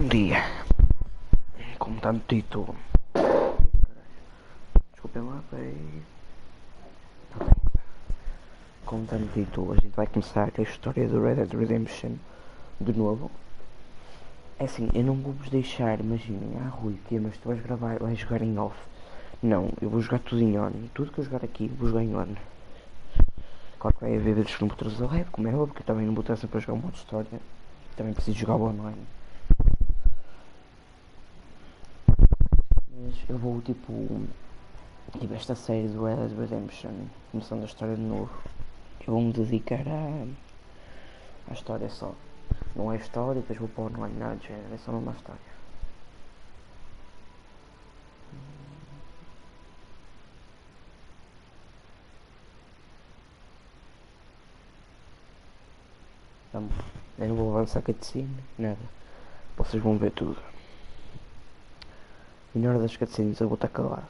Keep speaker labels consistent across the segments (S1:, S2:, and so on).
S1: Bom dia. Como está no título. Desculpem lá, peraí. Tá bem. Como está no título, a gente vai começar a história do Red Dead Redemption de novo. É assim, eu não vou-vos deixar, imaginem, Rui, que mas tu vais gravar, vais jogar em off. Não, eu vou jogar tudo em on. Tudo que eu jogar aqui, vou jogar em on. Claro que vai haver vezes que não vou trazer o rap, como é óbvio, porque eu também não vou estar sempre a jogar um modo de história. Também preciso jogar o online. Mas eu vou, tipo esta série do Red Dead Redemption, começando a história de novo, eu vou-me dedicar à história só. Não é história, depois vou para o online, nada de género, é só uma história. Vamos, eu não vou avançar cutscene, nada. Vocês vão ver tudo. E na hora das cutscenes eu vou estar calado.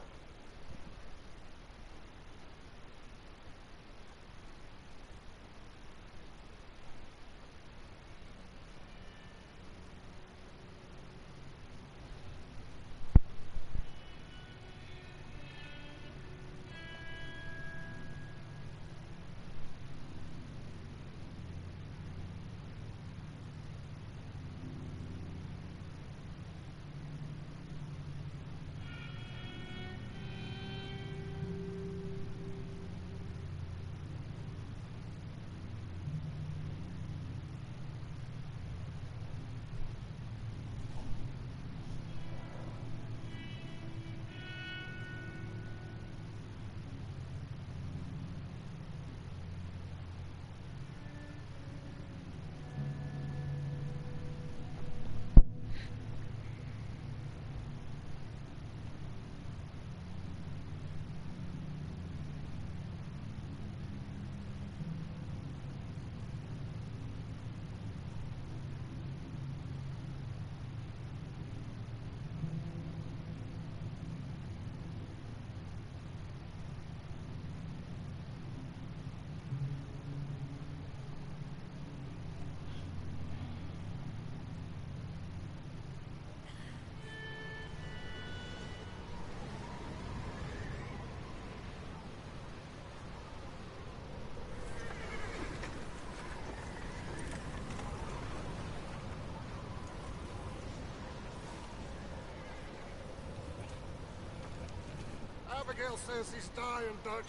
S2: Abigail says he's dying, Dutch.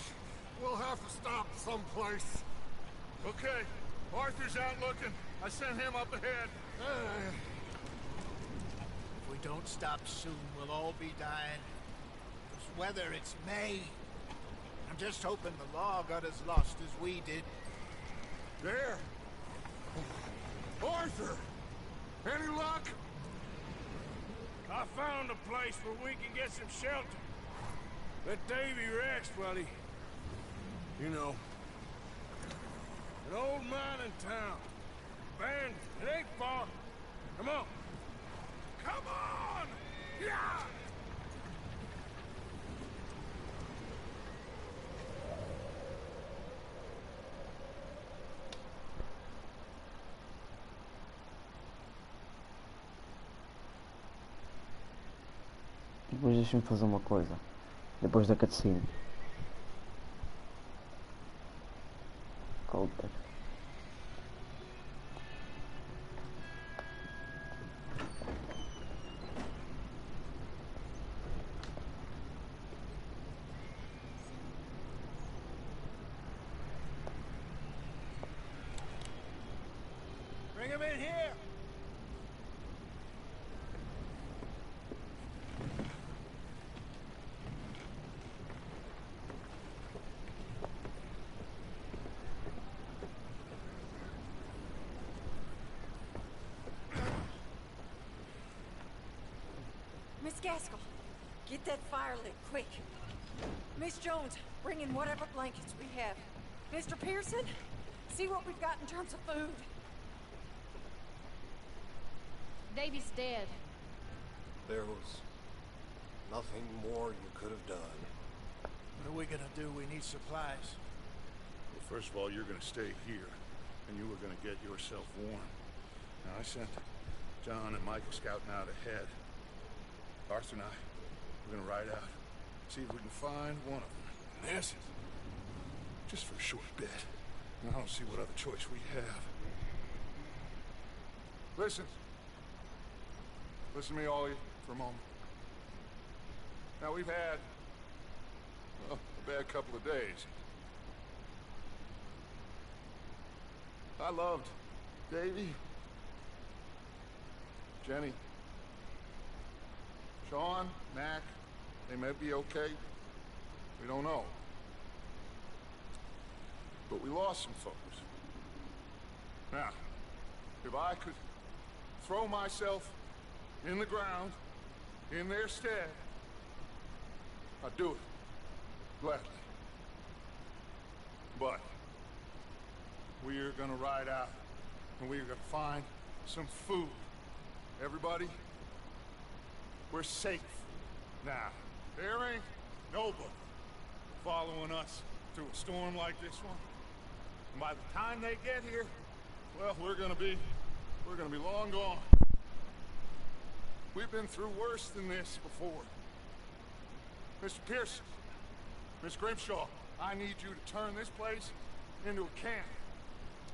S2: We'll have to stop someplace.
S3: Okay. Arthur's out looking. I sent him up ahead.
S4: If we don't stop soon, we'll all be dying. This weather, it's May. I'm just hoping the law got as lost as we did.
S2: There. Arthur! Any luck?
S3: I found a place where we can get some shelter. Let Davy rest while he... You know. An old mining town. Abandoned. It ain't far. Come on. Come on! Yeah!
S1: Depois deixa-me fazer uma coisa. Depois da cutscene. Coulter.
S4: Bring him in here!
S5: Miss Gaskell, get that fire lit, quick. Miss Jones, bring in whatever blankets we have. Mr. Pearson, see what we've got in terms of food.
S6: Davy's dead.
S2: There was nothing more you could have done.
S4: What are we gonna do? We need supplies.
S3: Well, first of all, you're gonna stay here, and you were gonna get yourself warm. Now, I sent
S2: John and Mike are scouting out ahead. Arthur and I, we're gonna ride out, see if we can find one of them. And this, just for a short bit. And I don't see what other choice we have. Listen. Listen to me, all of you, for a moment. Now, we've had, well, a bad couple of days. I loved Davy, Jenny, Sean, Mac. They may be okay. We don't know. But we lost some folks. Now, if I could throw myself in the ground in their stead, I'd do it. Gladly. But we are gonna ride out and we are gonna find some food. Everybody, we're safe now. There ain't nobody following us through a storm like this one. And by the time they get here, well, we're gonna be long gone. We've been through worse than this before. Mr. Pearson, Miss Grimshaw, I need you to turn this place into a camp.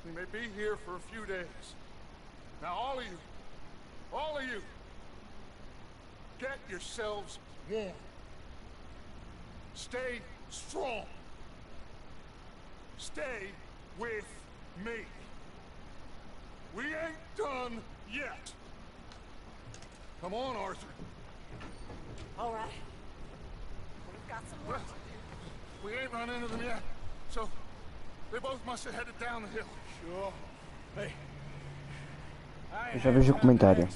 S2: We may be here for a few days. Now, all of you, get yourselves warm. Stay strong. Stay with me. We ain't done yet. Come on, Arthur.
S5: All right. We've got some work to do.
S2: We ain't run into them yet, so they both must have headed down the hill.
S3: Sure. Hey.
S1: Eu já vejo o comentário.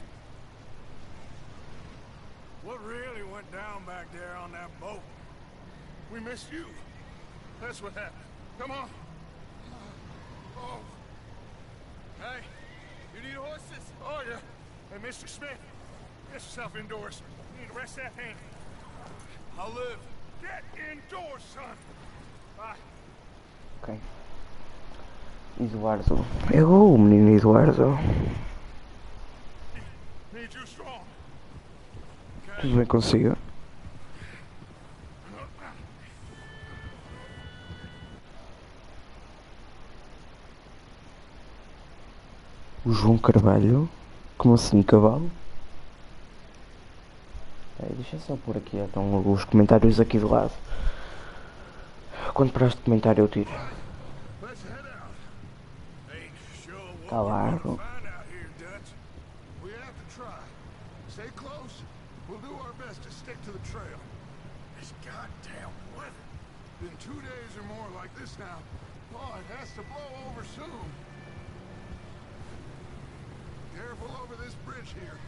S3: What really went down back there on that boat?
S2: We missed you. That's what happened. Come on. Oh.
S3: Hey, you need horses?
S2: Oh, yeah. Hey, Mr. Smith, get yourself indoors. You need to rest that hand.
S3: I'll live.
S2: Get indoors, son. Bye.
S1: Ok. Eduardo. Errou o menino Eduardo.
S2: Need you strong.
S1: Tudo bem consigo? O João Carvalho? Como assim, cavalo? Deixa só pôr aqui então os comentários aqui do lado. Quando parares de comentário eu tiro. Tá largo.
S2: We have to try. Stay close. We'll do our best to stick to the trail. This goddamn weather. Been 2 days or more like this now. Oh, it has to blow over soon. Careful over this bridge here.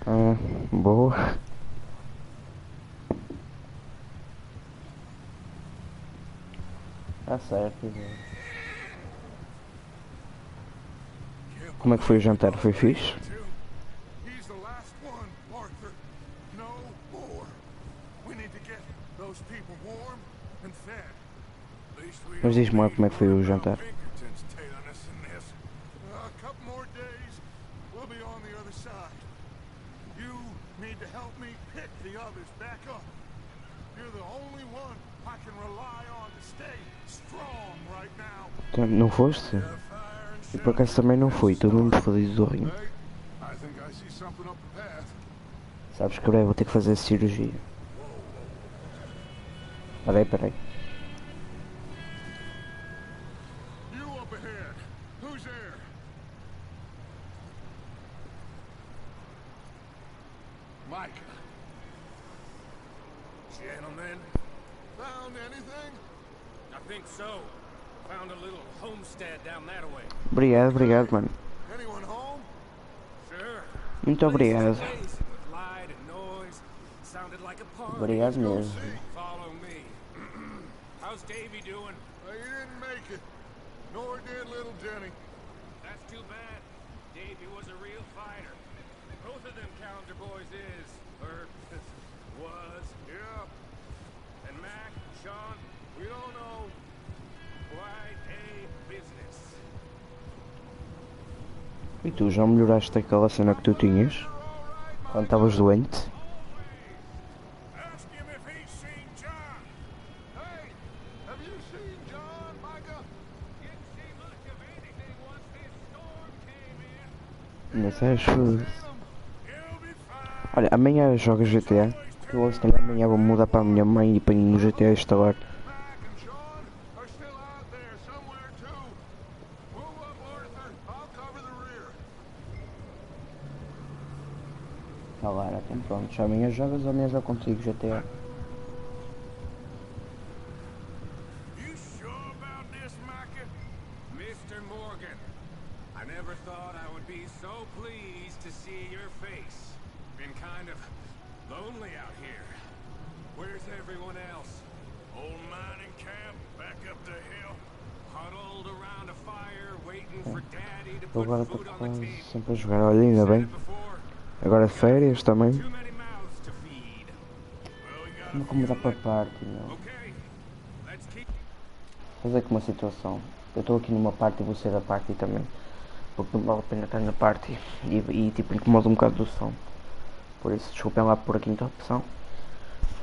S1: Boa. Tá certo. Como é que foi o jantar? Foi fixe?
S2: He's the last one, Arthur. No more. We need to get those people warm and fed.
S1: Mas diz-me lá como é que foi o jantar.
S2: A couple more days, we'll be on the other side. You need to help me pick the others back up. You're the only one I can rely on to stay strong right now.
S1: Não foste? E por acaso também não fui, estou mesmo fodido do rim.
S2: I think I see something up the path.
S1: Sabes que breve vou ter que fazer cirurgia. Peraí.
S2: You up ahead. Who's there? Micah.
S3: Gentlemen,
S2: Found anything?
S3: I think so. Found a little homestead down that way.
S1: Obrigado, mano.
S2: Anyone home?
S3: Sure.
S1: Muito obrigado.
S3: With light and noise. Sounded like a party.
S1: Obrigado mesmo.
S3: Follow me. How's Davy doing?
S2: Well, you didn't make it. Nor did little Jenny.
S3: That's too bad. Davy was a real fighter. Both of them calendar boys is, or was.
S2: Yeah,
S3: And Mac, Sean,
S2: we don't know.
S3: quite a business.
S1: E tu, já melhoraste aquela cena que tu tinhas?
S2: You're
S1: Quando estavas doente.
S3: Ask him if he's seen John.
S2: Hey, have you seen John, Micah?
S3: Didn't see much of anything once this storm came in.
S1: Não sei, foda-se.
S3: He'll be fine.
S1: Olha, amanhã jogo GTA. Eu se calhar amanhã vou mudar para a minha mãe e ponho no GTA instalar.
S2: Mac and Sean are still out there somewhere too. Move up, Arthur. I'll cover the rear.
S1: Agora, então pronto, amanhã jogas ou amanhã jogo contigo GTA.
S3: You sure about this, Micah? Mr. Morgan, I never thought I would be so pleased to see your face. Been kind of lonely out here. Where's everyone else? Old mining camp, back up the hill, huddled around a fire, waiting for Daddy to put
S1: Agora estou
S3: food on the
S1: quase
S3: table.
S1: sempre a jogar, olha, ainda
S3: Said
S1: bem.
S3: it before,
S1: Agora de férias também.
S3: too many mouths to feed. Well, we got a
S1: Como
S3: few
S1: mudar para
S3: left.
S1: parte, meu.
S3: Okay, let's keep.
S1: Fazer aqui uma situação. Eu estou aqui numa parte e vou sair da parte também. Porque não vale a pena estar na parte e tipo incomoda um bocado do som. Por isso desculpem lá por aqui a interrupção.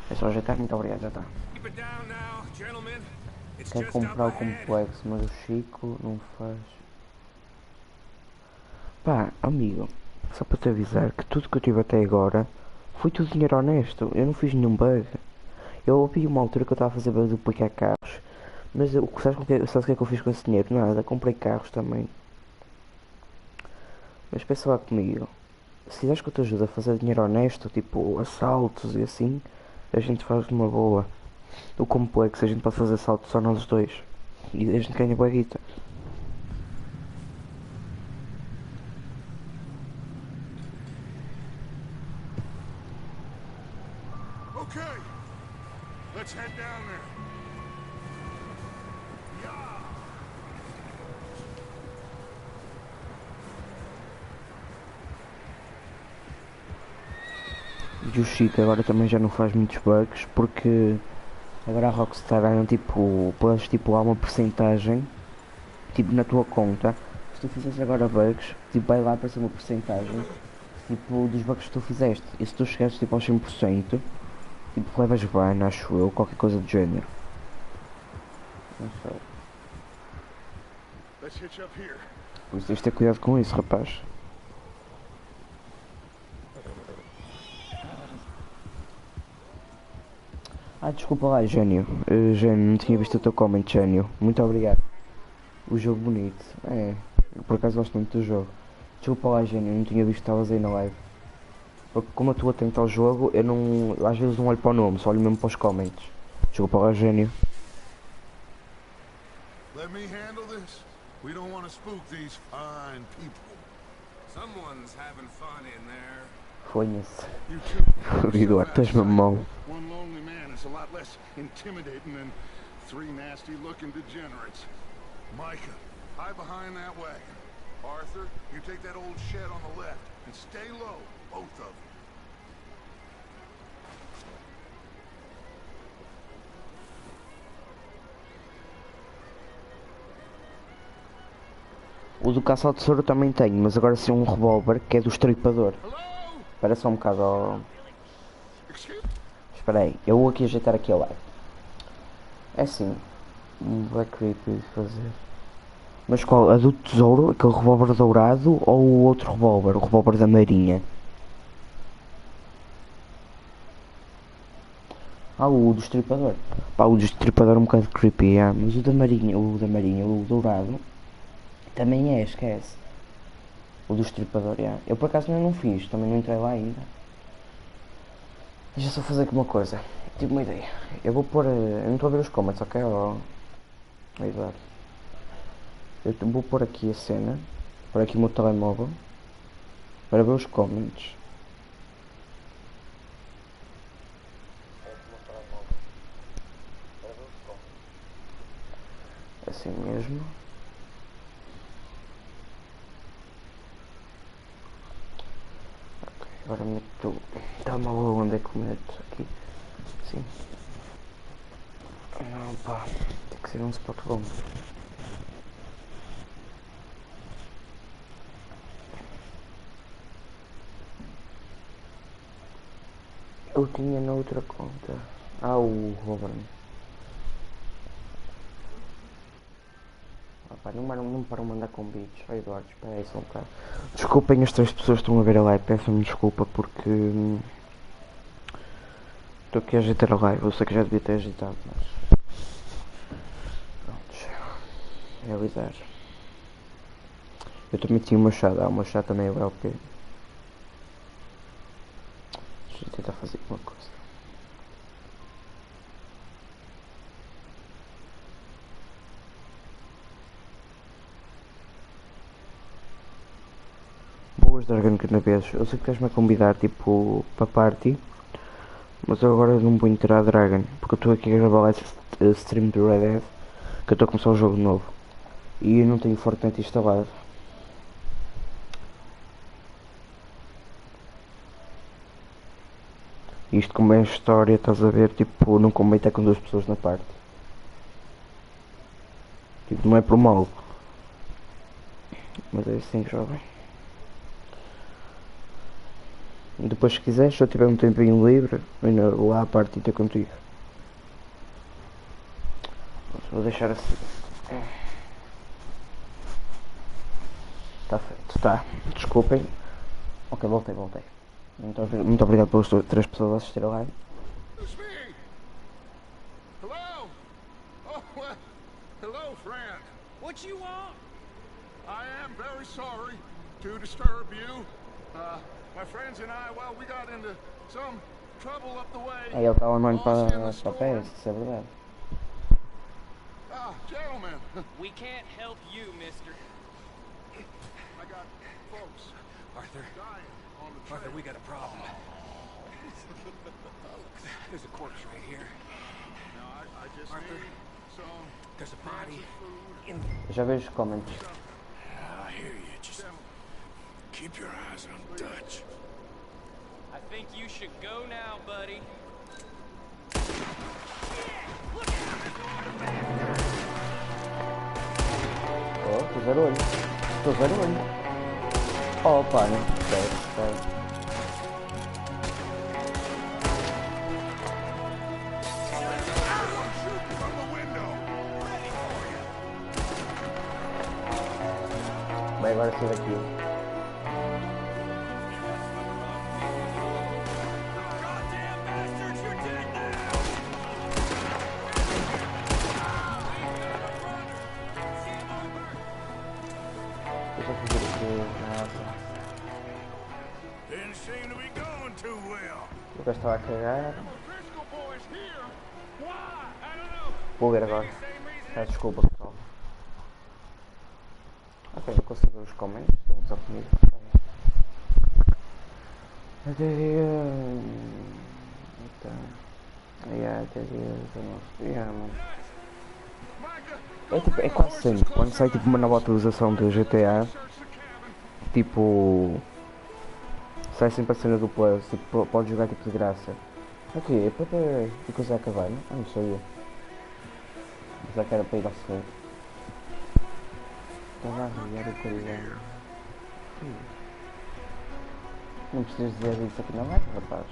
S1: É só ajeitar, muito obrigado, já está.
S3: Keep it down now, gentlemen. It's
S1: Quer
S3: just
S1: comprar o
S3: up ahead.
S1: complexo, mas o Chico não faz. Pá, amigo, só para te avisar que tudo que eu tive até agora foi tudo dinheiro honesto. Eu não fiz nenhum bug. Eu ouvi uma altura que eu estava a fazer bug de duplicar carros. Mas sabes o que é que eu fiz com esse dinheiro? Nada, comprei carros também. Mas pensa lá comigo. Se quiseres que eu te ajude a fazer dinheiro honesto, tipo assaltos e assim, a gente faz de uma boa. O complexo a gente pode fazer assaltos só nós dois. E a gente ganha boa guita.
S2: Okay, let's head down there. Yeah.
S1: E o Chico agora também já não faz muitos bugs porque agora a Rockstar ganha tipo, podes tipo lá uma porcentagem tipo na tua conta. Se tu fizeres agora bugs, tipo vai lá aparecer uma porcentagem tipo dos bugs que tu fizeste. E se tu chegares tipo aos 100%, tipo levas ban, acho eu, qualquer coisa do género. Não sei.
S2: Let's hitch up here.
S1: Por isso tens de ter cuidado com isso, rapaz. Ah, desculpa lá, Gênio. Gênio, não tinha visto o teu comment, Gênio. Muito obrigado. O jogo bonito. É, eu por acaso gosto muito do jogo. Desculpa lá, Gênio, não tinha visto que estavas aí na live. Porque como eu estou atento ao jogo, eu não. Às vezes não olho para o nome, só olho mesmo para os comments. Desculpa lá, Gênio.
S2: Let me handle this. We don't want to spook these fine people.
S3: Someone's having fun in there.
S1: Foi-se.
S2: You too.
S1: Eduardo, tu és meu mau.
S2: One lonely man is a lot less intimidating than three nasty-looking degenerates. Micah, hide behind that wagon. Arthur, you take that old shed on the left and stay low, both of you.
S1: O do caça ao tesouro também tenho, mas agora sim um revólver que é do estripador.
S2: Hello?
S1: Espera só um bocado. Ó.
S2: Excuse.
S1: Espera aí, eu vou aqui ajeitar aqui a live. É assim, vai creepy de fazer. Mas qual? A do tesouro, aquele revólver dourado ou o outro revólver, o revólver da marinha? Ah, o do estripador. Pá, o do estripador é um bocado creepy, mas o da marinha, o dourado, também é, esquece. O do estripador, eu por acaso ainda não fiz, também não entrei lá ainda. Deixa eu só fazer aqui uma coisa, tive uma ideia. Eu vou pôr, eu não estou a ver os comments, ok? Eduardo. Eu vou pôr aqui a cena, pôr aqui o meu telemóvel, para ver os comments. Assim mesmo. Ok, agora meto. Telemóvel, onde é que eu meto? Aqui. Sim. Não, pá. Tem que ser um spot bom. Eu tinha na outra conta. Ah, o Robert. Pá, não param de mandar convites. Vai, Eduardo, espera aí só um bocado. Desculpem, as 3 pessoas que estão a ver a live. Peço-me desculpa porque estou aqui a agitar a live. Eu sei que já devia ter agitado, mas pronto, realizar. Eu também tinha uma chá. O meu chá também é o LP. Deixa eu tentar fazer alguma coisa. Boas, Dragon Canabeses. Eu sei que estás-me a convidar tipo para party, mas eu agora não vou entrar a Dragon porque eu estou aqui a gravar esse stream do Red Dead, que eu estou a começar um jogo novo e eu não tenho Fortnite instalado. Isto como é história, estás a ver, tipo, não convém estar com 2 pessoas na parte. Tipo, não é por mal, mas é assim, jovem. Depois se quiseres, se eu tiver um tempinho livre, venho lá à parte e ter contigo. Vou deixar assim. Está feito, tá. Desculpem. Ok, voltei. Muito obrigado pelas 3 pessoas a assistir a live.
S2: It's me. Hello? Oh, well, hello, friend.
S3: What you want?
S2: I am very sorry to disturb you. My friends and I, well, we got into some trouble up the way.
S1: Aí ele está online
S2: Lost in
S1: para
S2: the storm.
S1: PS, isso é verdade.
S2: Gentlemen,
S3: We can't help you, mister.
S2: I got folks
S3: Arthur,
S2: dying on the trail.
S3: Arthur, we got a problem. There's a corpse right here.
S2: Now, I just
S3: Arthur,
S2: need some
S3: there's a body
S2: food.
S3: in...
S1: Já vejo os comments.
S3: I hear you. Just keep your eyes on Dutch. I think you should go now, buddy.
S1: Oh, estou zero olho. Estou zero olho. Oh, pá, não. Espera. Vai agora ser daqui. Deixa eu fazer aqui.
S3: Didn't seem to be going too well.
S1: O gajo estava a cagar.
S2: Briscoe boys here.
S3: Why? I don't know.
S1: Vou ver agora.
S3: Same reason.
S1: Peço desculpa, pessoal. Ok, não consigo ver os comments. Estão só comigo. Até dia... Até dia 19. Mano. É, tipo, é quase sempre. Quando sai tipo uma nova atualização do GTA, tipo... sai sempre a cena do Plus. Tipo, pode jogar tipo de graça. Ok, é para a coisa acabar, não? Ah, não sabia. Já que era para ir ao segundo. Estava a arriar o carinho. Não precisas dizer isso aqui na live, rapaz.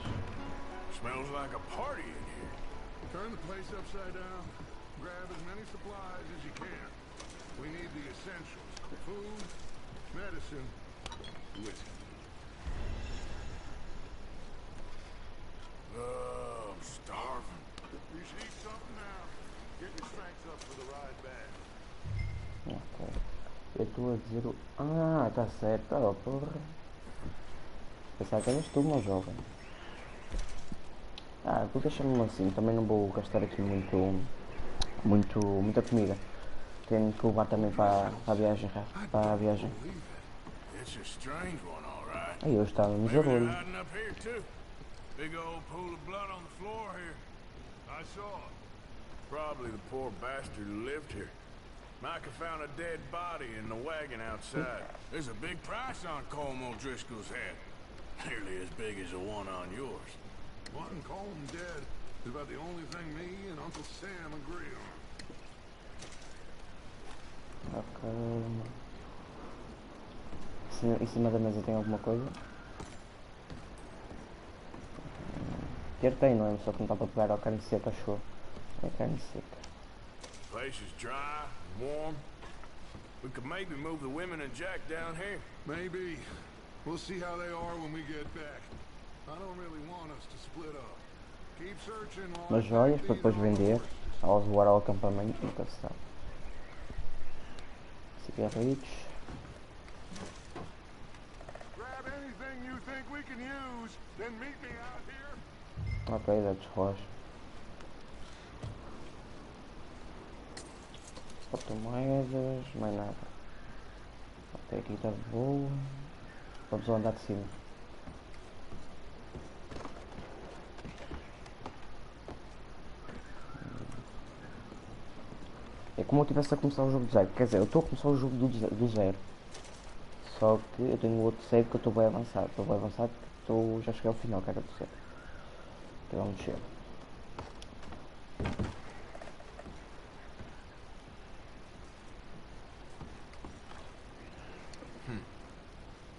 S3: Smells like a party in here.
S2: Turn the place upside down. Grab as many supplies as you can. We need the essentials. Food, medicine, whiskey.
S3: I'm starving.
S2: You should eat something now. Get your strength up for the ride back.
S1: Ok. Eu estou a dizer o... Ah, tá certo. Oh, porra. Pensava que eras tu, meu jovem. Ah, tu deixa-me assim. Também não vou gastar aqui muita comida. Tenho que levar também para a viagem, para a viagem.
S3: It's a strange one, all right.
S1: Aí eu estava no
S3: Maybe they're
S1: barulho.
S3: hiding up here too. Big old pool of blood on the floor here. I saw it. Probably the poor bastard who lived here. Micah found a dead body in the wagon outside. There's a big price on Colm O'Driscoll's head. Nearly as big as the one on yours.
S2: Wanting Colm dead is about the only thing me and Uncle Sam agree on.
S1: Ok. Em cima da mesa tem alguma coisa? ter-te, não é? Só que não dá para pegar a carne seca, achou? É carne seca.
S3: Place is dry, warm. We could maybe move the women and Jack down here.
S2: Maybe. We'll see how they are when we get back. I don't really want us to split up. Keep searching while
S1: Umas joias para depois vender. Ao voar ao acampamento, nunca se sabe. Cigarritos.
S2: grab anything you think we can use, then meet me out here.
S1: Ok, that's rocha. Fotomoedas, mais nada. Ok, aqui está boa. Vamos ao andar de cima. É como eu estivesse a começar o jogo do zero. Quer dizer, eu estou a começar o jogo do zero. Só que eu tenho outro save que eu estou bem avançado. Estou bem avançado porque já cheguei ao final, cara do zero. Então vamos descer.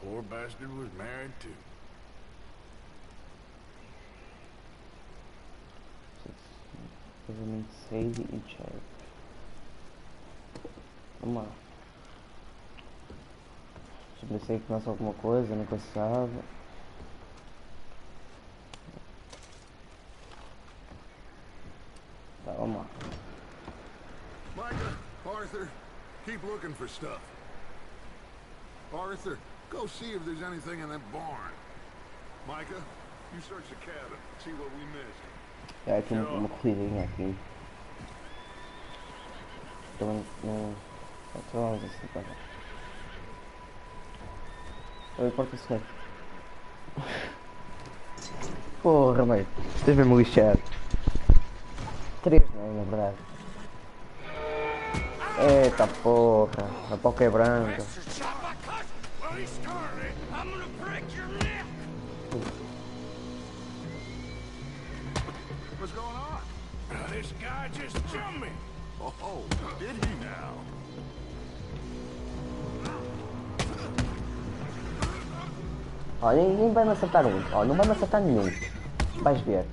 S3: Poor bastard was married too.
S1: Casamento, save e check. Vamos lá. Deixa eu ver se aí começa alguma coisa, nunca se sabe. Tá, vamos lá.
S2: Micah, Arthur, keep looking for stuff. Arthur, go see if there's anything in that barn. Micah, you search the cabin, see what we missed.
S1: É aqui uma corridinha aqui. Também não. Só vamos assim para cá. Eu importo isso aqui. Porra, mãe. Estás mesmo lixado. 3 não, na verdade. Eita porra. A boca é branca.
S2: What's going on?
S3: This guy just jumped me.
S2: Oh, did he now?
S1: Ó, ninguém vai me acertar um. Ó, não vai me acertar nenhum. Vais ver.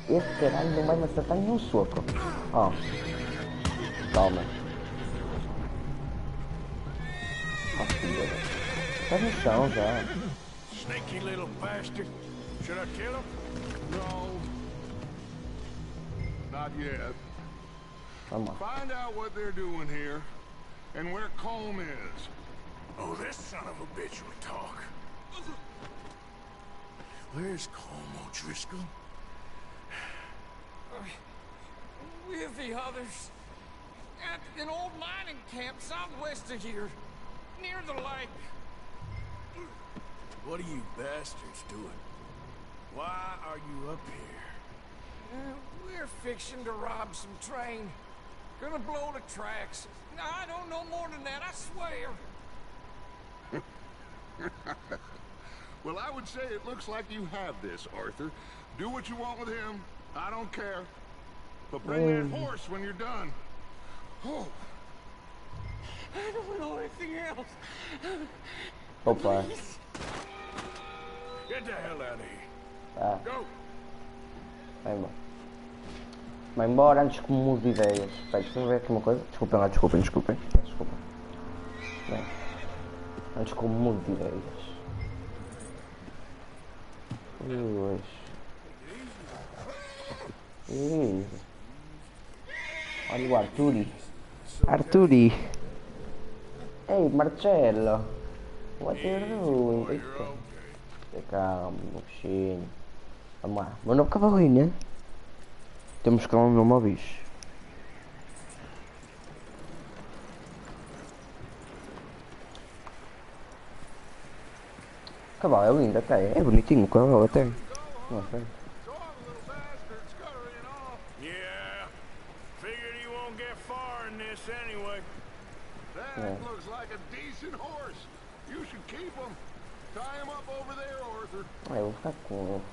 S1: Esse caralho não vai me acertar nenhum soco. Ó. Toma. Ó, filha. Estás no chão já.
S3: Sneaky little bastard. Should I kill him?
S2: No. Not yet.
S1: Vamos lá.
S2: Find out what they're doing here and where Combe is.
S3: Oh, this son of a bitch will talk. Where's Colm O'Driscoll?
S7: With the others. At an old mining camp southwest of here. Near the lake.
S3: What are you bastards doing? Why are you up here?
S7: We're fixing to rob some train. Gonna blow the tracks. I don't know more than that, I swear.
S2: Well, I would say it looks like you have this, Arthur. Do what you want with him. I don't care. But bring that horse when you're done. Oh.
S7: I don't know anything else.
S1: Opa.
S3: Get the hell out of here.
S1: Tá.
S3: Go.
S1: Vai embora. Vai embora antes que mude de ideias. Espera, deixa eu ver aqui uma coisa. Desculpem lá, desculpem. Desculpem. Bem, antes que eu mude de ideias. Ui. Olha o Arturi. Ei, Marcello. What are you doing? Calma, meu bichinho. Vamos lá. Meu novo cavalinho, né? Temos que dar um nome ao bicho. O cavalo é lindo até. É bonitinho o cavalo até. Não sei.
S3: Yeah. Figured he won't get far in this anyway.
S2: That looks like a decent horse. You should keep him. Tie him up over there, Arthur.
S1: Eu vou ficar com ele.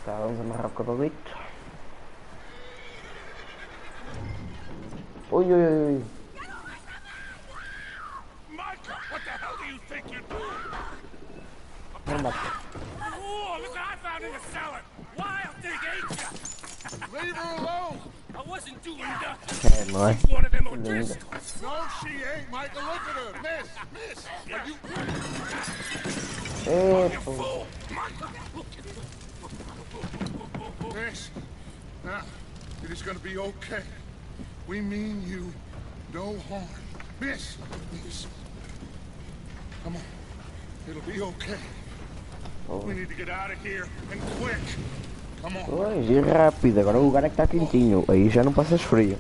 S1: Tá, vamos amarrar o cavalito. Oi.
S3: Micah, what the hell do you think you're doing? Oh, look what I found in the cellar. Wild thing, ain't ya?
S2: Leave her alone.
S3: I wasn't doing nothing.
S1: É, não é?
S3: She's one of them
S1: Linda.
S3: O'Driscolls.
S2: No, she ain't, Michael. Look at her. Miss. Are you...
S1: Epa.
S3: Fool.
S2: Miss. Now, it is going to be okay. We mean you no harm. Miss. Come on. It'll be okay. We need to get out of here and quick. Come on.
S1: Pois, e rápido, agora o lugar é que está quentinho, aí já não passas frio.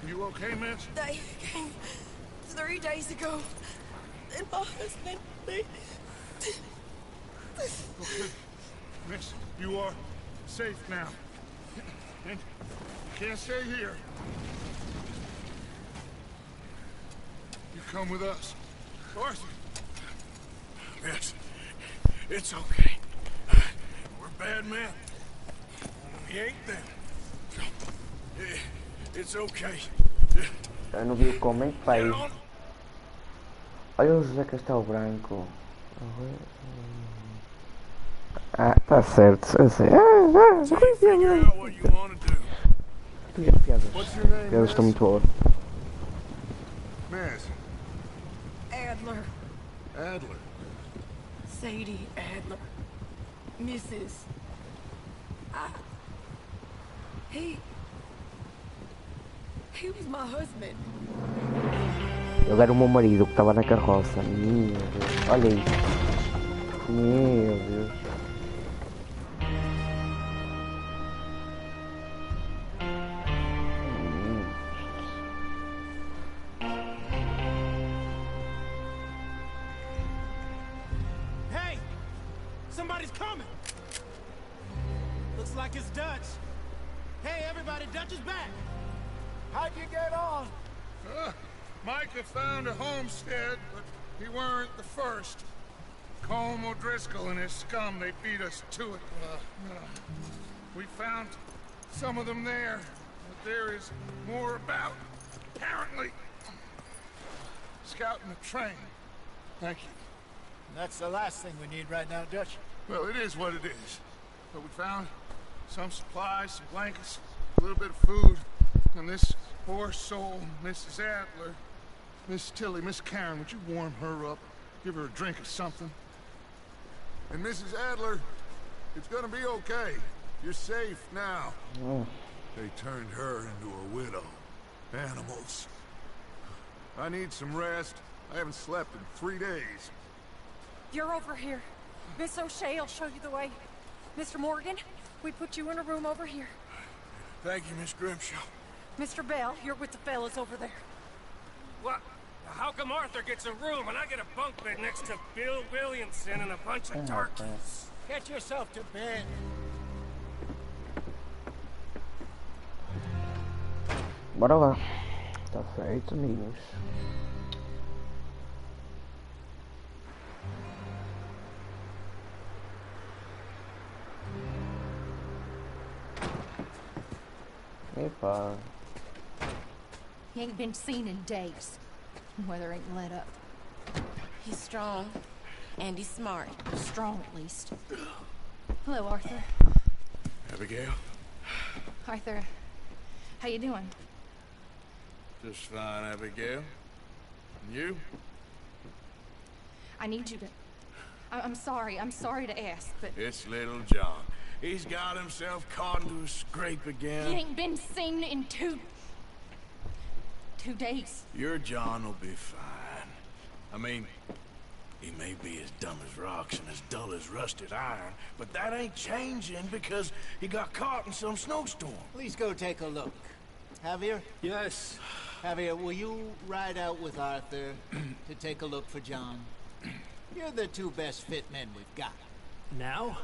S2: You okay, miss?
S5: They came 3 days ago. And my husband, they...
S2: Okay. Miss, you are safe now. And you can't stay here. You come with us. Arthur.
S3: Yes, it's okay. We're bad men. We ain't them. It's okay.
S1: Eu não vi o como pai.
S3: Get on.
S1: Olha o José Castelo Branco. Ah, tá certo. Eu sei.
S3: Figure out what you want to do.
S1: Piadas.
S2: What's your name,
S1: Piadas estão
S2: miss?
S1: muito boas.
S2: Miss.
S5: Adler.
S2: Adler.
S5: Sadie Adler. Mrs. He was my husband.
S1: Ele era o meu marido que estava na carroça. Meu Deus. Olha isso. Meu Deus.
S3: Hey! Somebody's coming! Looks like it's Dutch. Hey, everybody, Dutch is back! How'd you get on?
S2: Micah found a homestead, but he weren't the first. Colm O'Driscoll and his scum, they beat us to it. We found some of them there, but there is more about, apparently. Scouting the train. Thank you.
S4: That's the last thing we need right now, Dutch.
S2: Well, it is what it is. But we found some supplies, some blankets, a little bit of food, and this poor soul, Mrs. Adler, Miss Tilly, Miss Karen, would you warm her up? Give her a drink or something? And Mrs. Adler, it's gonna be okay. You're safe now. They turned her into a widow. Animals. I need some rest. I haven't slept in 3 days.
S5: You're over here. Miss O'Shea will show you the way. Mr. Morgan, we put you in a room over here.
S3: Thank you, Miss Grimshaw.
S5: Mr. Bell, you're with the fellas over there.
S3: What? How come Arthur gets a room and I get a bunk bed next to Bill Williamson and a bunch of darkies?
S4: Get yourself to bed.
S1: Bora lá. Tá certo, amigos. Epa.
S6: He ain't been seen in days. Weather ain't let up.
S8: He's strong, and he's smart.
S6: Strong, at least. Hello, Arthur.
S3: Abigail?
S6: Arthur, how you doing?
S3: Just fine, Abigail. And you?
S6: I need you to... I'm sorry to ask, but...
S3: It's little John. He's got himself caught into a scrape again.
S6: He ain't been seen in two days.
S3: Your John will be fine. I mean, he may be as dumb as rocks and as dull as rusted iron, but that ain't changing because he got caught in some snowstorm.
S4: Please go take a look. Javier?
S3: Yes.
S4: Javier, will you ride out with Arthur to take a look for John? You're the two best fit men we've got.
S3: Now?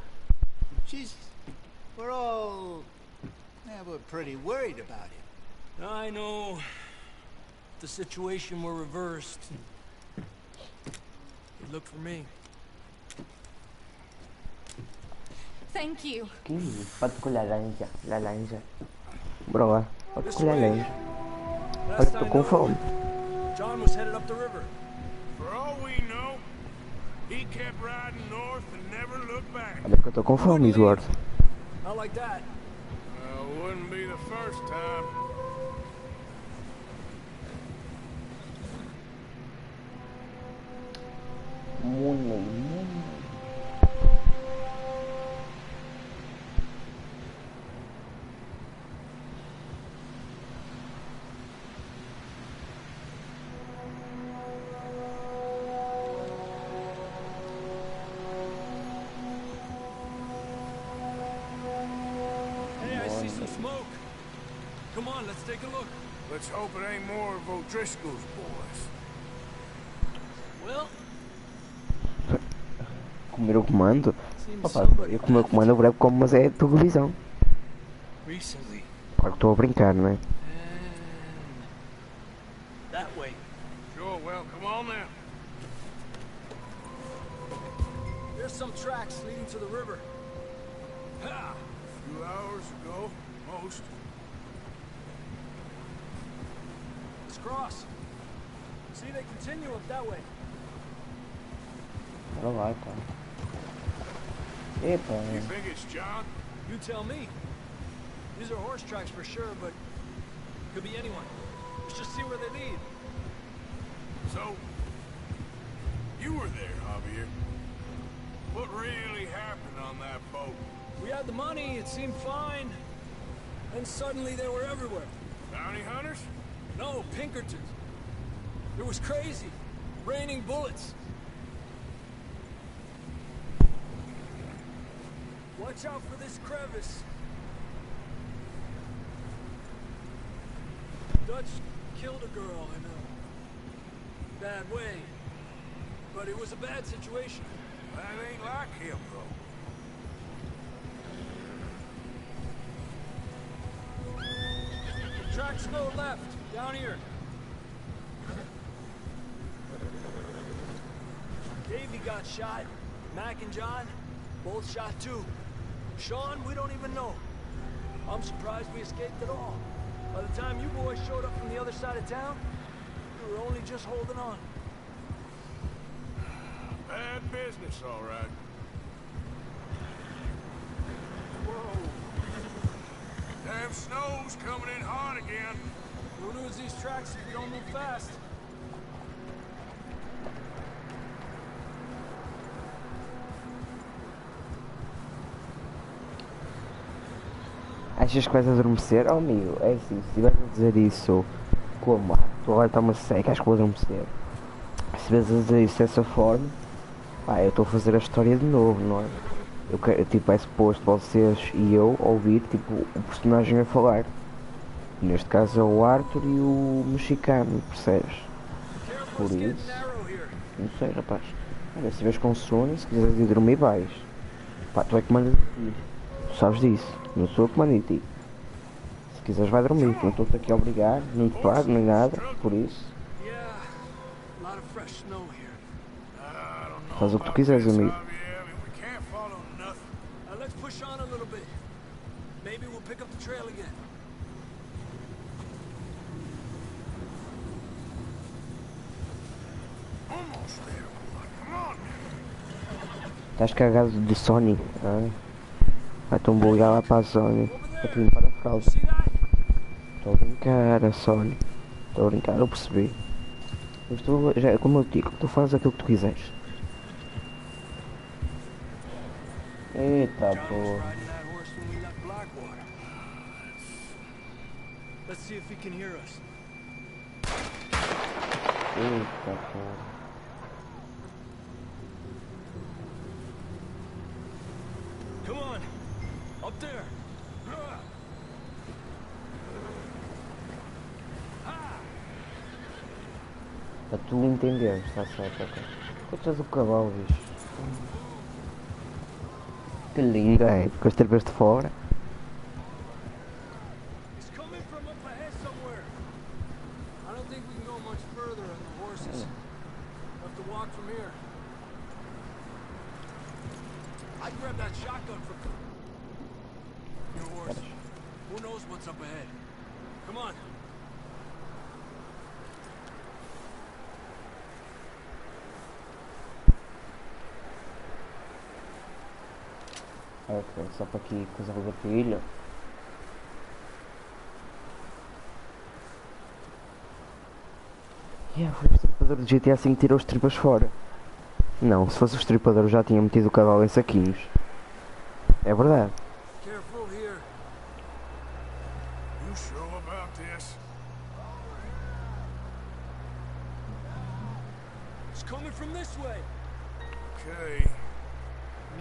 S4: We're all... Yeah, we're pretty worried about him.
S9: I know. The situation were reversed. He looked for me.
S6: Thank you.
S1: Que pato com laranja. Laranja. Bora lá. Pato com laranja. Olha, tô com fome.
S9: John was headed up the river.
S3: For all we know, he We kept riding north and never looked back.
S1: Olha que eu tô com fome, Eduardo.
S9: Not like that.
S3: Wouldn't be the first time.
S9: Hey, I see some smoke. Come on, let's take a look.
S3: Let's hope it ain't more of O'Driscoll's boys.
S9: Well,
S1: Comer o comando?
S9: seems
S1: Opa,
S9: somebody
S1: eu comer o comando, eu breve como, mas é televisão.
S9: recently.
S1: Claro que estou a brincar, não é?
S9: And that way.
S3: Sure, well, come on now.
S9: There's some tracks leading to the river.
S3: Ha! A few hours ago, most.
S9: Let's cross. See, they continue up that way.
S1: Bora lá, cara. Epa,
S3: You think it's John?
S9: You tell me. These are horse tracks for sure, but could be anyone. Let's just see where they lead.
S3: So, you were there, Javier. What really happened on that boat?
S9: We had the money, it seemed fine. Then suddenly they were everywhere.
S3: Bounty hunters?
S9: No, Pinkertons. It was crazy. Raining bullets. Watch out for this crevice. Dutch killed a girl in a bad way. But it was a bad situation.
S3: That ain't like him, though.
S9: Tracks go left, down here. Davey got shot. Mac and John, both shot too. Sean, we don't even know. I'm surprised we escaped at all. By the time you boys showed up from the other side of town, we were only just holding on.
S3: Bad business, all right.
S9: Whoa.
S3: Damn snow's coming in hard again.
S9: We'll lose these tracks if we don't move fast.
S1: Achas que vais adormecer? Oh amigo, é assim, se estiveres a dizer isso como, tu agora está-me seca, acho que vou adormecer. Se estiveres a dizer isso dessa forma, pá, eu estou a fazer a história de novo, não é? Eu quero, tipo, é suposto vocês e eu ouvir, tipo, o personagem a falar. Neste caso é o Arthur e o mexicano, percebes? Por isso, não sei, rapaz. Olha, se estiveres com sono, se quiseres ir dormir, vais. Pá, tu é que mandas de ti. Tu sabes disso. Não sou eu que mando em ti. Se quiseres, vai dormir. Não estou-te aqui a obrigar, não te pago, nem nada. Por isso, faz o que tu quiseres, amigo.
S9: Let's push on a little bit. Maybe we'll pick up the trail again.
S3: Almost there. Come on.
S1: Estás cagado de Sony. Ah. Vai, então vou ligar lá para a Sony. Para te limpar a fralda. Estou a brincar, a Sony. Estou a brincar, eu percebi. Mas tu, já, como eu digo, tu fazes aquilo que tu quiseres. Eita, pô.
S9: Let's see if he can hear us.
S1: Eita, cara.
S9: Come on, up there.
S1: Para tu entenderes, está certo, ok. Coitas do cavalo, bicho. Que lindo, é, com as tripas de fora.
S9: He's coming from up ahead somewhere. I don't think we can go much further on the horses. We'll have to walk from here. I'd grab that shotgun from your horse. Who knows what's up ahead? Come on.
S1: Ok, só para aqui coisa do gatilho. Foi o estripador do GTA V que tirou os tripas fora. Não, se fosse o estripador já tinha metido o cavalo em saquinhos. É verdade.
S3: Careful here. You sure about this?
S9: It's coming from this way.
S3: Okay,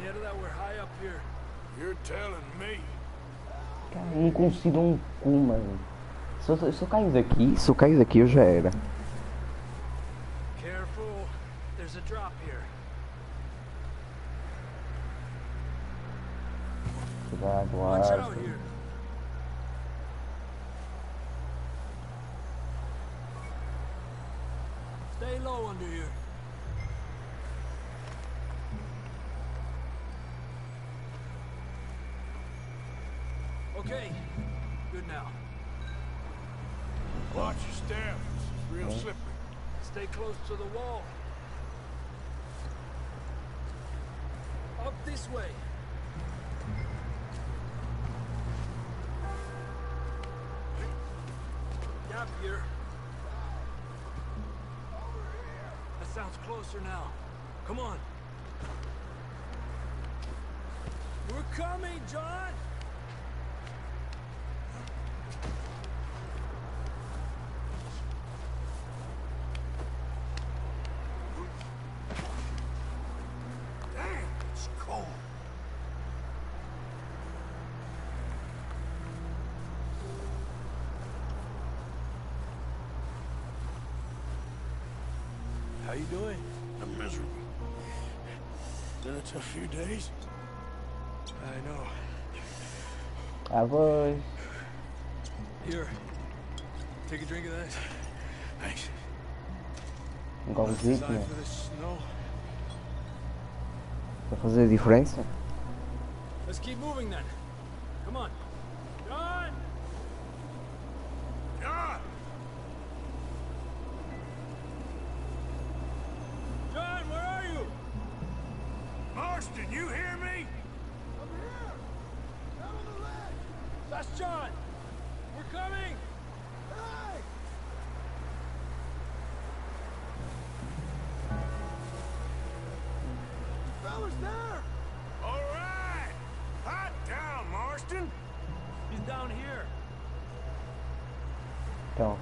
S9: Mierda, we're high up here.
S3: you're telling me.
S1: Cara, não consigo um cu, mano. Se eu caio daqui eu já era.
S9: Careful. There's a drop here.
S1: Cuidado,
S9: Watch out
S1: Arthur.
S9: here. Stay low under here. Okay, good now.
S3: Watch your step. This is real slippery.
S9: Stay close to the wall. Up this way. Gap here. That sounds closer now. Come on. We're coming, John!
S3: Damn, it's cold.
S9: How you doing?
S3: I'm miserable. Been a tough few days.
S9: I know.
S1: Ah, pois.
S9: Here. Take a drink of that.
S3: Thanks.
S1: Um golzinho,
S9: Designed
S1: né?
S9: for the snow.
S1: Vai fazer a diferença?
S9: Let's keep moving then. Come on. John!
S3: John!
S9: John, where are you?
S3: Marston, you hear me?
S9: That's John! We're coming!
S3: Fellas there! All right! Hot down, Marston!
S9: He's down here.
S1: Então,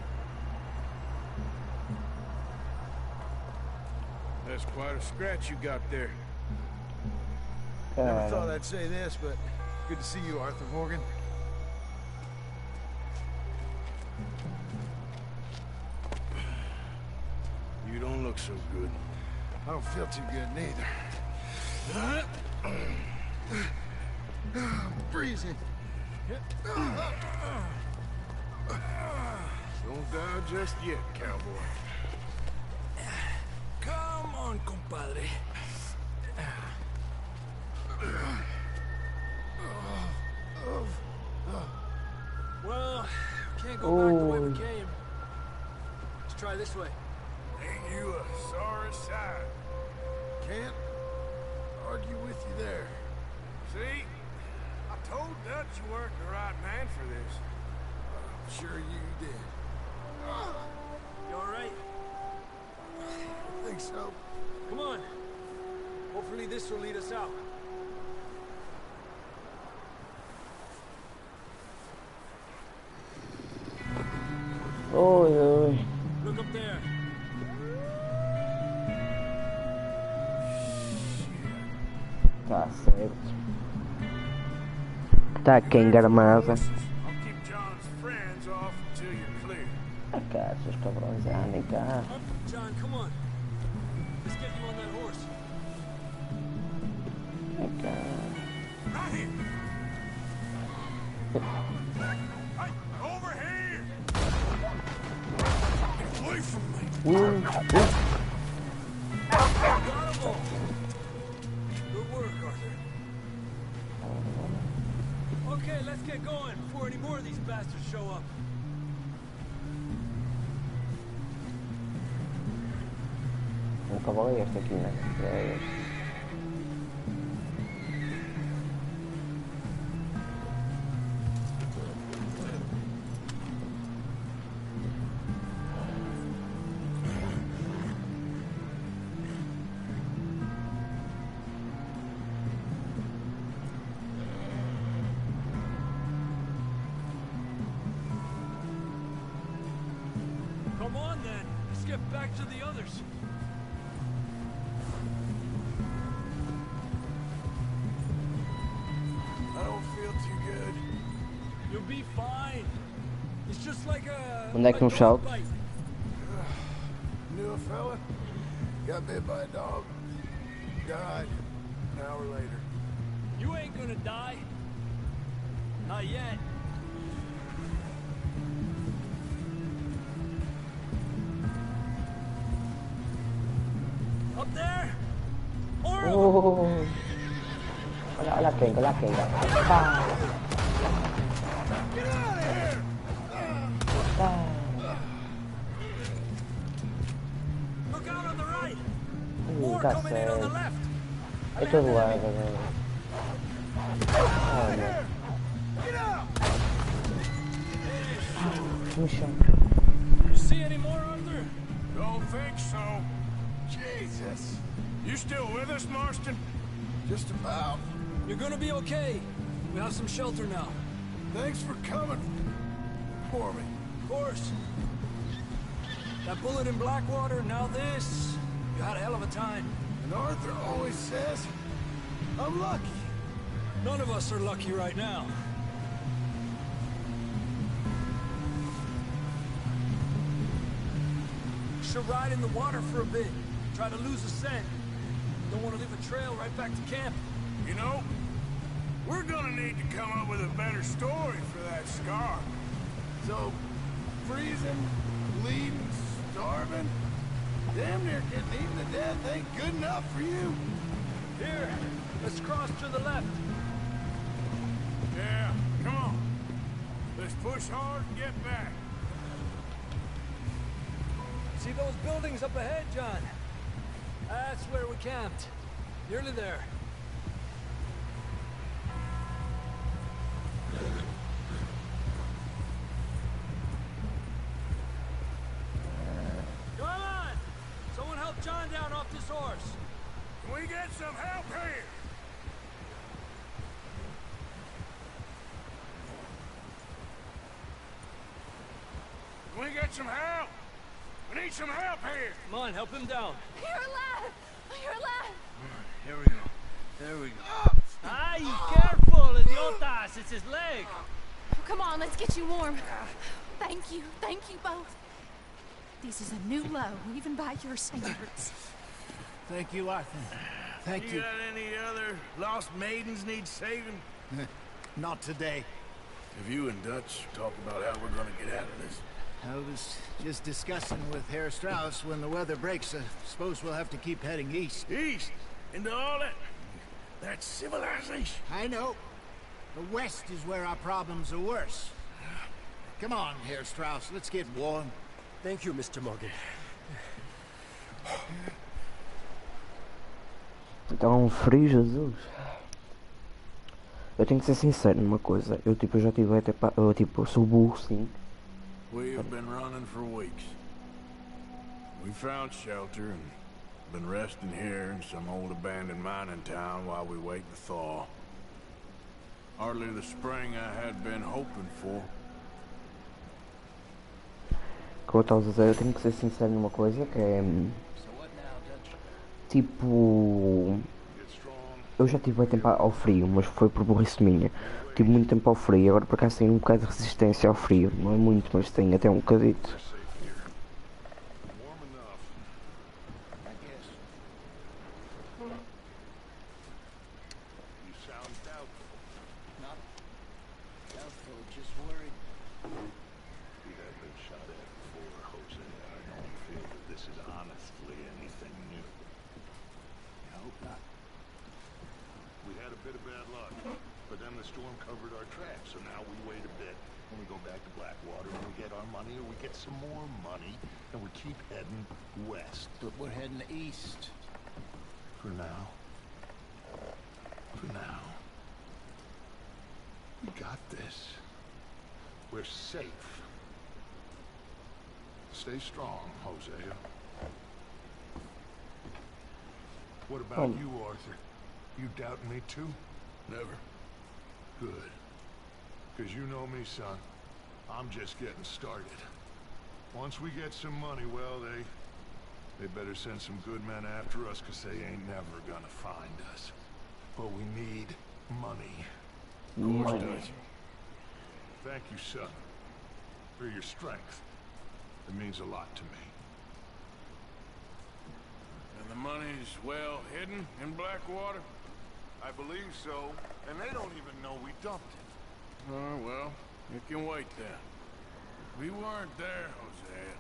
S3: That's quite a scratch you got there. Never thought
S1: cara.
S3: I'd say this, but good to see you, Arthur Morgan. You don't look so good. I don't feel too good neither. I'm freezing. Don't die just yet, cowboy.
S9: Come on, compadre. Well, can't go back the way we came. Let's try this way.
S3: Ain't you a sorry sight? Can't argue with you there. See? I told Dutch you weren't the right man for this. I'm sure you did.
S9: You alright?
S3: I think so.
S9: Come on. Hopefully this will lead us out.
S1: Oi, oi.
S9: Look up there.
S1: Tá certo. Tá aqui engarmada.
S3: I'll keep John's friends off until you're clear.
S1: Ah, cá, seus cabrões, andem cá.
S9: John, come on. Let's get you on that horse.
S1: Vem cá.
S3: Right here. Hey, over here. Get away from me.
S9: Got 'em all. Good work, Arthur. Okay, let's get going before any more of these bastards show up.
S1: O cavalo é este aqui, né? É este.
S9: get back to the others.
S3: I don't feel too good.
S9: You'll be fine. It's just like a...
S1: Onde é que não shout?
S3: Knew a fella, got bit by a dog, died an hour later.
S9: You ain't gonna die. Not yet. Up there?
S1: Oh. Olha quem, olha quem. Pá.
S3: Get out of here!
S1: Pá.
S9: Look out on the right.
S1: Tá
S9: Coming in on the
S1: certo.
S9: left.
S1: É todo lado, velho. Olha.
S3: Get out!
S1: No chão.
S9: You see any more, Arthur?
S2: Don't think so.
S3: Jesus.
S2: You still with us, Marston?
S3: Just about.
S9: You're gonna be okay. We have some shelter now.
S3: Thanks for coming for me.
S9: Of course. That bullet in Blackwater, now this. You had a hell of a time.
S3: And Arthur always says, I'm lucky.
S9: None of us are lucky right now. Should ride in the water for a bit. Try to lose the scent. Don't want to leave a trail right back to camp.
S2: You know, we're gonna need to come up with a better story for that scar.
S3: So, freezing, bleeding, starving, damn near getting eaten to death ain't good enough for you.
S9: Here, let's cross to the left.
S2: Yeah, come on. Let's push hard and get back.
S9: See those buildings up ahead, John? That's where we camped. Nearly there. Come on! Someone help John down off this horse.
S2: Can we get some help here? Can we get some help? We need some help here.
S9: Come on, help him down.
S6: You're alive! You're alive!
S3: Here we go. There we go.
S9: Ay, careful, idiotas! It's his leg.
S6: Oh, come on, let's get you warm. Thank you both. This is a new low, even by your standards.
S4: Thank you, Arthur. Thank
S2: You
S4: you.
S2: got any other lost maidens need saving?
S4: Not today.
S2: Have you and Dutch talked about how we're gonna get out of this?
S4: I was just discussing with Herr Strauss when the weather breaks. I suppose we'll have to keep heading east.
S2: East? Into all that civilization?
S4: I know. The west is where our problems are worse. Come on, Herr Strauss, let's get warm.
S9: Thank you, Mr. Morgan.
S1: Então, frio, Jesus. Eu tenho que ser sincero numa coisa. Eu já tive até eu sou burro, sim.
S2: We have been running for weeks. We found shelter and been resting here in some old abandoned mining town while we wait to thaw. Hardly the spring I had been hoping for.
S1: Como eu estava a dizer, eu tenho que ser sincero numa coisa que é. Tipo. Eu já tive muito tempo ao frio, mas foi por burrice minha. Tive muito tempo ao frio, agora por acaso tenho um bocado de resistência ao frio. Não é muito, mas tenho até um bocadito.
S4: But we're heading east.
S2: For now. We got this. We're safe. Stay strong, Hosea. What about you, Arthur? You doubting me too? Never. Good. Because you know me, son. I'm just getting started. Once we get some money, well, they better send some good men after us, because they ain't never gonna find us. But we need money. Of course, does. Thank you, son, for your strength. It means a lot to me.
S3: And the money's well hidden in Blackwater?
S2: I believe so, and they don't even know we dumped it.
S3: Oh, well, it can wait then. We weren't there, Hosea.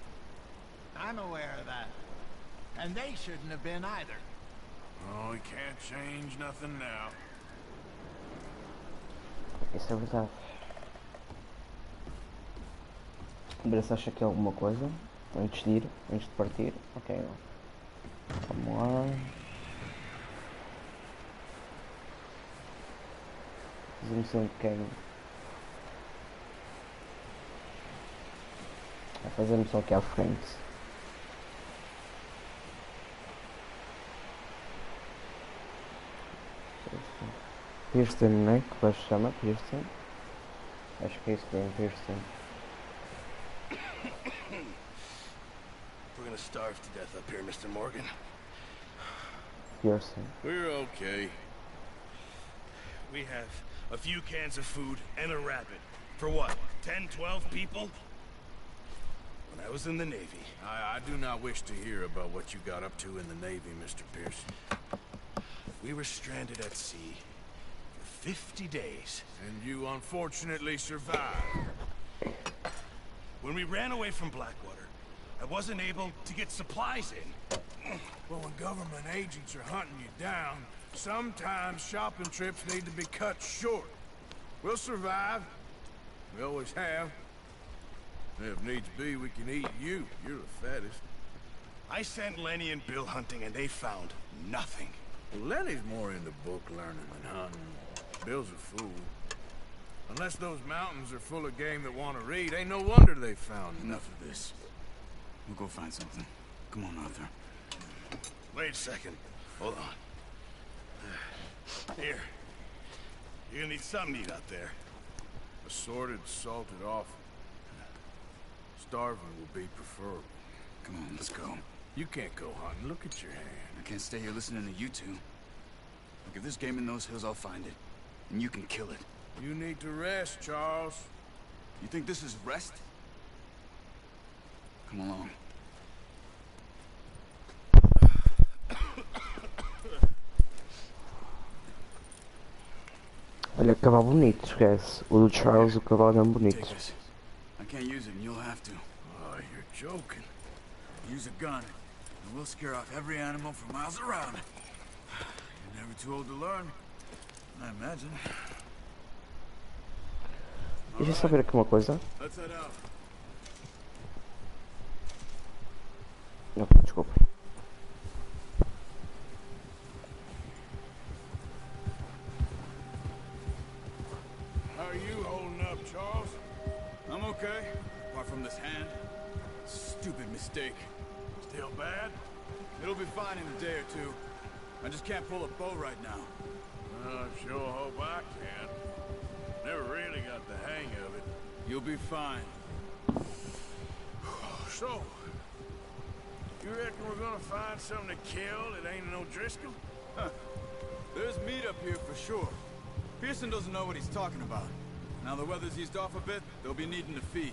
S4: I'm aware of that. And they shouldn't have been either.
S3: Oh, we can't change nothing now.
S1: Isso é verdade. Ver se acha aqui alguma coisa antes de ir, antes de partir. Ok, vamos lá. Fazemos um pequeno. Fazemos só aqui à frente. Pearson, né? Que vai se chamar Pearson. Acho que é isso mesmo, Pearson.
S10: We're gonna starve to death up here, Mr. Morgan.
S1: Pearson.
S3: We're okay.
S10: We have a few cans of food and a rabbit. For what? 10, 12 people? When I was in the Navy.
S3: I do not wish to hear about what you got up to in the Navy, Mr. Pearson.
S10: We were stranded at sea for 50 days.
S3: And you unfortunately survived.
S10: When we ran away from Blackwater, I wasn't able to get supplies in.
S3: Well, when government agents are hunting you down, sometimes shopping trips need to be cut short. We'll survive. We always have. If needs be, we can eat you. You're the fattest.
S10: I sent Lenny and Bill hunting, and they found nothing.
S3: Well, Lenny's more into book learning than hunting. Bill's a fool. Unless those mountains are full of game that want to read, ain't no wonder they found
S11: Enough of this. We'll go find something. Come on, Arthur.
S10: Wait a second. Hold on. Here. You're gonna need something to eat out there.
S3: Assorted, salted offal. Starving will be preferable.
S11: Come on, let's go.
S3: You can't go hunting. Look at your hand.
S11: I can't stay here listening to you two. Look, if there's game in those hills, I'll find it. And you can kill it.
S3: You need to rest, Charles.
S11: You think this is rest? Come along.
S1: Olha, cavalo bonito, esquece. O do Charles, o cavalo é bonito.
S11: Take this. I can't use it, and you'll have to.
S3: Oh, you're joking.
S11: Use a gun, and we'll scare off every animal for miles around. You're never too old to learn, I imagine.
S1: Deixa eu só ver aqui uma coisa.
S11: Let's head out.
S1: Não, desculpa.
S3: How are you holding up, Charles?
S11: I'm okay, apart from this hand. Stupid mistake.
S3: Still bad?
S11: It'll be fine in a day or two. I just can't pull a bow right now.
S3: I sure hope I can. Never really got the hang of it.
S11: You'll be fine.
S3: So, you reckon we're gonna find something to kill that ain't no Driscoll?
S11: Huh. There's meat up here for sure. Pearson doesn't know what he's talking about. Now the weather's eased off a bit, they'll be needing to feed.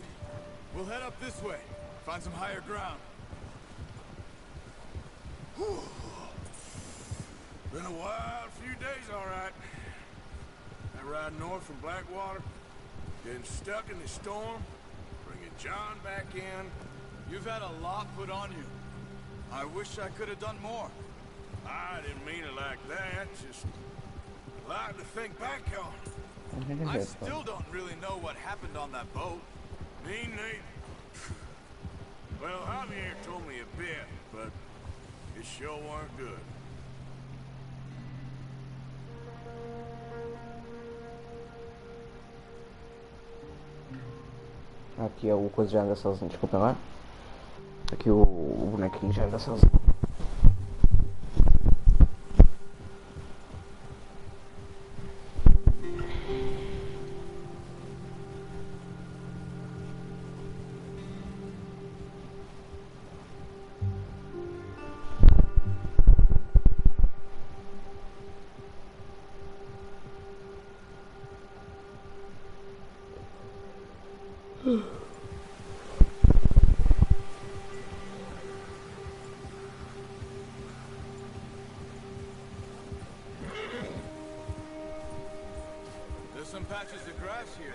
S11: We'll head up this way, find some higher ground.
S3: Whew. Been a wild few days, all right. That ride north from Blackwater, getting stuck in the storm, bringing John back in.
S11: You've had a lot put on you. I wish I could have done more.
S3: I didn't mean it like that, just a lot to think back on.
S11: I still don't really know what happened on that boat.
S3: Me neither. Well, Javier told me a bit, but it sure weren't good.
S1: Aqui é o coisa já anda sozinho, desculpem lá. Aqui o bonequinho já anda sozinho.
S11: patches of grass here.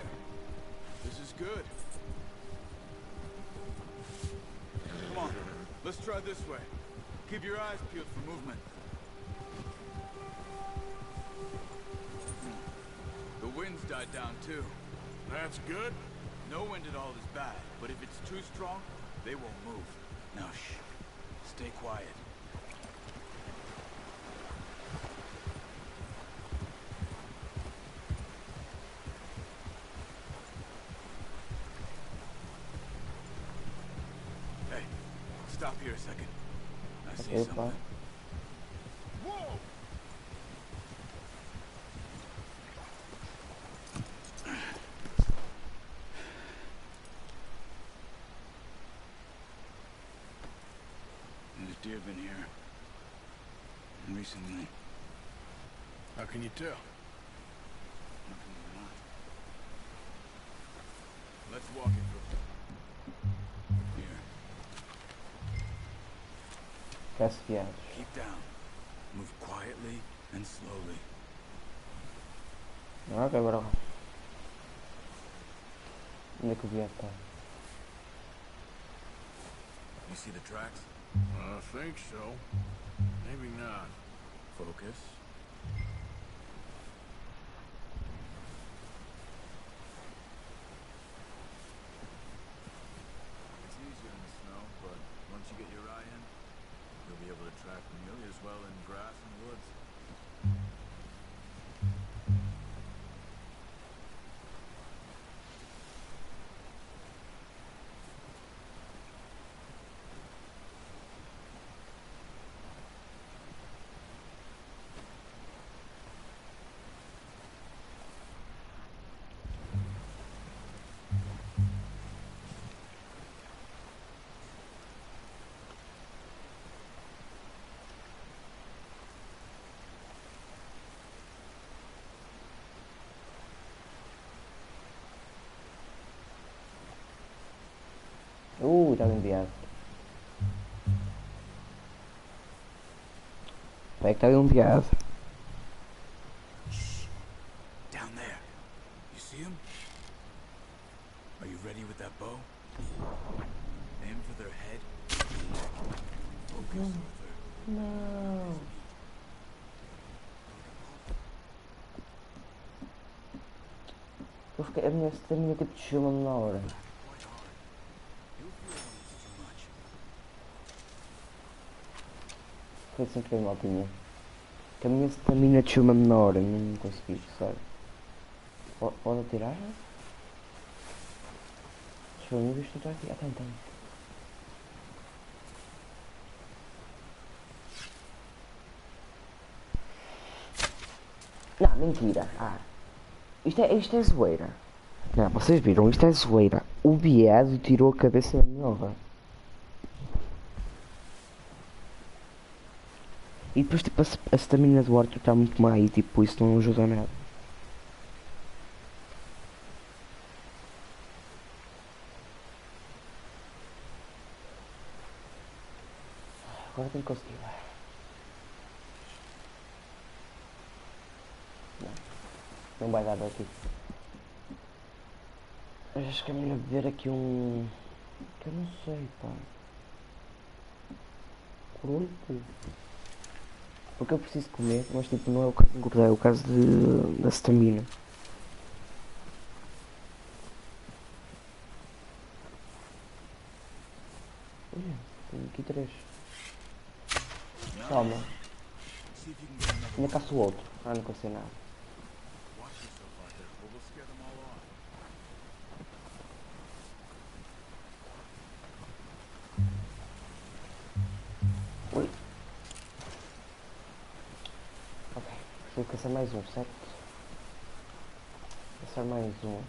S11: This is good. Come on, let's try this way. Keep your eyes peeled for movement. The wind's died down too.
S3: That's good.
S11: No wind at all is bad, but if it's too strong, they won't move. Now shh. Stay quiet. Hey, stop here a second. I see something.
S3: Whoa!
S11: There's deer been here recently.
S3: How can you tell?
S11: Let's walk it through. Here.
S1: Casqueados.
S11: Keep down. Move quietly and slowly.
S1: Ok, bora lá. Onde é que o viado está?
S11: You see the tracks?
S3: I think so. Maybe not.
S11: Focus. It's easier in the snow, but once you get your eye in, you'll be able to track nearly as well in grass and woods.
S1: Está bem enviado. É que está bem enviado.
S11: Down there. You see him? Are you ready with that bow? Aim for their head. Focus, Arthur.
S1: Não. Eu fiquei, a minha tipo de chama-me na hora. Foi sem querer, maltinha. Que a minha stamina desceu-me na hora, não consegui, sabe? Pode atirar? Deixa eu ver, isto está aqui. Ah, tem. Não, mentira. Isto é zoeira. Não, vocês viram, isto é zoeira. O viado tirou a cabeça da nova. E depois tipo a stamina do Arthur está muito má e tipo isso não ajuda a nada. Agora tenho que conseguir. Não vai dar aqui. Mas acho que é melhor ver aqui um... que eu não sei, pá. Pronto. Porque eu preciso comer, mas tipo não é o caso de engordar, é o caso da stamina. Olha, tenho aqui 3. Calma. Ainda caço o outro. Não consigo nada. Oi. Ok. Vou caçar mais um, certo? Caçar mais um.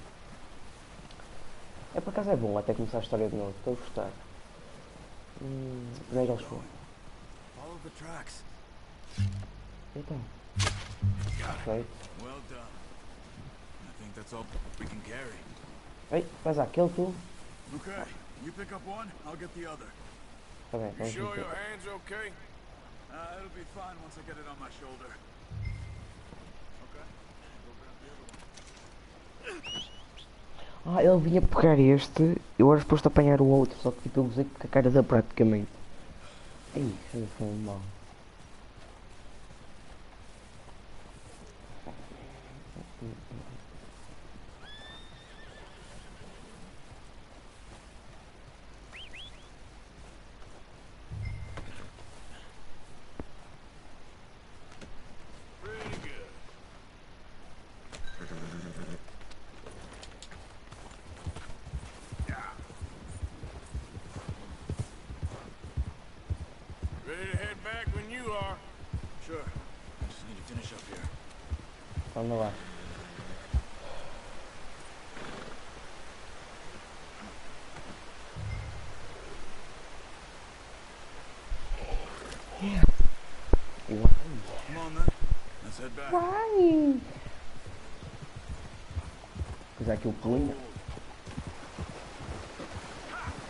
S1: É por acaso é bom até começar a história de novo. Estou a gostar. Onde é que eles foram?
S11: Follow the tracks.
S1: Então. Perfeito.
S11: Well done. I think that's all we can carry.
S1: Ei, mas aquele tu?
S11: Okay, you pick up one, I'll get the other.
S1: Tá bem,
S3: You
S1: vamos
S3: sure
S1: ver.
S3: your hand's okay?
S11: It'll be fine once I get it on my shoulder. Okay, go grab the other one.
S1: Ah, ele vinha pegar este, eu era suposto apanhar o outro, só que tipo eu usei com a cara da praticamente. Ei, foi mal.
S3: Ready to head back when you are.
S11: Sure. I just need to finish up here.
S1: Vamos lá.
S11: Come on then. Let's head back.
S1: Vai! Apesar aqui o punho.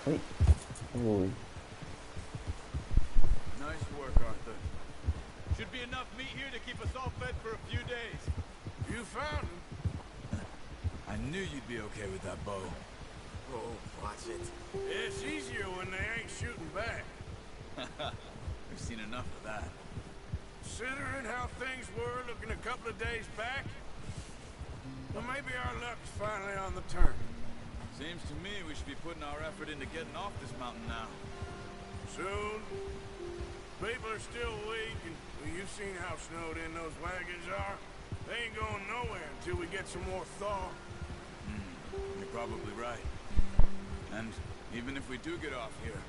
S1: Oi. Oi.
S11: Nice work, Arthur. Should be enough meat here to keep us all fed for a few days.
S3: You found him.
S11: I knew you'd be okay with that bow.
S3: Oh, watch it. It's easier when they ain't shooting back.
S11: We've seen enough of that.
S3: Considering how things were looking a couple of days back, well, maybe our luck's finally on the turn.
S11: Seems to me we should be putting our effort into getting off this mountain now.
S3: Soon. People are still weak, and well, you've seen how snowed in those wagons are. They ain't going nowhere until we get some more thaw.
S11: You're probably right. And even if we do get off here,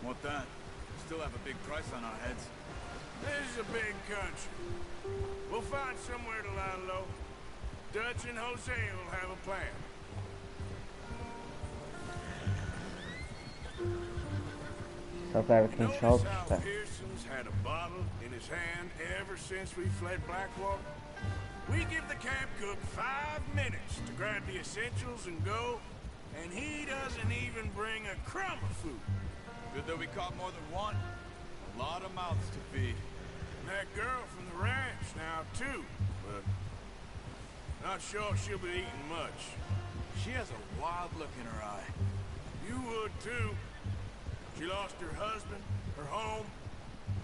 S11: what then? We still have a big price on our heads.
S3: This is a big country. We'll find somewhere to lie low. Dutch and Jose will have a plan.
S1: Só para quem
S3: Notice
S1: joga
S3: how
S1: está.
S3: Pearson's had a bottle in his hand ever since we fled Blackwater? We give the camp cook 5 minutes to grab the essentials and go, and he doesn't even bring a crumb of food.
S11: Good that we caught more than one. A lot of mouths to feed.
S3: And that girl from the ranch now, too, but not sure she'll be eating much.
S11: She has a wild look in her eye.
S3: You would, too. She lost her husband, her home,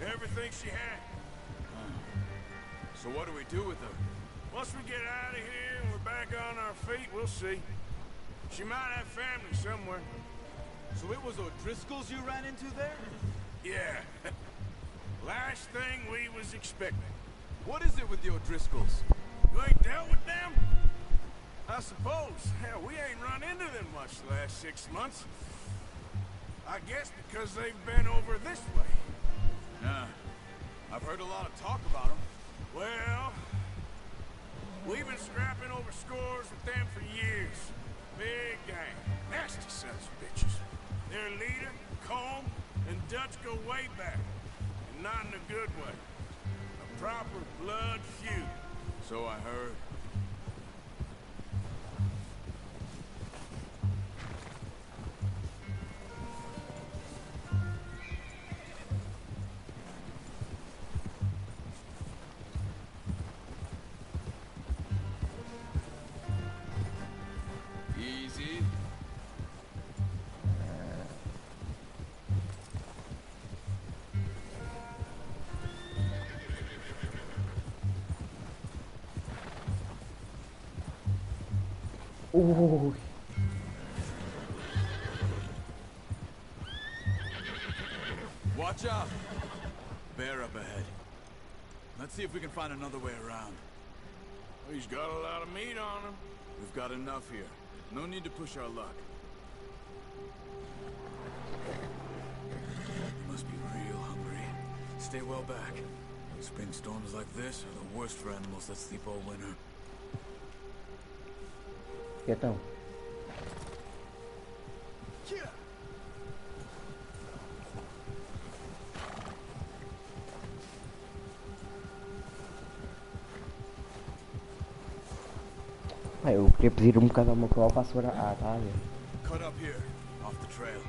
S3: everything she had.
S11: So what do we do with her?
S3: Once we get out of here and we're back on our feet, we'll see. She might have family somewhere.
S11: So it was O'Driscoll's you ran into there?
S3: Yeah. Last thing we was expecting.
S11: What is it with the O'Driscolls?
S3: You ain't dealt with them? I suppose. Hell, we ain't run into them much the last 6 months. I guess because they've been over this way.
S11: Yeah. I've heard a lot of talk about them.
S3: Well, we've been scrapping over scores with them for years. Big gang. Nasty sons of bitches. Their leader, Combe, and Dutch go way back. And not in a good way. A proper blood feud.
S11: So I heard. Easy.
S1: Ui.
S11: Watch out! Bear up ahead. Let's see if we can find another way around.
S3: He's got a lot of meat on him.
S11: We've got enough here. No need to push our luck. You must be real hungry. Stay well back. Spring storms like this are the worst for animals that sleep all winter.
S1: E então? Ah, eu queria pedir um bocado ao meu colega para segurar. Ah, tá a ver.
S11: Cut up here, off the trail.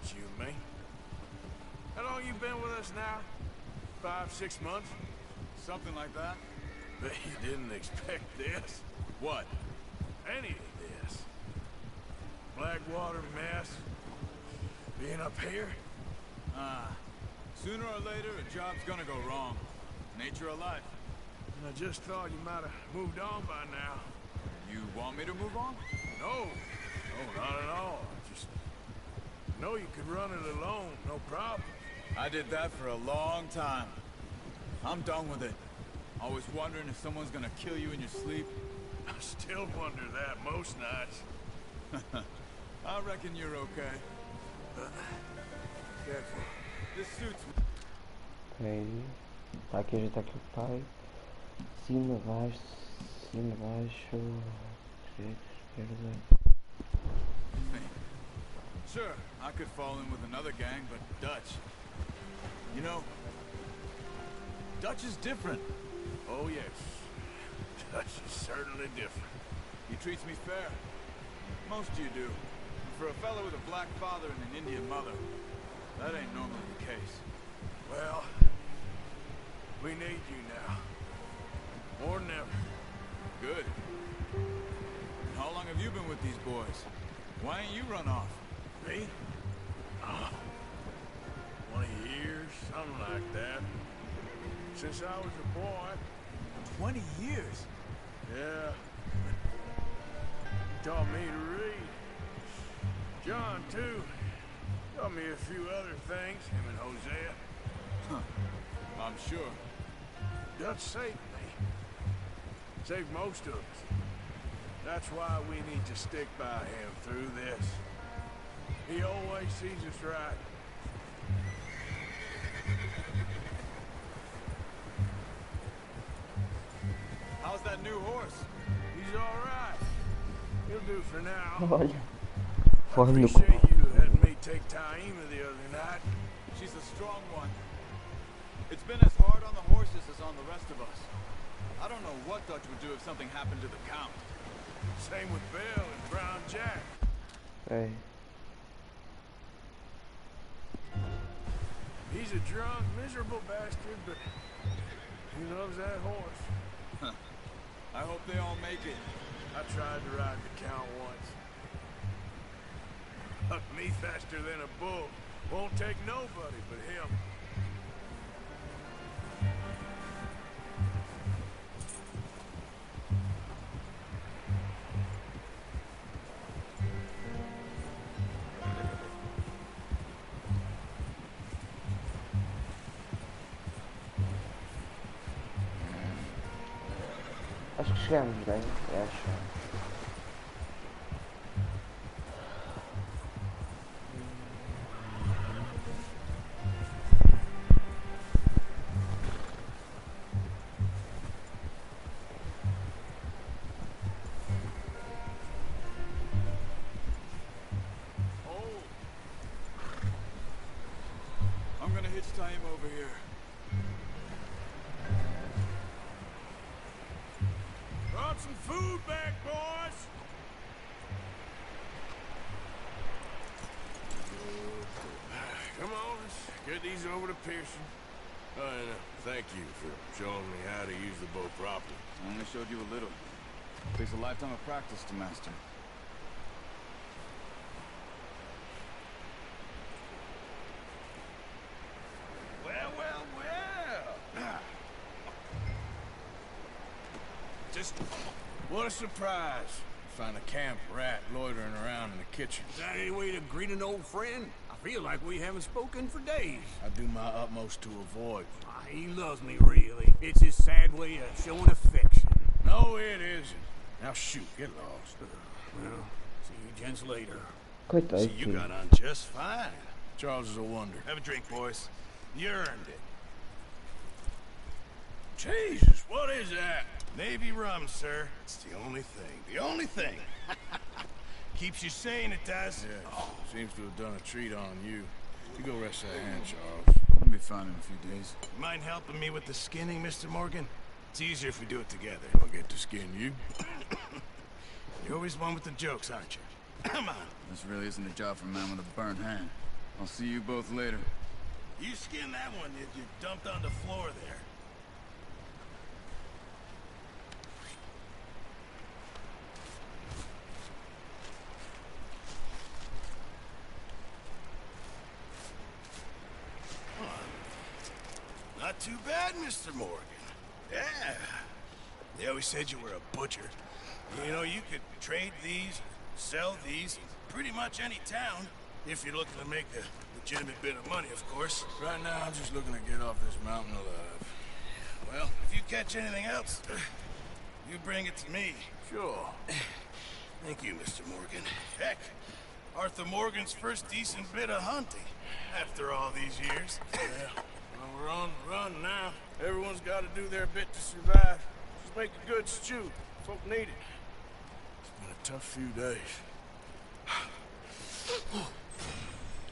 S3: Just you and me. How long you been with us now? 5, 6 months?
S11: Something like that?
S3: Bet you didn't expect this.
S11: What?
S3: Any of this. Blackwater mess. Being up here?
S11: Sooner or later, a job's gonna go wrong. Nature of life.
S3: And I just thought you might have moved on by now.
S11: You want me to move on?
S3: No. No, not at all. Just know you could run it alone, no problem.
S11: I did that for a long time. I'm done with it. Always wondering if someone's gonna kill you in your sleep.
S3: I still wonder that most nights.
S11: I reckon you're okay.
S3: Careful.
S11: This suits me.
S1: Ok. Tá aqui, a gente tá aqui o pai. Cima, baixo, direita, esquerda.
S11: Sure, I could fall in with another gang, but Dutch. You know, Dutch is different.
S3: Oh, yes. Dutch is certainly different.
S11: He treats me fair. Most of you do. And for a fellow with a black father and an Indian mother, that ain't normally the case.
S3: Well, we need you now. More than ever.
S11: Good. And how long have you been with these boys? Why ain't you run off?
S3: Me? 20 years, something like that. Since I was a boy.
S11: 20 years?
S3: Yeah. Taught me to read. John, too. Taught me a few other things, him and Hosea.
S11: Huh. I'm sure.
S3: Dutch saved me. Saved most of us. That's why we need to stick by him through this. He always sees us right.
S11: How's that new horse?
S3: He's all right. He'll do for now.
S1: Olha.
S3: I
S1: Forma do
S3: appreciate you letting me take Taima the other night.
S11: She's a strong one. It's been as hard on the horses as on the rest of us. I don't know what Dutch would do if something happened to the Count.
S3: Same with Bill and Brown Jack.
S1: Hey.
S3: He's a drunk, miserable bastard, but he loves that horse.
S11: Huh. I hope they all make it.
S3: I tried to ride the Count once. Hucked me faster than a bull. Won't take nobody but him.
S1: Acho que chegamos bem, acho.
S11: I'm gonna hitch Taima over here.
S3: Brought some food back, boys! Come on, let's get these over to Pearson. And thank you for showing me how to use the boat properly.
S11: I only showed you a little. Takes a lifetime of practice to master.
S3: Well, well, well! Just what a surprise. Find a camp rat loitering around in the kitchen.
S4: Is that any way to greet an old friend? I feel like we haven't spoken for days.
S3: I do my utmost to avoid.
S4: He loves me, really. It's his sad way of showing affection.
S3: No, it isn't. Now shoot, get lost.
S4: Well, see you gents later.
S1: Coitado.
S3: See, you got on just fine. Charles is a wonder.
S10: Have a drink, boys. You earned it.
S3: Jesus, what is that?
S10: Navy rum, sir. It's the only thing. The only thing. Keeps you sane, it does.
S3: Yeah, seems to have done a treat on you. You go rest that hand, Charles.
S11: I'll be fine in a few days.
S10: You mind helping me with the skinning, Mr. Morgan? It's easier if we do it together.
S3: I'll get to skin you.
S10: You're always one with the jokes, aren't you? Come on.
S11: This really isn't a job for a man with a burnt hand. I'll see you both later.
S10: You skinned that one, did you? Dumped on the floor there. Not too bad, Mr. Morgan. Yeah. They always said you were a butcher. You know, you could trade these, sell these, in pretty much any town, if you're looking to make a legitimate bit of money, of course.
S3: Right now, I'm just looking to get off this mountain alive.
S10: Well, if you catch anything else, you bring it to me.
S3: Sure.
S10: Thank you, Mr. Morgan. Heck, Arthur Morgan's first decent bit of hunting, after all these years.
S3: Yeah. Well, we're on the run now. Everyone's got to do their bit to survive. Just make a good stew. Folk need it. It's been a tough few days.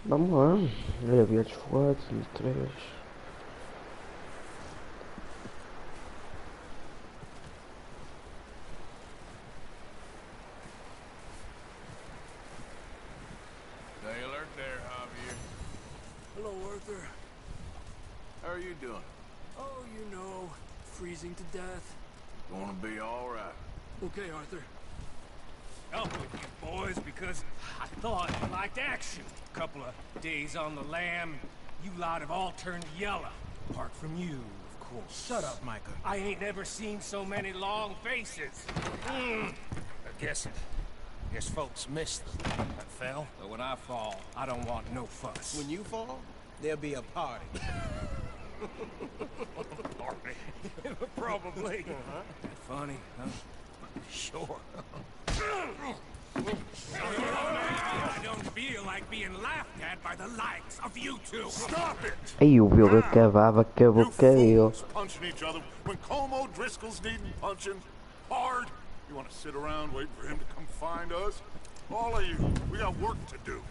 S1: Vamos lá. Eu havia desfogado, de 3.
S3: Stay alert there, Javier.
S9: Hello, Arthur.
S3: How are you doing?
S9: Oh, you know, freezing to death.
S3: Gonna be all right.
S9: Okay, Arthur.
S7: Up with you boys because I thought you liked action. A couple of days on the lam, you lot have all turned yellow. Apart from you, of course. Shut up, Micah. I ain't never seen so many long faces. I guess folks miss them. I fell, but when I fall, I don't want no fuss.
S4: When you fall, there'll be a party.
S7: Party? Probably. Funny, huh? Sure. I don't feel like being laughed at by the likes of you two.
S2: Stop it!
S1: Aí o Bill acabava com a boca dele.
S2: Punching each other when Como Driscoll's needing punching hard. You want to sit around waiting for him to come find us? All of you, we got work to do.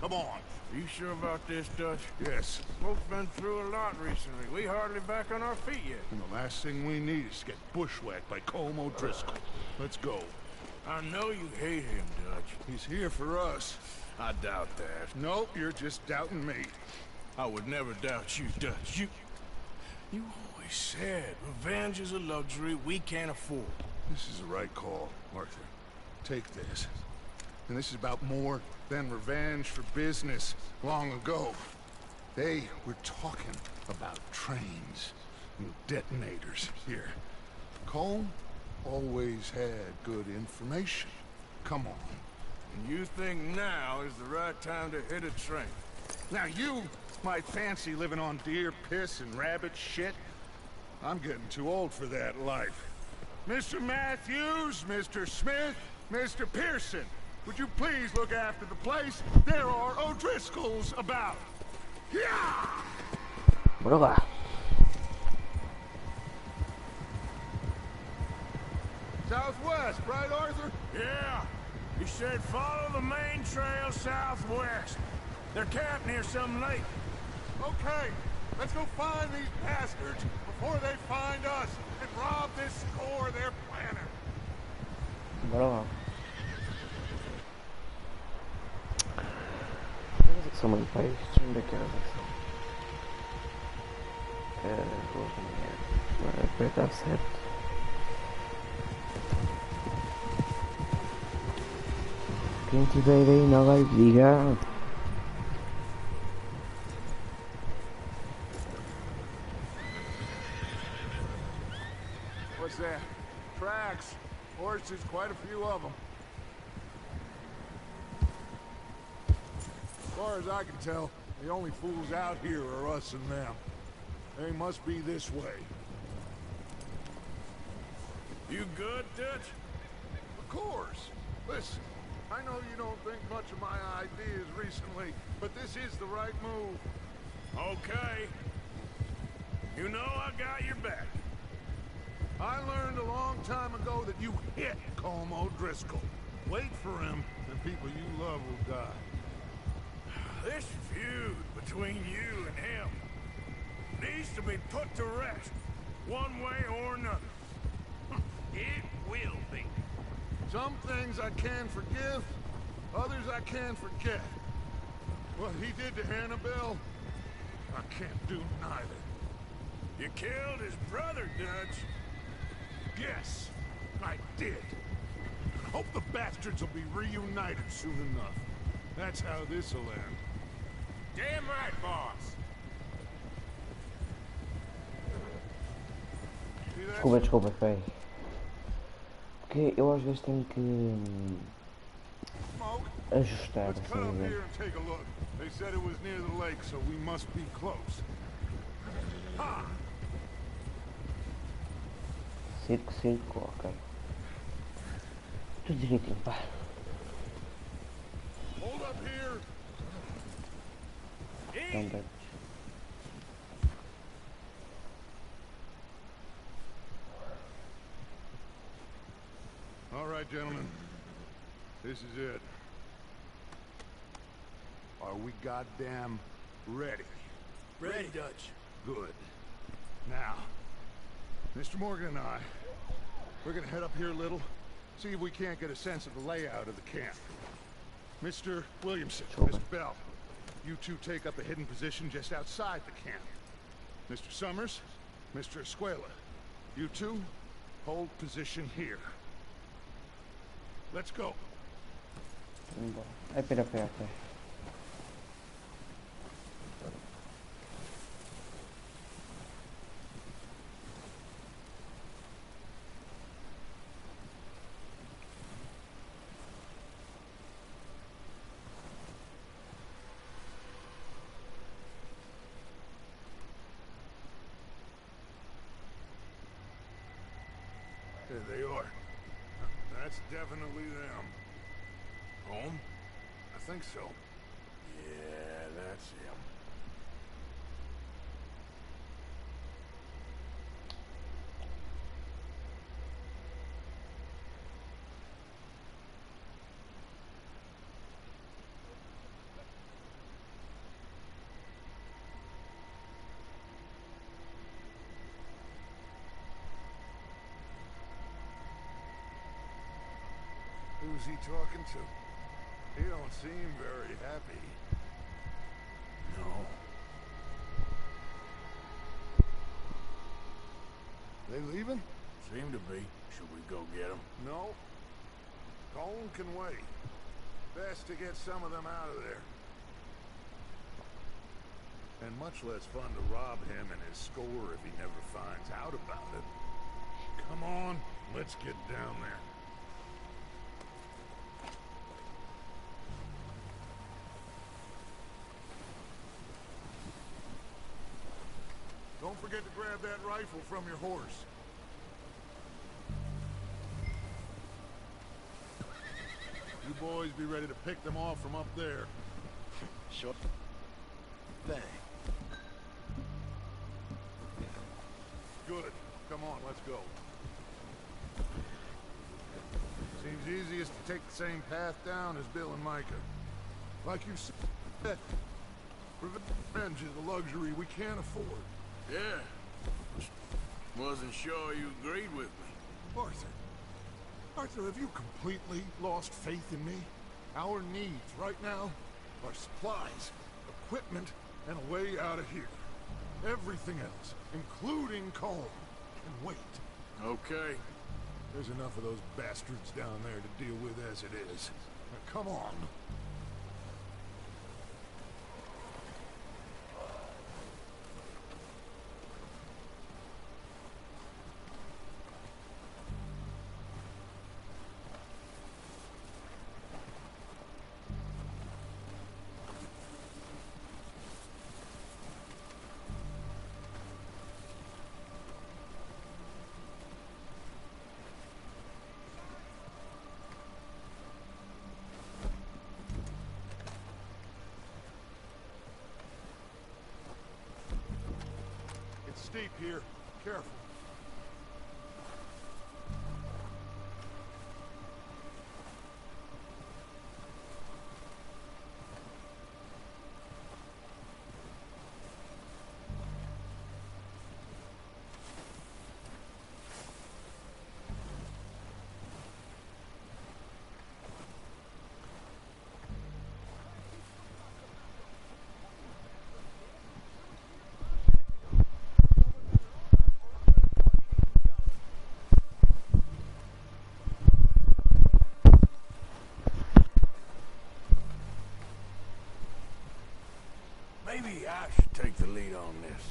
S2: Come on.
S3: You sure about this, Dutch?
S2: Yes.
S3: Folks been through a lot recently. We hardly back on our feet yet.
S2: And the last thing we need is to get bushwhacked by Como Driscoll. Let's go.
S3: I know you hate him, Dutch.
S2: He's here for us.
S3: I doubt that.
S2: Nope, you're just doubting me.
S3: I would never doubt you, Dutch. You always said revenge is a luxury we can't afford.
S2: This is the right call, Arthur. Take this. And this is about more than revenge for business long ago. They were talking about trains and detonators here. Colm always had good information. Come on.
S3: And you think now is the right time to hit a train?
S2: Now you might fancy living on deer piss and rabbit shit. I'm getting too old for that life. Mr. Matthews, Mr. Smith, Mr. Pearson, would you please look after the place? There are O'Driscolls about. Yeah!
S1: Bora lá.
S2: Southwest, right, Arthur?
S3: Yeah. He said follow the main trail southwest. They're camped near some lake.
S2: Okay, let's go find these bastards before they find us and rob this score they're planning.
S1: Bora lá. Onde é que são muito pais? Onde é que era? Vou apertar certo. Quem tiver aí não vai ligar.
S2: What's that? Tracks. Horses, quite a few of them. As far as I can tell, the only fools out here are us and them. They must be this way.
S3: You good, Dutch?
S2: Of course. Listen, I know you don't think much of my ideas recently, but this is the right move.
S3: Okay. You know I got your back.
S2: I learned a long time ago that you hit Colm O'Driscoll. Wait for him, and people you love will die.
S3: This feud between you and him needs to be put to rest, one way or another. It will be.
S2: Some things I can forgive, others I can forget. What he did to Annabelle, I can't do neither.
S3: You killed his brother, Dutch.
S2: Yes, I did. I hope the bastards will be reunited soon enough. That's how this'll end.
S3: Damn right, boss.
S2: See that?
S1: Desculpa, peraí. Porque eu às vezes tenho que
S2: Smoke?
S1: ajustar,
S2: Let's cut
S1: assim,
S2: up
S1: né?
S2: here and take a look. They said it was near the lake, so we must be close. Ha!
S1: Circo, ok. Tudo direitinho, pá.
S2: Hold up here.
S1: Não dá.
S2: All right, gentlemen. This is it. Are we goddamn ready?
S3: Ready, Dutch.
S2: Good. Now, Mr. Morgan and I, we're gonna head up here a little, see if we can't get a sense of the layout of the camp. Mr. Williamson, Mr. Bell, you two take up a hidden position just outside the camp. Mr. Summers, Mr. Escuela, you two hold position here. Let's go.
S1: Espera.
S2: There they are. That's definitely them.
S3: Home?
S2: I think so.
S3: Yeah, that's him.
S2: Who's he talking to? He don't seem very happy.
S3: No.
S2: They leaving?
S3: Seem to be. Should we go get him?
S2: No. Colin can wait. Best to get some of them out of there. And much less fun to rob him and his score if he never finds out about it. Come on, let's get down there. Don't forget to grab that rifle from your horse. You boys be ready to pick them off from up there.
S10: Sure thing.
S2: Good. Come on, let's go. Seems easiest to take the same path down as Bill and Micah. Like you said, revenge is a luxury we can't afford.
S3: Yeah. Wasn't sure you agreed with me.
S2: Arthur, have you completely lost faith in me? Our needs right now are supplies, equipment, and a way out of here. Everything else, including Cole, can wait.
S3: Okay.
S2: There's enough of those bastards down there to deal with as it is. Now, come on. Steep here. Careful.
S3: maybe I should take the lead on this.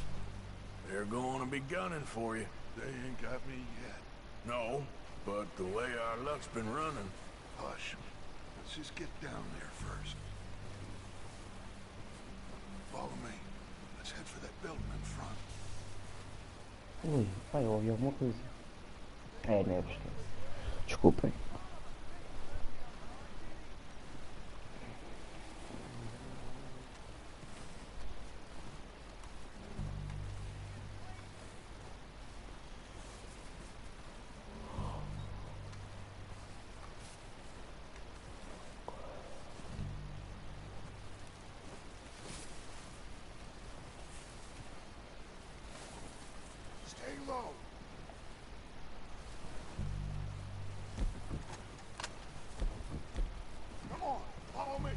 S3: They're going to be gunning for you.
S2: They ain't got me yet.
S3: No, but the way our luck's been running...
S2: Hush. Let's just get down there first. Follow me. Let's head for that building in front.
S1: Ui, vai, eu ouvi alguma coisa. É, neves. Desculpem.
S2: Stay low. Come on, follow me.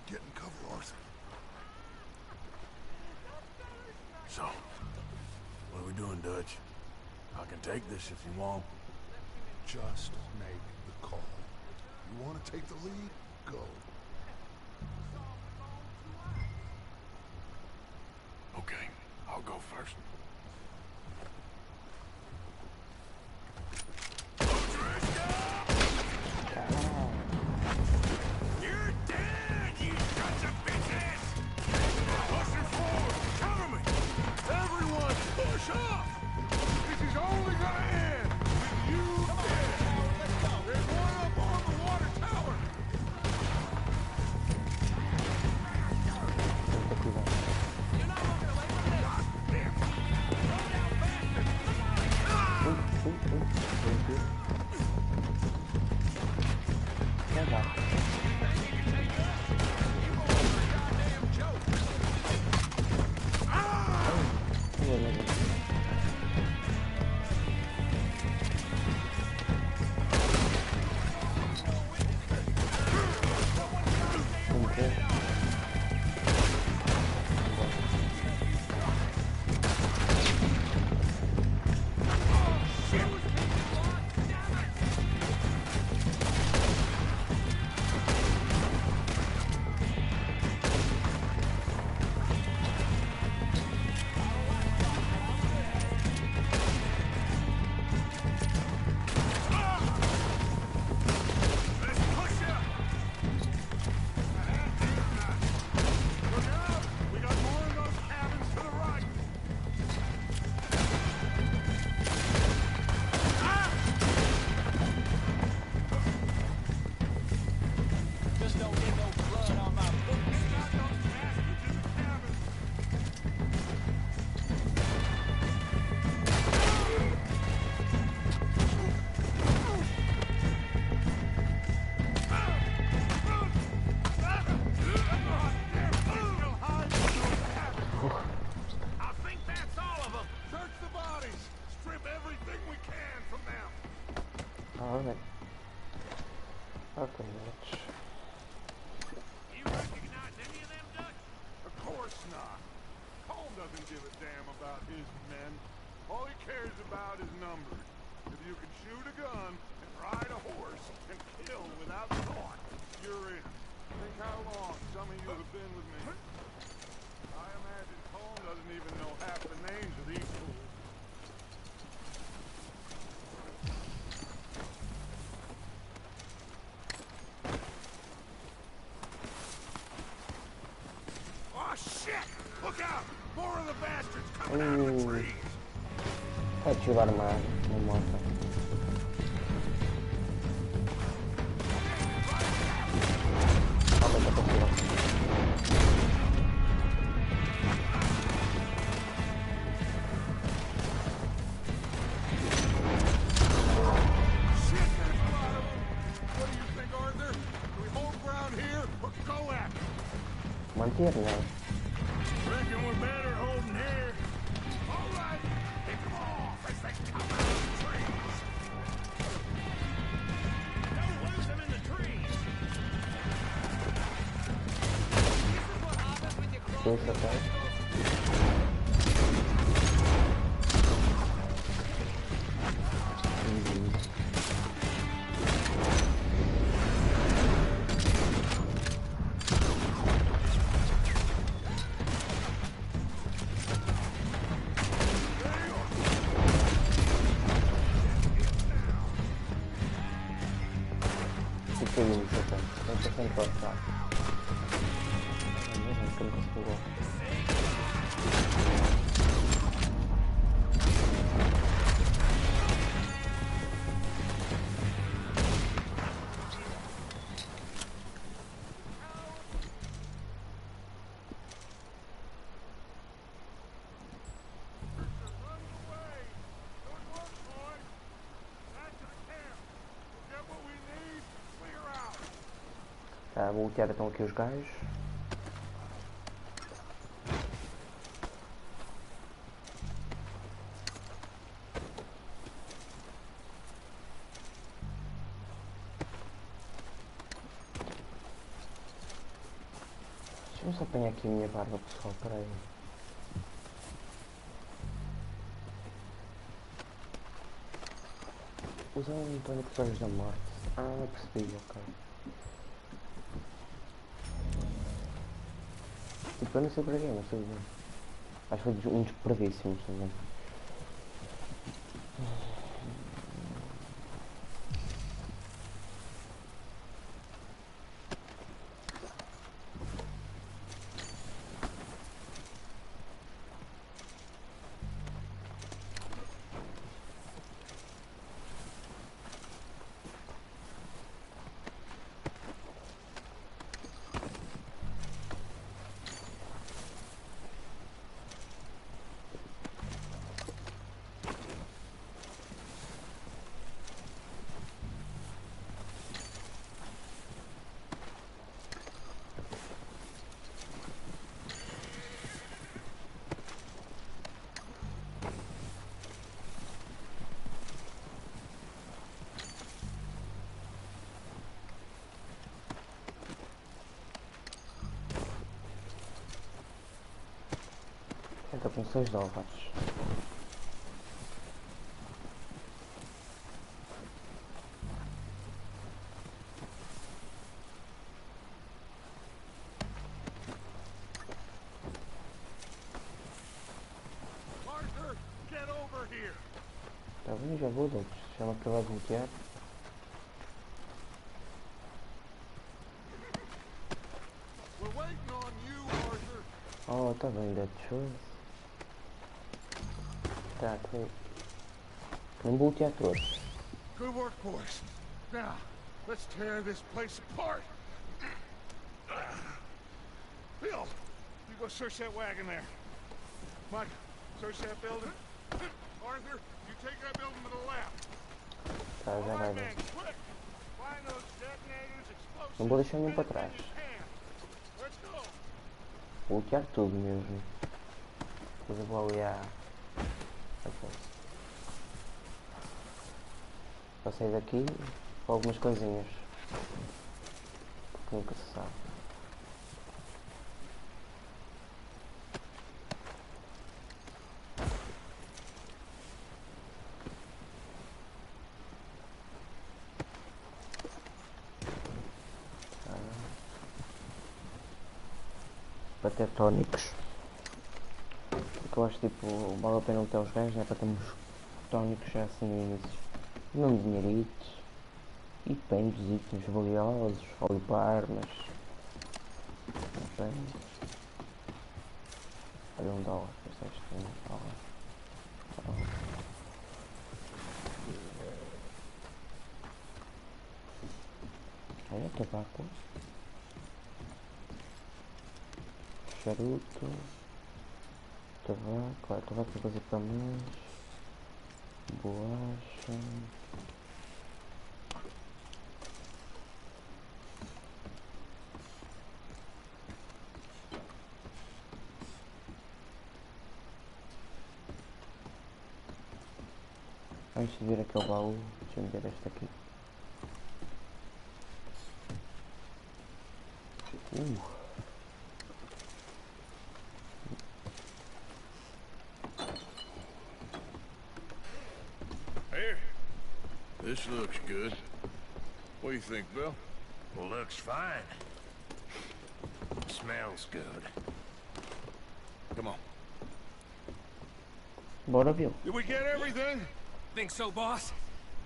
S2: Get in cover, Arthur.
S3: So, what are we doing, Dutch? I can take this if you want.
S2: Just make the call. You want to take the lead? Go.
S3: Okay, I'll go first. You're dead, you sons of bitches! Pushing forward! Cover me! Everyone, push up! This is only gonna end with you dead! There's one up on the water tower! You're not looking away from this! God damn! Go down
S1: Alright. Okay, let's...
S2: You recognize any of them, Dutch? Of course not. Cole doesn't give a damn about his men. All he cares about is numbers. If you can shoot a gun and ride a horse and kill without thought, you're in. Think how long some of you have been with me. I imagine Cole doesn't even know half the names of these fools. Oh shit! Look out! More of the bastards coming out of the trees!
S1: Pode ativar uma moto. Manter, né?
S3: Reckon we're better holding here. All right, pick them off as they come out of the trees. Don't lose them in the trees. This is what happens when you cross the road.
S1: caímos, então. Não sei quem pode estar. Que não se pegou. Tá, vou lutear então aqui os gajos. Deixa-me só apanhar aqui a minha barba, pessoal, peraí. Usar um Antônio com os olhos da morte. Ah, não percebi, ok. Tipo, eu não sei para quê, não sei bem. Acho que foi um desperdício, não sei bem. Estou com 6 dólares.
S2: Arthur, get over here.
S1: Tá bem, já vou, Deus. Já me acabou de lutear.
S2: We're waiting on you, Arthur.
S1: Oh, tá bem, Dead Choice. Tá, ok. Não vou lutear todos.
S2: Good work, boys. Now, let's tear this place apart. Bill, you go search that wagon there. Mike, search that building. Arthur, you take that building to the left.
S1: Tá, já vai, Deus.
S2: Quick! Find those detonators, explosives.
S1: Não vou deixar nenhum para trás.
S2: Let's go.
S1: Vou lutear tudo mesmo. Depois eu vou ali à... Vou sair daqui com algumas coisinhas. Porque nunca se sabe. Tónicos. Que eu acho tipo, vale a pena lutar os gajos, né? Para termos tónicos já assim no início. Não dinheiritos. E pendos, itens valiosos, ou armas. Não sei. Olha $1, percebes que olha, tabaco. Charuto. Tabaco, olha, tabaco é coisa para mais. Bolacha. Vamos ver aquele baú. Deixa-me ver este aqui.
S10: Here. This looks good. What do you think, Bill?
S3: Well, looks fine. Smells good.
S10: Come on.
S1: Bora, Bill.
S2: Did we get everything?
S7: Think so, boss?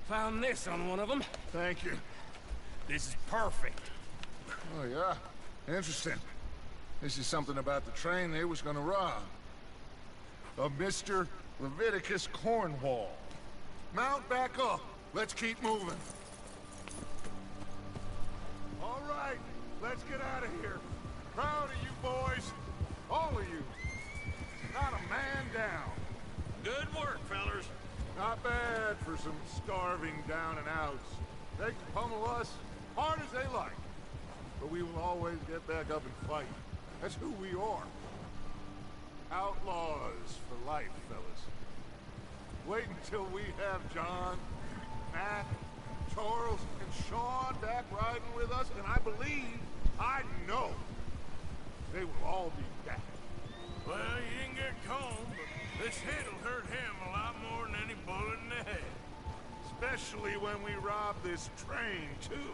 S7: Found this on one of them.
S2: Thank you.
S3: This is perfect.
S2: Oh, yeah? Interesting. This is something about the train they was gonna rob. Of Mr. Leviticus Cornwall. Mount back up. Let's keep moving. All right, let's get out of here. Proud of you boys. All of you. Not a man down.
S3: Good work, fellers.
S2: Not bad for some starving down and outs. They can pummel us hard as they like. But we will always get back up and fight. That's who we are. Outlaws for life, fellas. Wait until we have John, Matt, Charles, and Sean back riding with us, and I know, they will all be back.
S3: Well, you didn't get Combe, but this hit'll hurt him a lot more than any bullet in the head.
S2: Especially when we rob this train, too.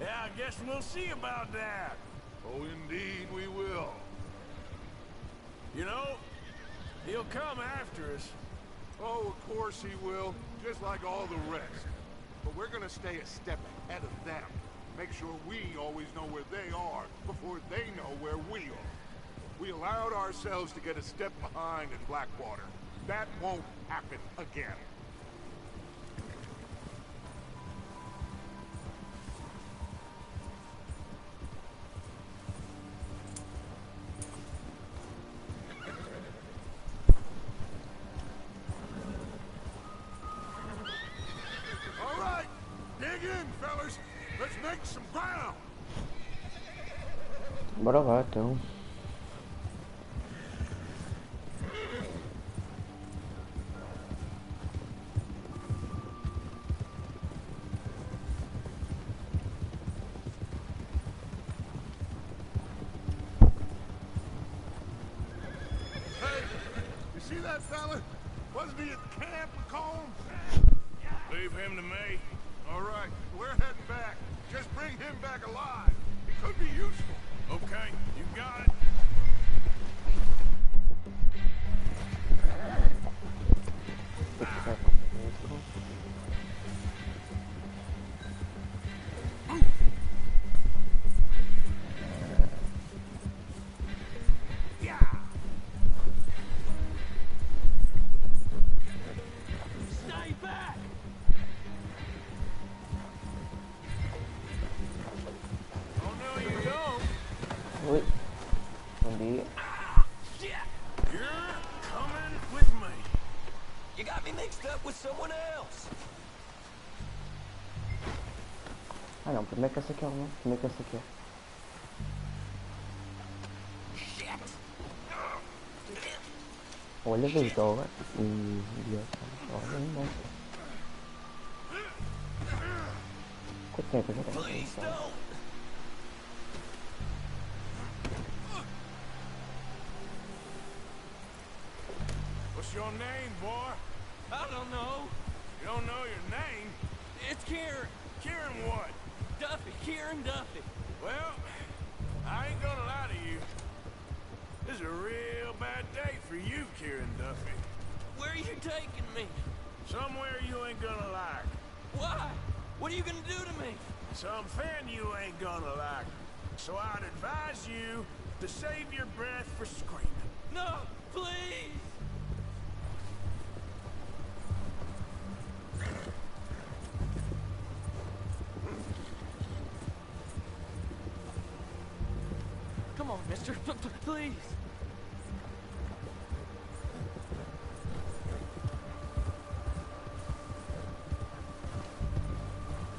S3: Yeah, I guess we'll see about that.
S2: Oh, indeed we will.
S3: You know, he'll come after us.
S2: Oh, of course he will, just like all the rest. But we're gonna stay a step ahead of them. Make sure we always know where they are before they know where we are. We allowed ourselves to get a step behind in Blackwater. That won't happen again. All right, dig in, fellas. Let's make some ground.
S1: Bora lá, então.
S2: See that fella? Wasn't he at the camp with Colm?
S3: Leave him to me.
S2: All right, we're heading back. Just bring him back alive. He could be useful.
S3: Okay, you got it.
S9: Stay back!
S3: Oh, no, you don't.
S1: Oi. Bom dia.
S3: You're coming with me.
S9: You got me mixed up with someone else.
S1: Ah não, primeiro que essa aqui é uma. Primeiro que essa aqui é. Olha, das dólares. Olha, não. Quanto tempo eu já tenho?
S9: Please don't.
S3: What's your name, boy?
S9: I don't know.
S3: You don't know your name?
S9: It's Kieran.
S3: Kieran what?
S9: Duffy. Kieran Duffy.
S3: Well, I ain't gonna lie to you. This is a real bad day for you, Kieran Duffy.
S9: Where are you taking me?
S3: Somewhere you ain't gonna like.
S9: Why? What are you gonna do to me?
S3: Something you ain't gonna like. So I'd advise you to save your breath for screaming.
S9: No, please. Come on, mister. Please.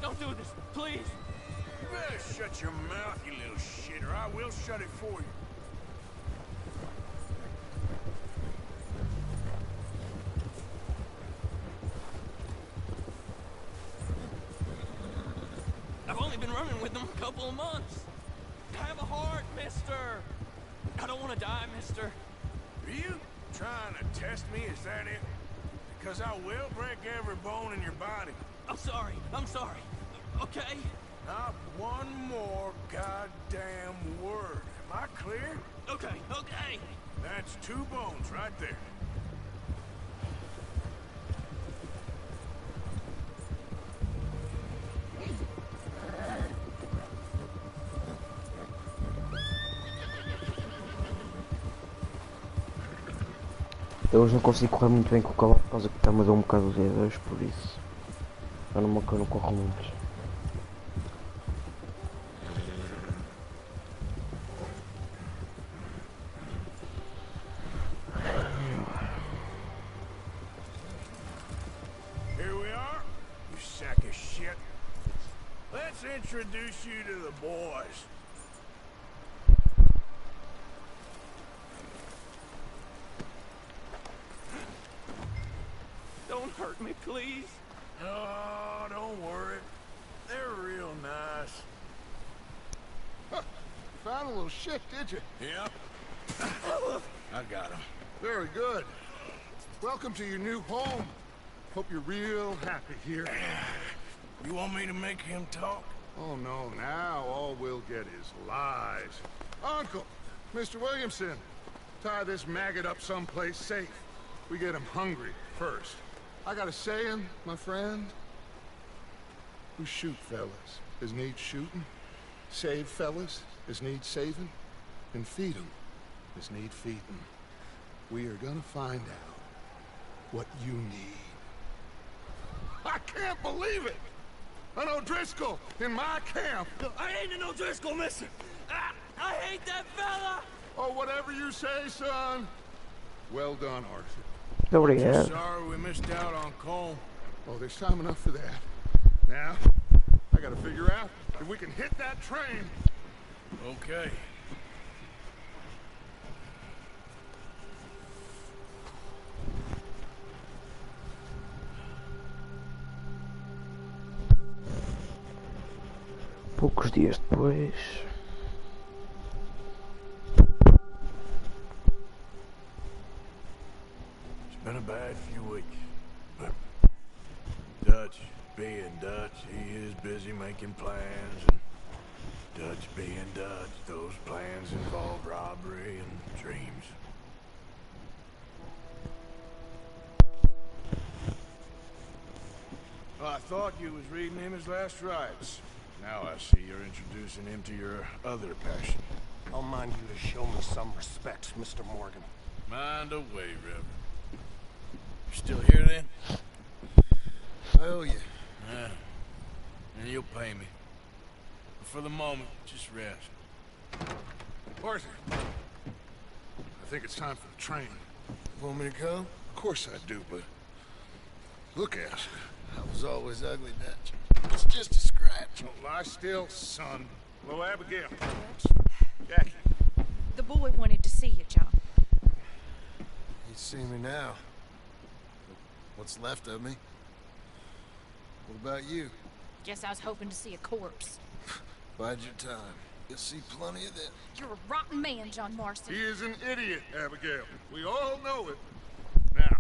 S9: Don't do this, please.
S3: You better shut your mouth, you little shit, or I will shut it for you.
S9: I've only been running with them a couple of months. Have a heart, mister. I don't want to die, mister.
S3: Are you trying to test me? Is that it? Because I will break every bone in your body.
S9: I'm sorry. I'm sorry. Okay?
S3: Not one more goddamn word. Am I clear?
S9: Okay, okay.
S3: That's 2 bones right there.
S1: Eu hoje não consigo correr muito bem com o cavalo por causa que está-me a dar um bocado de dedos, por isso. Eu não corro muito.
S3: Here we are, you sack of shit. Let's introduce you to the boys.
S7: Don't hurt me, please.
S3: Oh, don't worry. They're real nice.
S2: Huh. Found a little shit, did you?
S3: Yep. I got him.
S2: Very good. Welcome to your new home. Hope you're real happy here.
S3: You want me to make him talk?
S2: Oh, no. Now all we'll get is lies. Uncle, Mr. Williamson, tie this maggot up someplace safe. We get him hungry first. I got a saying, my friend. We shoot fellas as need shooting, save fellas as need saving, and feed 'em as need feeding. We are gonna find out what you need. I can't believe it! An O'Driscoll in my camp!
S9: I ain't an O'Driscoll, mister! I hate that fella!
S2: Oh, whatever you say, son. Well done, Arthur.
S1: Obrigado.
S3: Sorry we missed out on Cole.
S2: Oh, there's time enough for that. Now, I gotta figure out if we can hit that train.
S3: Okay.
S1: Poucos dias depois.
S3: It's been a bad few weeks, but Dutch being Dutch, he is busy making plans, and Dutch being Dutch, those plans involve robbery and dreams. I thought you was reading him his last rites. Now I see you're introducing him to your other passion.
S7: I'll mind you to show me some respect, Mr. Morgan.
S3: Mind away, Reverend. You still here then?
S10: I owe you.
S3: Yeah. And you'll pay me. But for the moment, just rest.
S2: Arthur, I think it's time for the train.
S10: Want me to come?
S2: Of course I do, but look at you.
S10: I was always ugly, Dutch. It's just a scratch.
S2: Don't lie still, son. Hello, Abigail. Jackie.
S6: The boy wanted to see you, John.
S10: He'd see me now. What's left of me? What about you?
S6: Guess I was hoping to see a corpse.
S10: Bide your time. You'll see plenty of that.
S6: You're a rotten man, John Marston.
S2: He is an idiot, Abigail. We all know it. Now,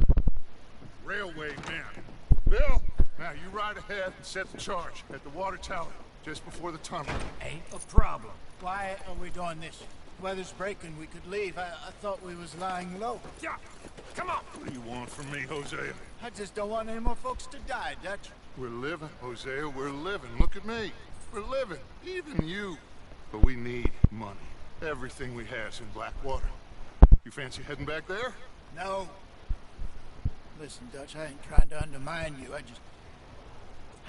S2: railway man. Bill, now you ride ahead and set the charge at the water tower just before the tunnel.
S4: Ain't a problem. Why are we doing this? Weather's breaking, we could leave. I thought we was lying low.
S2: Yeah, come on. What do you want from me, Hosea?
S4: I just don't want any more folks to die, Dutch.
S2: We're living, Hosea, we're living. Look at me. We're living, even you. But we need money. Everything we has in Blackwater. You fancy heading back there?
S4: No. Listen, Dutch, I ain't trying to undermine you. I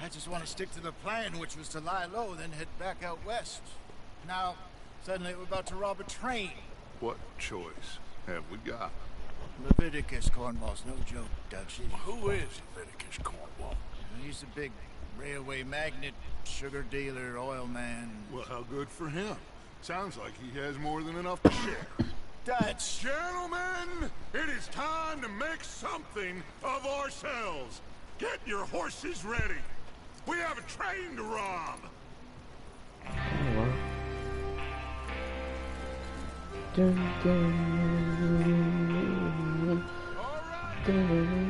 S4: just want to stick to the plan, which was to lie low, then head back out west. Now, suddenly we're about to rob a train.
S2: What choice have we got?
S4: Leviticus Cornwall's no joke, Dutch.
S3: Who is Leviticus Cornwall?
S4: He's a big railway magnate, sugar dealer, oil man.
S2: Well, how good for him. Sounds like he has more than enough to share.
S4: Dutch!
S2: Gentlemen, it is time to make something of ourselves. Get your horses ready. We have a train to rob.
S1: Dun, dun, dun, dun,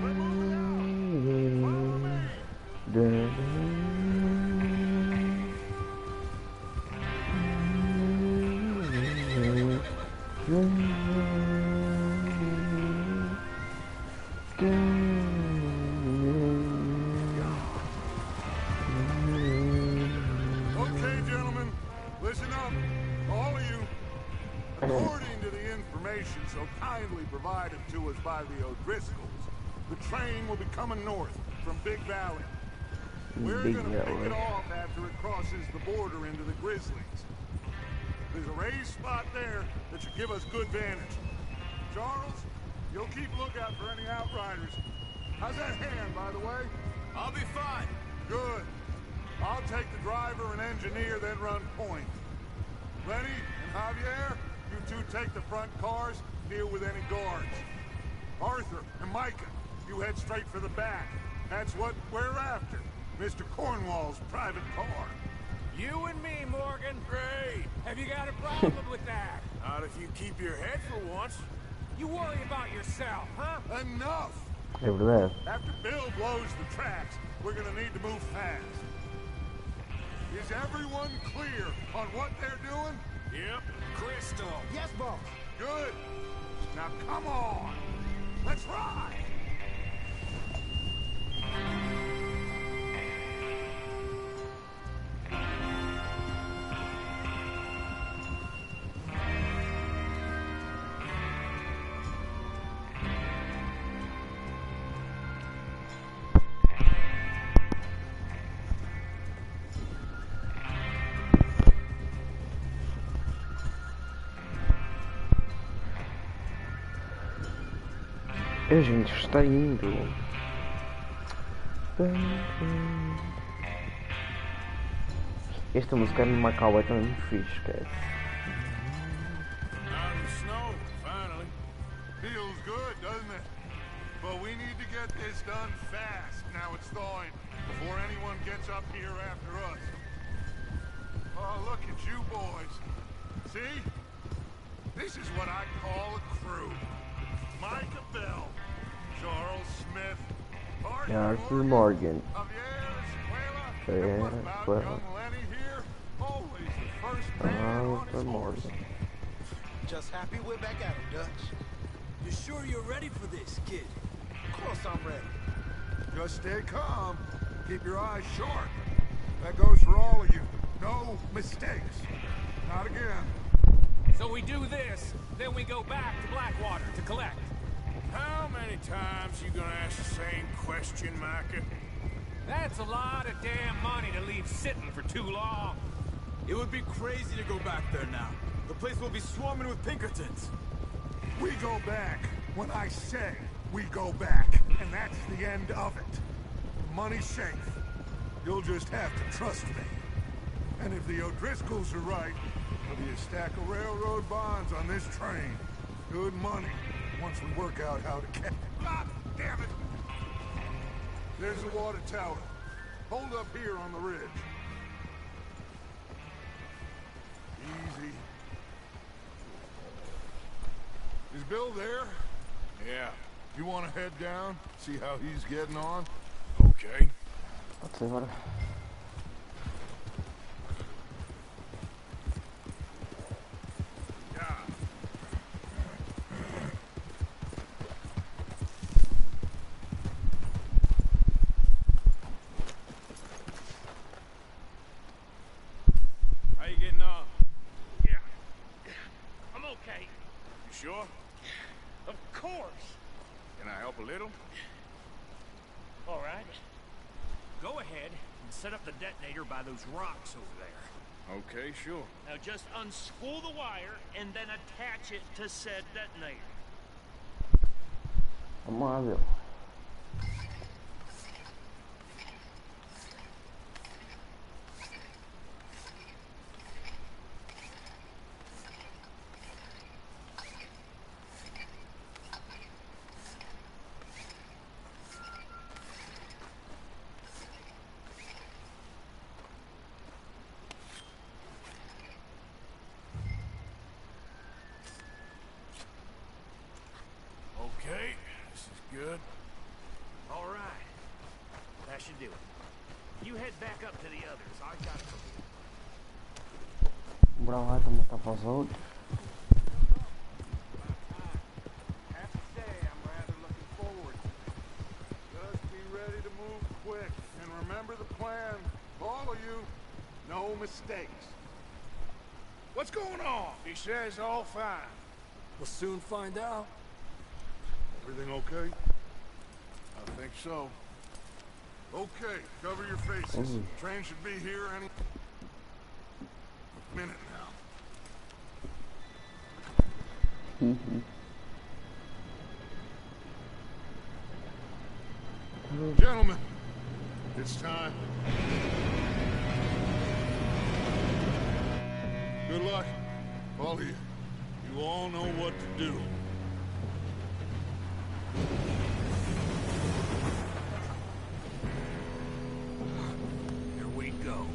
S2: Okay, gentlemen, listen up, all of you. According to the information so kindly provided to us by the O'Driscolls, the train will be coming north from Big Valley. We're gonna pick it off after it crosses the border into the Grizzlies. There's a raised spot there that should give us good vantage. Charles, you'll keep lookout for any outriders. How's that hand, by the way?
S11: I'll be fine.
S2: Good. I'll take the driver and engineer, then run point. Lenny and Javier, you two take the front cars, deal with any guards. Arthur and Micah, you head straight for the back. That's what we're after. Mr. Cornwall's private car.
S3: You and me, Morgan.
S2: Great.
S3: Have you got a problem with that?
S2: Not if you keep your head for once.
S3: You worry about yourself, huh?
S2: Enough.
S1: É verdade.
S2: After Bill blows the tracks, we're gonna need to move fast. Is everyone clear on what they're doing?
S3: Yep. Crystal.
S4: Yes, boss.
S2: Good. Now come on. Let's ride.
S1: A gente está indo. Esta música no Macau é tão fixe, esquece.
S2: Out in the snow, finally. Feels good, doesn't it? But we need to get this done fast. Now it's thawing, before anyone gets up here after us. Oh, look at you boys. See? This is what I call a crew. Micah Bell, Charles Smith,
S1: Arthur Morgan.
S2: Javier Escuela. Young Lenny here, always the first man on his horse.
S4: Just happy we're back at him, Dutch.
S9: You sure you're ready for this, kid?
S4: Of course I'm ready.
S2: Just stay calm. Keep your eyes sharp. That goes for all of you. No mistakes. Not again.
S3: So we do this, then we go back to Blackwater to collect.
S2: How many times you gonna ask the same question, Micah?
S3: That's a lot of damn money to leave sitting for too long.
S11: It would be crazy to go back there now. The place will be swarming with Pinkertons.
S2: We go back when I say we go back, and that's the end of it. The money's safe. You'll just have to trust me. And if the O'Driscolls are right, there'll be a stack of railroad bonds on this train. Good money, once we work out how to catch. God damn it! There's the water tower. Hold up here on the ridge. Easy. Is Bill there? Yeah. You want to head down, see how he's getting on? Okay.
S1: Pode ser agora.
S3: How you getting on?
S12: Yeah. I'm okay.
S2: You sure?
S12: Of course.
S2: Can I help a little?
S12: All right. Go ahead and set up the detonator by those rocks over there.
S2: Okay, sure.
S12: Now just unspool the wire and then attach it to said detonator.
S1: Vamos lá, Bill.
S2: Okay, this is good.
S12: All right. That should do it. You head back up to the others. I got it from here.
S1: Bora lá, vamos botar para os outros.
S2: Have to say, I'm rather looking forward. Just be ready to move quick, and remember the plan. All of you, no mistakes. What's going on?
S3: He says all fine.
S9: We'll soon find out.
S2: Everything okay?
S3: I think so.
S2: Okay, cover your faces.
S1: Ooh.
S2: Train should be here any minute now. Gentlemen, it's time. Good luck, all of you. You all know what to do.
S12: Here we go.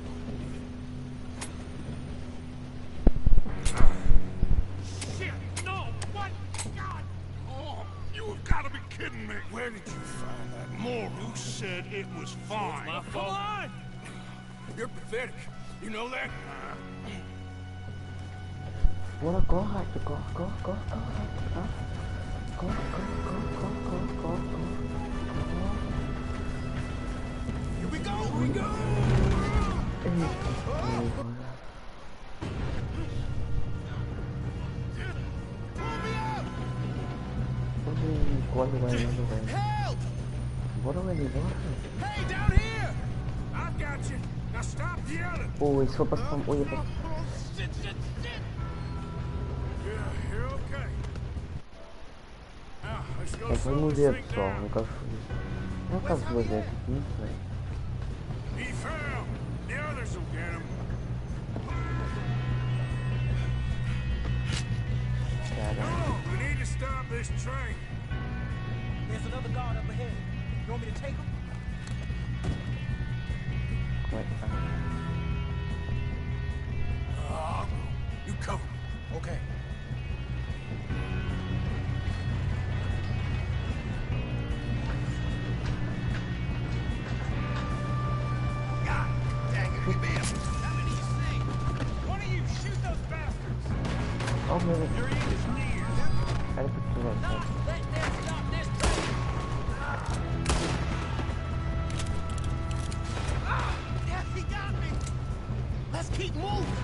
S2: Shit! No! What? God! Oh, you have got to be kidding me!
S3: Where did you find that moron?
S2: You said it was fine.
S3: My fault. Come on! You're pathetic. You know that?
S1: Bora, corre, Arthur, corre, corre, corre, corre, corre. Corre, corre, corre, corre, corre, corre, corre.
S3: Here we go! Here we go!
S1: Corre, velho, velho.
S3: Help!
S1: Bora, velho, bora.
S3: Hey, down here! I've got you. Now stop yelling.
S1: Oi, se for passar... Oi, é pra...
S3: Shit, shit, shit! Yeah, you're okay. Now, let's go
S1: É que
S3: slow
S1: vamos
S3: this
S1: ver,
S3: thing
S1: pessoal.
S3: down.
S1: Nunca fui. Não é caso duas vezes, não sei.
S3: He fell. The others will get him.
S1: Caramba.
S3: Oh, we need to stop this train.
S9: There's another guard up ahead. You want me to take him?
S1: Como é que tá?
S3: You cover me.
S9: Okay.
S3: God dang it, we made him. How many you see? One of you shoot those bastards.
S1: Oh, meu Deus.
S3: Your end is near.
S1: Era pra tu não, sabe?
S9: Let them stop this train!
S3: Yes, he got me. Let's keep moving.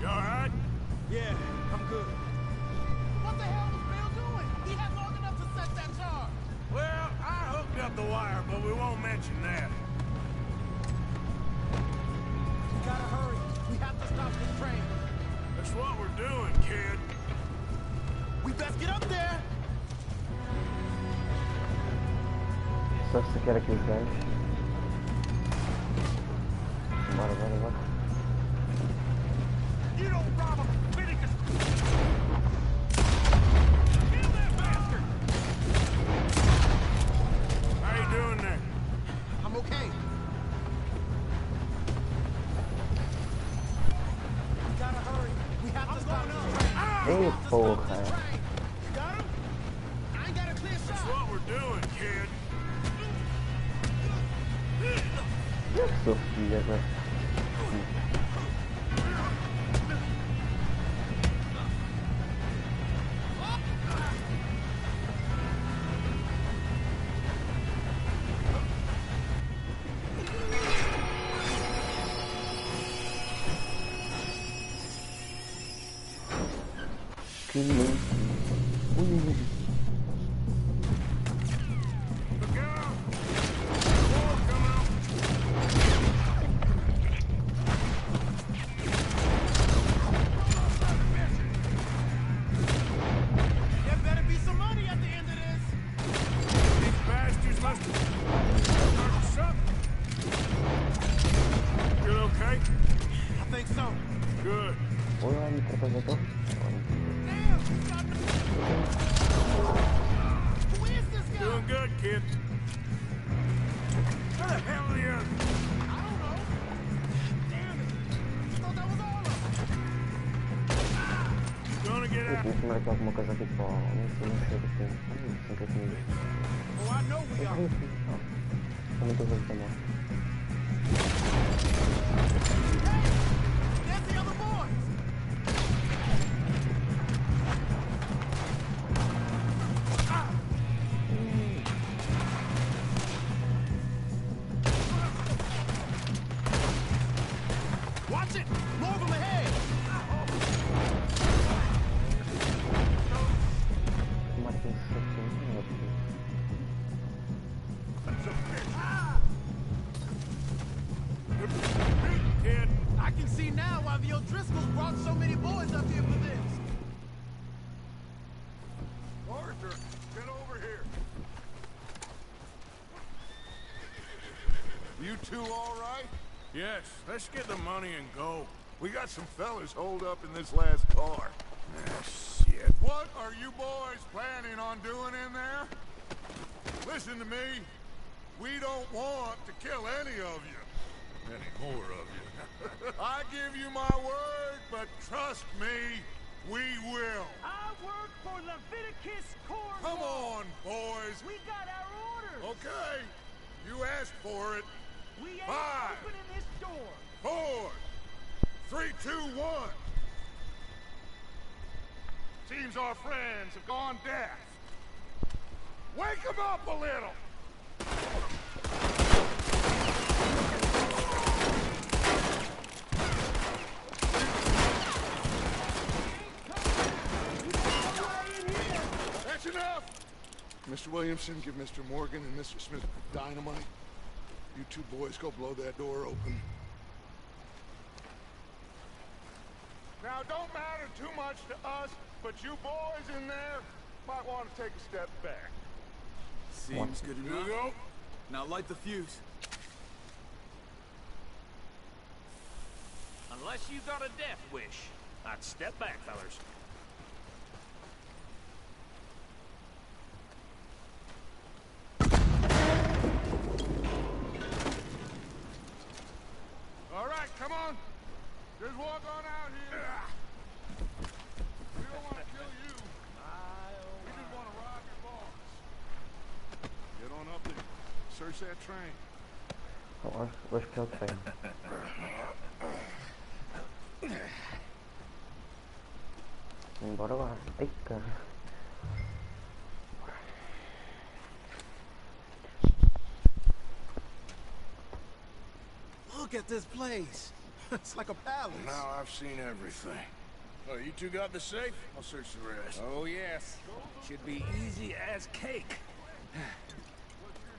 S3: You all right?
S9: Yeah, I'm good.
S3: What the hell was Bill doing? He had long enough to set that charge. Well, I hooked up the wire, but we won't mention that.
S9: We gotta hurry. We have to stop this train.
S3: That's what we're doing, kid.
S9: We best get up there.
S1: Só se quer aqui os gajos. Bora, bora, bora.
S3: You don't rob a Leviticus. Kill that bastard. How you doing there?
S9: I'm okay. We gotta hurry. We have to stop this train.
S1: Ei, porra.
S3: You got him? I ain't got a clear shot. That's what we're doing, kid.
S1: Eu sou filha agora. Que lindo. Ui.
S3: Look out! More coming up. There better be some money at the end of this. These bastards must have started something. You okay?
S9: I think so.
S3: Good.
S1: Olha, me apresentou.
S3: Who is this guy? Doing good, kid. Where the hell are the others? I don't know. Damn it. I thought that was all of them. Gonna get
S1: Eu
S3: out.
S1: tenho que marcar alguma coisa aqui para... Não sei o que tem. Não sei o que tem.
S3: Oh, I know we are.
S1: São muitas vezes também.
S3: There's the other boys. Watch it! More of them ahead!
S1: Tomara que não
S3: Kid, I can see now why the O'Driscolls brought so many boys up here for this.
S2: Arthur, get over here. You two all right?
S3: Yes, let's get the money and go.
S2: We got some fellas holed up in this last car.
S3: Ah, shit.
S2: What are you boys planning on doing in there? Listen to me. We don't want to kill any of you. Any more of you. I give you my word, but trust me, we will.
S12: I work for Leviticus Corps.
S2: Come on, boys.
S12: We got our orders.
S2: Okay. You asked for it.
S12: We ain't
S2: 5,
S12: opening this door.
S2: 4, 3, 2, 1. Seems our friends have gone deaf. Wake them up a little. That's enough. Mr. Williamson, give Mr. Morgan and Mr. Smith dynamite. You two boys go blow that door open. Now, don't matter too much to us, but you boys in there might want to take a step back.
S11: Seems good enough.
S2: You go.
S11: Now light the fuse.
S12: Unless you got a death wish, I'd step back, fellers.
S2: All right, come on. Just walk on out here. We don't want to kill you. We just want to rob your boss. Get on up there. Search that train.
S1: Let's kill train. Bora lá. Ai, cara.
S4: Look at this place. It's like a palace.
S10: Now I've seen everything. Oh, you two got the safe? I'll search the rest.
S7: Oh, yes. Should be easy as cake.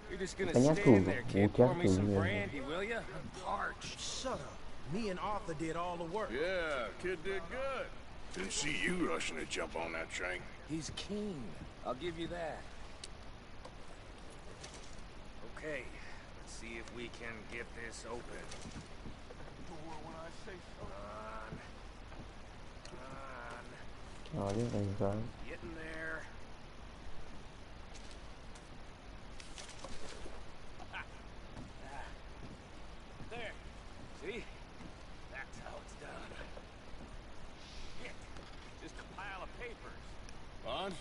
S7: You're just gonna
S1: Tenía
S7: stand
S1: tudo,
S7: there, kid.
S1: mucha
S7: Pour me some
S1: tudo.
S7: brandy, will ya? I'm parched.
S4: Shut up. Me and Arthur did all the work.
S10: Yeah, kid did good. Didn't see you rushing to jump on that train.
S7: He's keen. I'll give you that. Okay, let's see if we can get this open.
S2: Door when I say so.
S7: Come on.
S1: Olha, vem cá.
S7: Getting there. There. See? That's how it's done. Shit. Just a pile of papers.
S10: Bonds?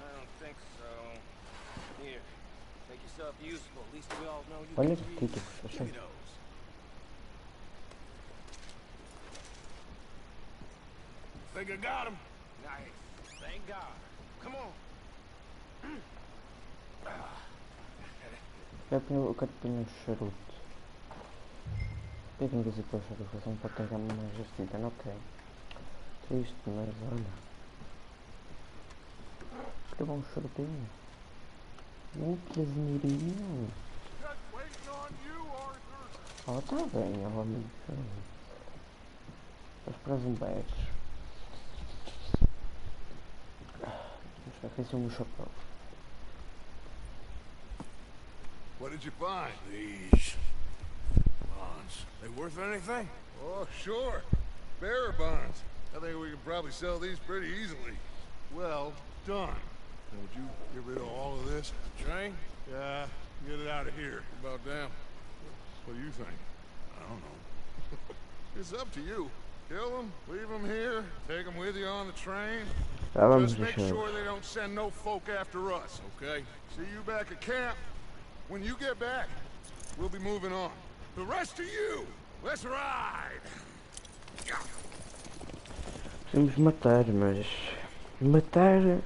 S7: I don't think so. Here. Make yourself useful. At least we all know you
S1: Olha
S7: can
S1: que
S7: read.
S1: título.
S7: Give me those.
S10: Think I got him.
S7: Nice. Thank God. Come on.
S1: Eu quero ter um charuto. Eu tenho que dizer que o charuto não pode ter mais vestida, não ok. Triste, mas olha. Queria um charutinho. Que asneirinho.
S2: Just waiting on you, Arthur.
S1: Oh, tá bem, ó amigo. Vamos para um badge. Vamos ver aqui o meu chapéu.
S2: What did you find?
S10: These bonds. They worth anything?
S2: Oh, sure. Bearer bonds. I think we can probably sell these pretty easily. Well done. Now, would you get rid of all of this?
S10: Train?
S2: Yeah, get it out of here.
S10: About damn.
S2: What do you think?
S10: I don't know.
S2: It's up to you. Kill them, leave them here, take them with you on the train.
S1: Já vamos
S2: Just make
S1: deixar.
S2: sure they don't send no folk after us, okay? See you back at camp. When you get back, we'll be moving on. The rest of you, let's ride!
S1: Temos matar, mas... Matar...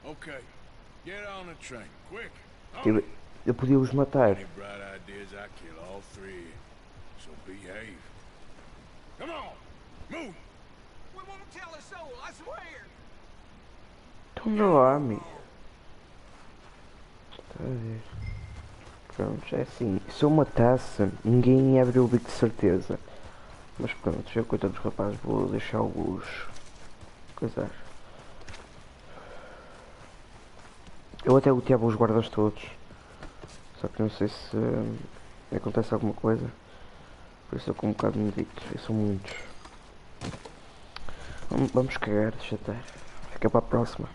S10: Okay. Get on the train. Quick.
S1: Tive Eu podia os matar.
S10: Any bright ideas, I kill all three. So behave. Come on, move.
S12: We won't tell a soul, I swear.
S1: Então anda lá, amigo. Está a ver. Pronto, é assim. Se eu matasse, ninguém ia abrir o bico de certeza. Mas pronto, já coitado dos rapazes, vou deixá-los coisar. Eu até luteava os guardas todos. Só que não sei se acontece alguma coisa. Por isso eu com um bocado medito. E são muitos. Vamos cagar, deixa estar. Fica para a próxima.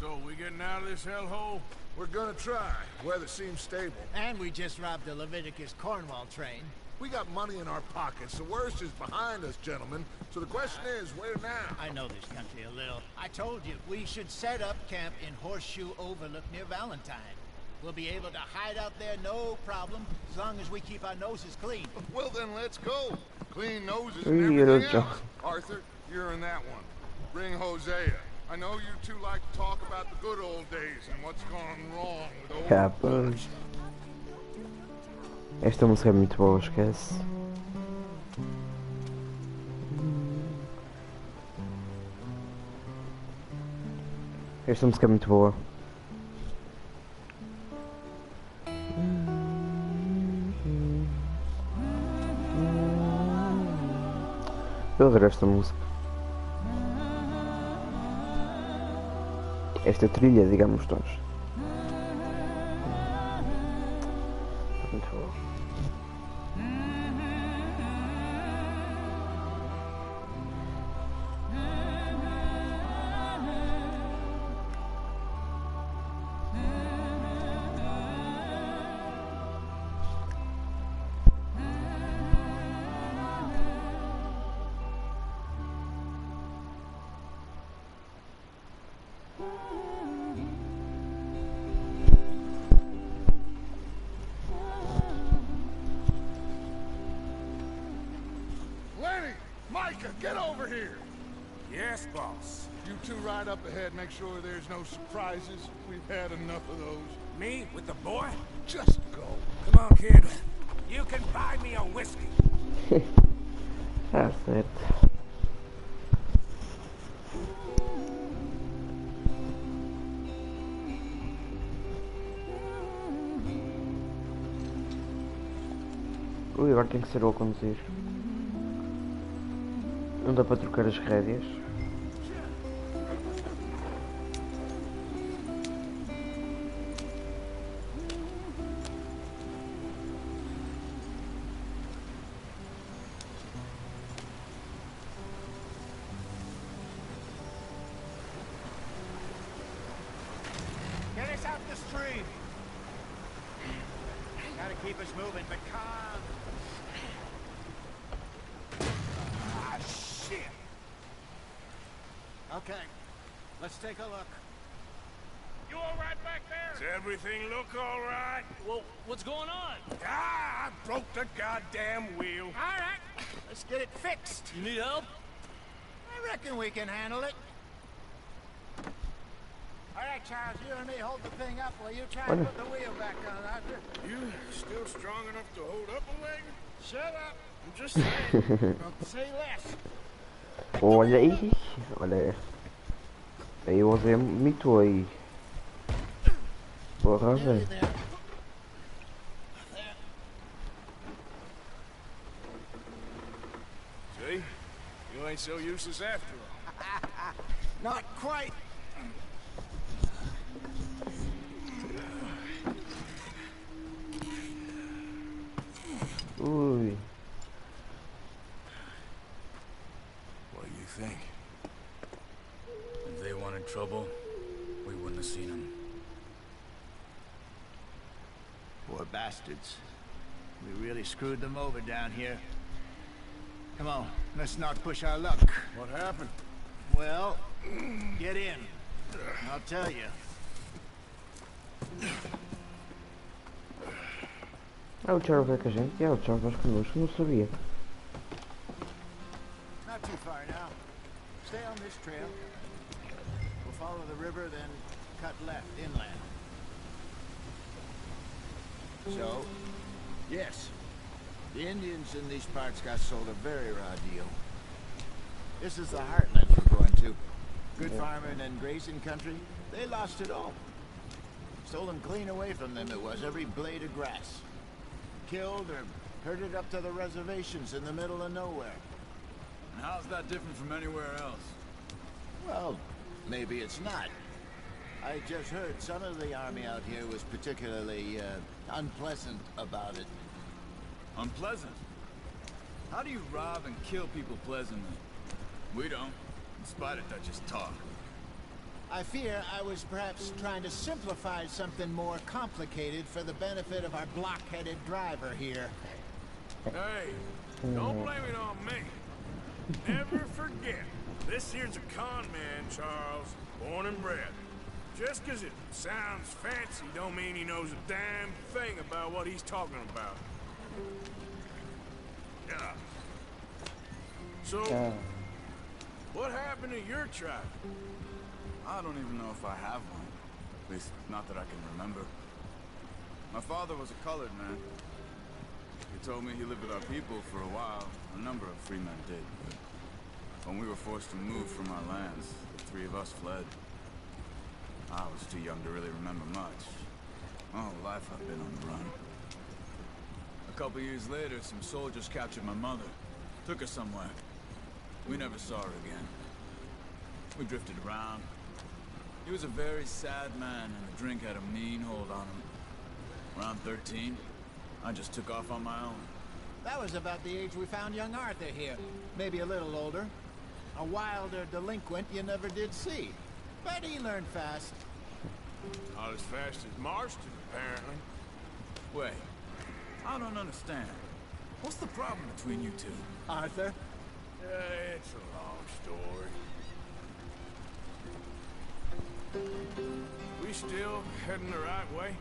S10: So, we getting out of this hellhole?
S2: We're gonna try. Weather seems stable.
S4: And we just robbed the Leviticus Cornwall train.
S2: We got money in our pockets. The worst is behind us, gentlemen. So the question is, where now?
S4: I know this country a little. I told you, we should set up camp in Horseshoe Overlook near Valentine. We'll be able to hide out there no problem, as long as we keep our noses clean.
S2: Well, then let's go. Clean noses and everything else. Arthur, you're in that one. Bring Hosea. I know you two like to talk about the good old days and what's gone wrong with old...
S1: Capaz. Esta música é muito boa, esquece. Esta música é muito boa. Eu adoro esta música. Esta trilha, digamos nós. Muito boa.
S2: Get over here!
S3: Yes, boss.
S2: You two ride up ahead, make sure there's no surprises. We've had enough of those.
S3: Me with the boy?
S2: Just go.
S3: Come on, kid. You can buy me a whiskey.
S1: That's it. Ui, agora tem que ser eu a conduzir. Não dá para trocar as rédeas.
S4: Get us out the stream. Gotta keep us moving, but calm.
S3: Ah, shit.
S4: Okay, let's take a look.
S12: You all right back there?
S3: Does everything look all right?
S9: Well, what's going on?
S3: Ah, I broke the goddamn wheel.
S4: All right, let's get it fixed.
S9: You need help?
S4: I reckon we can handle it. All right, Charles, you and me hold the thing up while you try and put the wheel back on, Arthur.
S10: You still strong enough to hold up a wagon?
S4: Shut up.
S10: I'm just saying.
S4: Say less.
S1: Olha aí, olha aí. Aí o Zé mitou aí. Porra, velho.
S3: See? You ain't so useless after all.
S4: Not quite.
S1: Ui.
S3: What do you think?
S11: If they wanted trouble, we wouldn't have seen them.
S4: Poor bastards. We really screwed them over down here. Come on, let's not push our luck.
S3: What happened?
S4: Well, get in. I'll tell you.
S1: É o Charles ver com a gente? É o Charles vai connosco, não sabia.
S4: Not too far now. Stay on this trail. We'll follow the river, then cut left inland. So, yes, the Indians in these parts got sold a very raw deal. This is the heartlands we're going to. Good farming and grazing country, they lost it all. Stole them clean away from them, it was, every blade of grass. Killed or herded up to the reservations in the middle of nowhere.
S11: And how's that different from anywhere else?
S4: Well, maybe it's not. I just heard some of the army out here was particularly, unpleasant about it.
S11: Unpleasant? How do you rob and kill people pleasantly? We don't, in spite of Dutch's talk.
S4: I fear I was perhaps trying to simplify something more complicated for the benefit of our block-headed driver here.
S3: Hey, don't blame it on me. Never forget, this here's a con man, Charles, born and bred. Just 'cause it sounds fancy don't mean he knows a damn thing about what he's talking about. Yeah. So, what happened to your tribe?
S11: I don't even know if I have one. At least, not that I can remember. My father was a colored man. He told me he lived with our people for a while. A number of free men did, but when we were forced to move from our lands, the three of us fled. I was too young to really remember much. My whole life I've been on the run. A couple years later, some soldiers captured my mother. Took her somewhere. We never saw her again. We drifted around. He was a very sad man, and the drink had a mean hold on him. Around 13, I just took off on my own.
S4: That was about the age we found young Arthur here. Maybe a little older. A wilder delinquent you never did see. But he learned fast.
S3: Not as fast as Marston, apparently.
S11: Wait, I don't understand. What's the problem between you two?
S4: Arthur?
S3: It's a long story. We still heading the right way?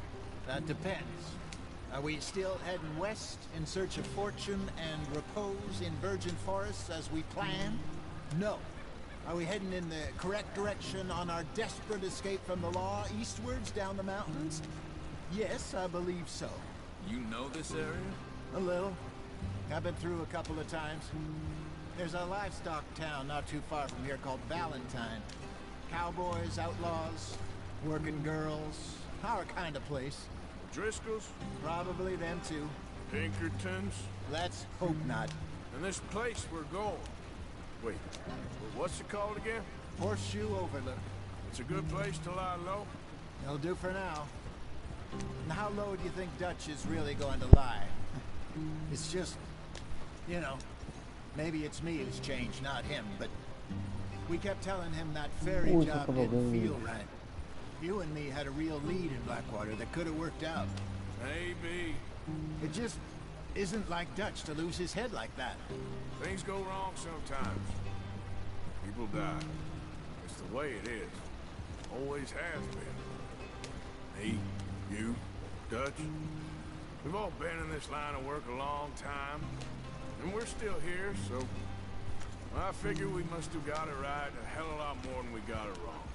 S4: That depends. Are we still heading west in search of fortune and repose in virgin forests as we planned? No. Are we heading in the correct direction on our desperate escape from the law eastwards down the mountains? Yes, I believe so.
S11: You know this area?
S4: A little. I've been through a couple of times. There's a livestock town not too far from here called Valentine. Cowboys, outlaws, working girls, our kind of place.
S3: Driscolls?
S4: Probably them too.
S3: Pinkertons?
S4: Let's hope not.
S3: And this place we're going. Wait, what's it called again?
S4: Horseshoe Overlook.
S3: It's a good place to lie low?
S4: It'll do for now. And how low do you think Dutch is really going to lie? It's just, you know, maybe it's me who's changed, not him, but we kept telling him that ferry job didn't feel right. You and me had a real lead in Blackwater that could have worked out.
S3: Maybe.
S4: It just isn't like Dutch to lose his head like that.
S3: Things go wrong sometimes. People die. It's the way it is. Always has been. Me, you, Dutch. We've all been in this line of work a long time. And we're still here, so I figure we must have got it right a hell of a lot more than we got it wrong.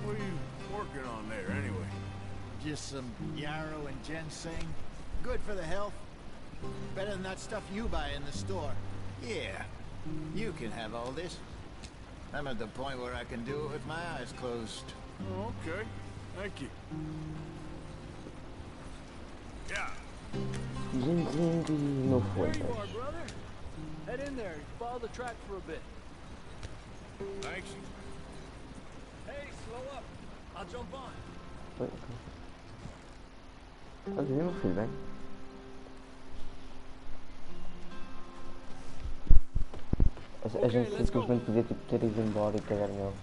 S3: What are you working on there, anyway?
S4: Just some yarrow and ginseng. Good for the health. Better than that stuff you buy in the store.
S10: Yeah, you can have all this. I'm at the point where I can do it with my eyes closed.
S3: Oh, okay. Thank you.
S10: Yeah.
S1: Gente, não foi,
S9: There you
S1: mas...
S9: are, brother. Head in there and follow the track for a bit.
S3: Thanks.
S9: Hey, slow up. I'll jump on.
S1: Mas eu não fui bem. A gente simplesmente podia tipo, ter ido embora e cagar nele.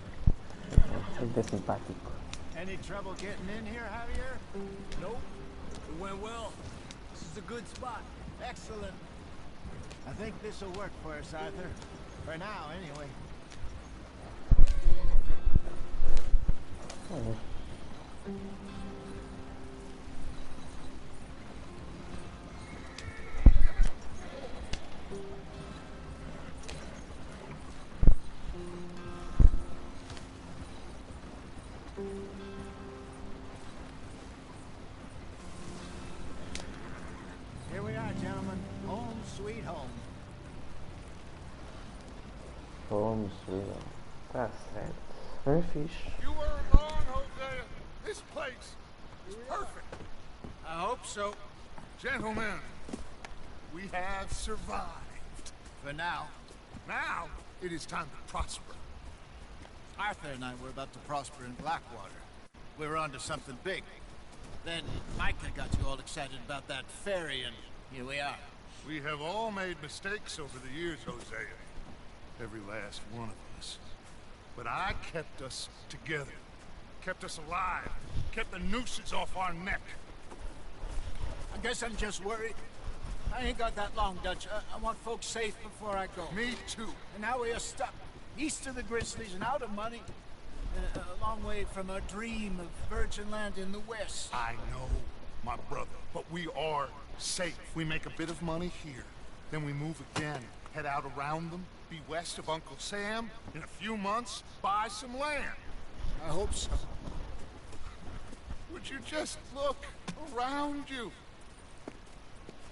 S1: Isso é simpático.
S4: Any trouble getting in here, Javier?
S9: Nope. It went well. This is a good spot.
S4: Excellent. I think this will work for us, Arthur. For now, anyway.
S1: Oh.
S4: Here we are, gentlemen. Home sweet home.
S1: Vamos ver. Tá certo. Bem fixe.
S2: You weren't wrong, Hosea. This place is perfect.
S4: I hope so.
S2: Gentlemen, we have survived.
S4: For now.
S2: Now, it is time to prosper.
S4: Arthur and I were about to prosper in Blackwater. We were onto something big. Then Micah got you all excited about that ferry, and here we are.
S2: We have all made mistakes over the years, Hosea. Every last one of us. But I kept us together. Kept us alive. Kept the nooses off our neck.
S4: I guess I'm just worried. I ain't got that long, Dutch. I want folks safe before I go.
S2: Me too.
S4: And now we are stuck east of the Grizzlies and out of money. A long way from our dream of virgin land in the west.
S2: I know, my brother, but we are safe. We make a bit of money here. Then we move again, head out around them, be west of Uncle Sam. In a few months, buy some land.
S4: I hope so.
S2: Would you just look around you?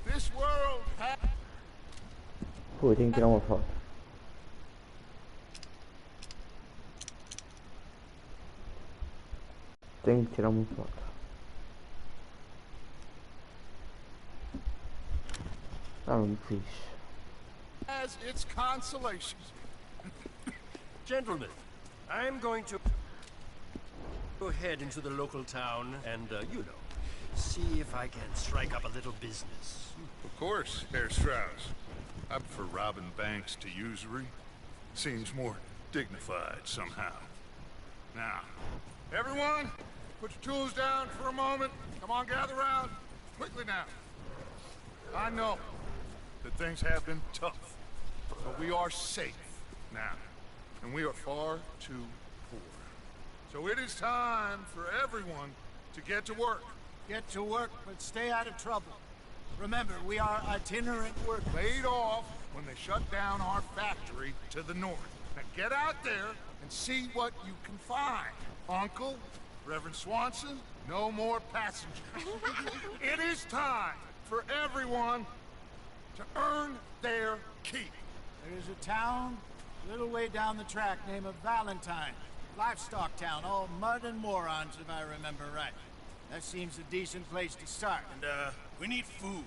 S2: This world has...
S1: Pô, tenho que tirar uma foto. Tenho que tirar uma foto. Tá muito fixe.
S2: As its consolations.
S7: Gentlemen, I'm going to go head into the local town and, you know, see if I can strike up a little business.
S2: Of course, Herr Strauss. I prefer robbing banks to usury. Seems more dignified somehow. Now, everyone, put your tools down for a moment. Come on, gather round. Quickly now. I know that things have been tough, but we are safe now, and we are far too poor. So it is time for everyone to get to work.
S4: Get to work, but stay out of trouble. Remember, we are itinerant workers.
S2: Laid off when they shut down our factory to the north. Now get out there and see what you can find. Uncle, Reverend Swanson, no more passengers. It is time for everyone to earn their keep.
S4: There is a town a little way down the track named Valentine. Livestock town, all mud and morons, if I remember right. That seems a decent place to start.
S10: And, we need food.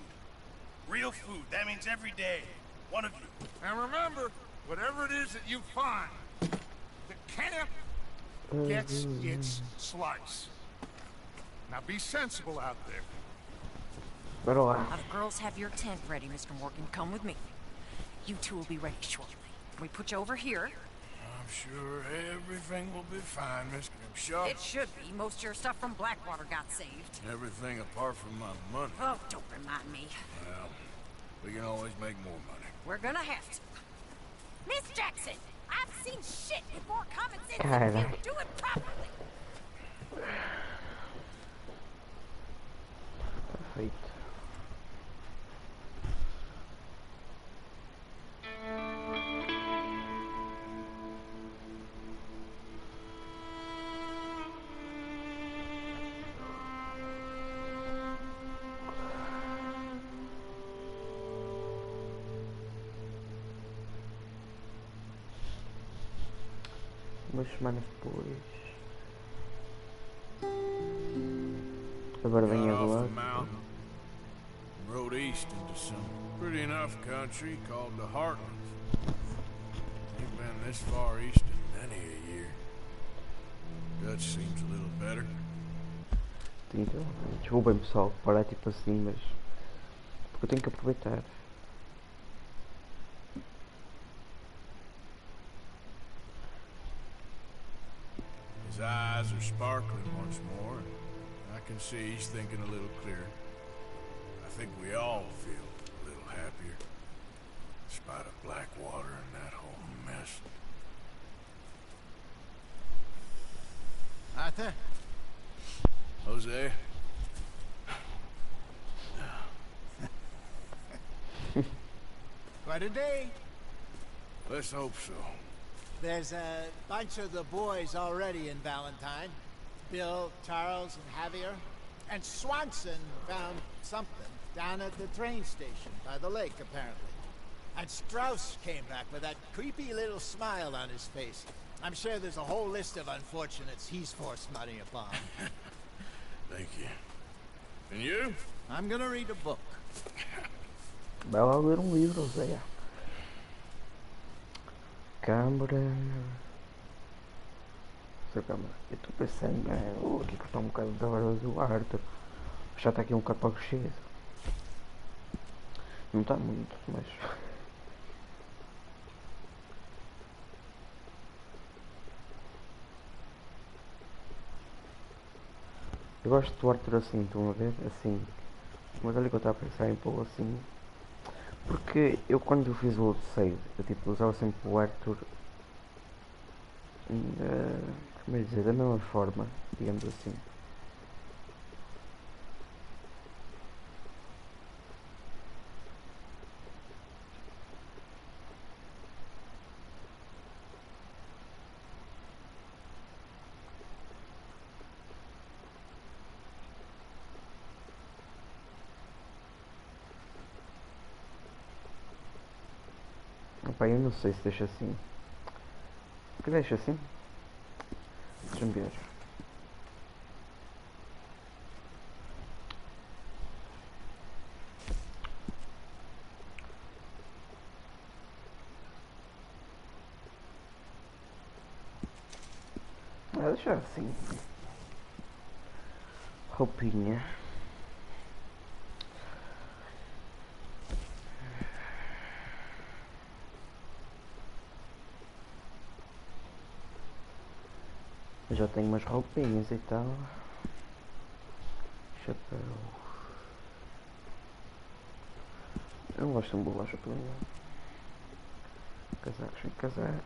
S10: Real food. That means every day. One of you.
S2: And remember, whatever it is that you find, the camp gets its slice. Now be sensible out there.
S1: Bora lá.
S5: Now the girls have your tent ready, Mr. Morgan. Come with me. You two will be ready shortly. We put you over here.
S3: I'm sure everything will be fine, Mr. Shaw.
S5: It should be. Most of your stuff from Blackwater got saved.
S3: Everything apart from my money.
S5: Oh, don't remind me.
S3: Well, we can always make more money.
S5: We're gonna have to. Miss Jackson, I've seen shit with more common sense
S1: Cara.
S5: than you. Do it properly.
S1: Perfeito. umas semanas depois. Agora vem a lua.
S3: Rode east into some pretty enough country called the Heartlands. Ain't been this far east in many a year. Dutch seems a little better.
S1: Então, desculpem pessoal, parar tipo assim, mas porque eu tenho que aproveitar.
S3: His eyes are sparkling once more. I can see he's thinking a little clearer. I think we all feel a little happier, in spite of Blackwater and that whole mess.
S4: Arthur?
S3: Jose?
S4: Quite a day.
S3: Let's hope so.
S4: There's a bunch of the boys already in Valentine. Bill, Charles, and Javier. And Swanson found something down at the train station by the lake, apparently. And Strauss came back with that creepy little smile on his face. I'm sure there's a whole list of unfortunates he's forced money upon.
S3: Thank you. And you?
S4: I'm gonna read a book.
S1: Vai lá ler livro, Zé. Câmara. Câmara. Eu estou pensando, aqui cortar um bocado da hora do Arthur. Já está aqui um bocado para crescer. Não está muito, mas. Eu gosto do Arthur assim, estão a ver? Assim. Mas olha que eu estava a pensar em pô assim. Porque eu quando fiz o outro save, eu tipo usava sempre o Arthur. Como é dizer? Da mesma forma, digamos assim. Opa, eu não sei se deixa assim. Que deixa assim? Deixa-me ver. Deixa assim. Roupinha. Eu já tenho umas roupinhas e tal. Chapéu. Eu não gosto de um bolacha chapéu nenhum. Casaco sem casaco.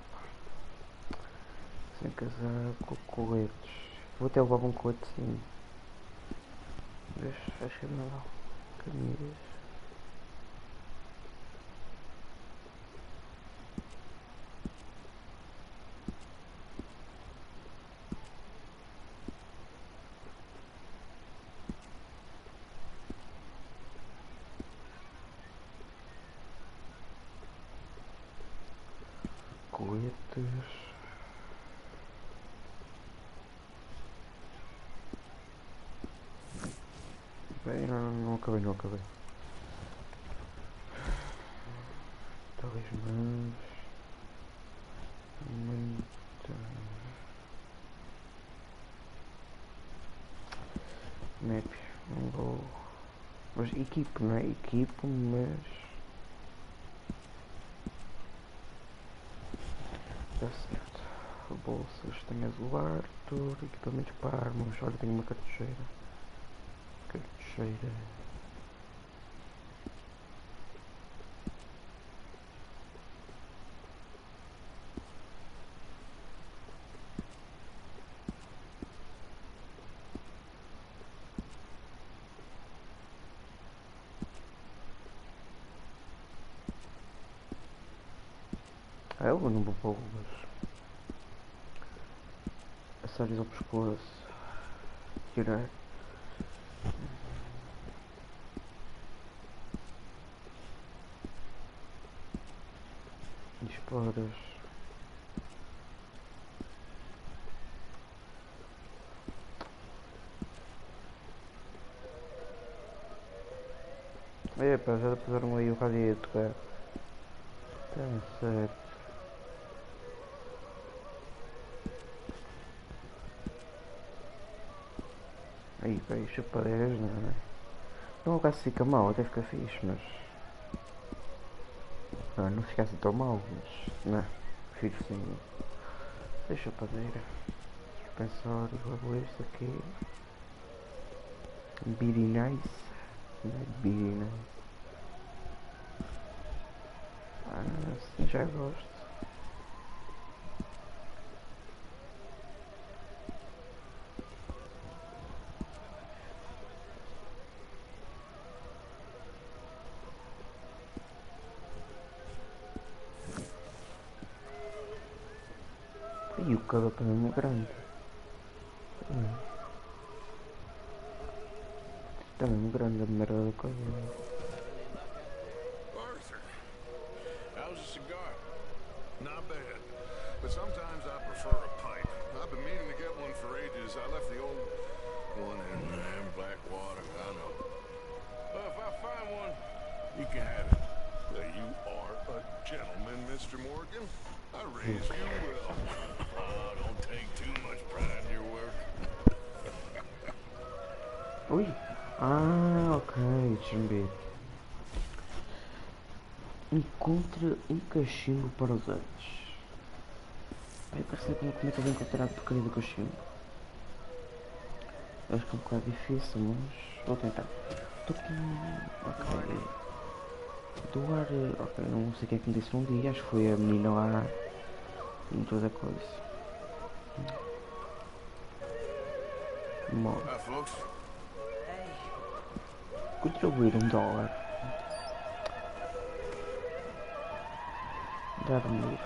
S1: Sem casaco, coletes. Vou até levar um colete sim. Vês? Acho que é melhor. Camisas. Coletes. Bem, não acabei. Talismãs. Muito. Map. Não vou. Mas equipe, não é? Equipe, mas. Está certo. Bolsas, tenho as do Arthur, equipamentos para armas. Olha, tenho uma cartucheira. Eu não vou pôr acessórios ao pescoço. Tirar. Esporas. Tá, já puseram aí o rádio a tocar. Tá certo. Aí, peraí, chupadeiras, não é? Não, o caso fica mal, até fica fixe, mas... Não fica assim tão mal, mas... Não, prefiro sim. Deixa a padeira. Suspensório, isto aqui. Very nice. Very nice. Sim, já gosto. E o cabelo é mesmo grande. Está mesmo grande a merda do cabelo.
S2: Arthur, how's a cigar? Not bad, but sometimes I prefer a pipe. I've been meaning to get one for ages. I left the old one in Blackwater, I know. If I find one, you can have it. You are a gentleman, Mr. Morgan. I raised you well. Oh, don't take too much pride in your work.
S1: Ui! Ah, ok, deixa-me ver. Encontre um cachimbo para os antes. Ai, parece que como é que eu vou encontrar a porcaria do cachimbo. Acho que é um bocado difícil, mas vou tentar. Estou com... Ok. Doar... Ok, não sei quem é que me disse um dia, acho que foi a menina lá. Em toda a coisa. Bom. Contribuir $1. Dar-me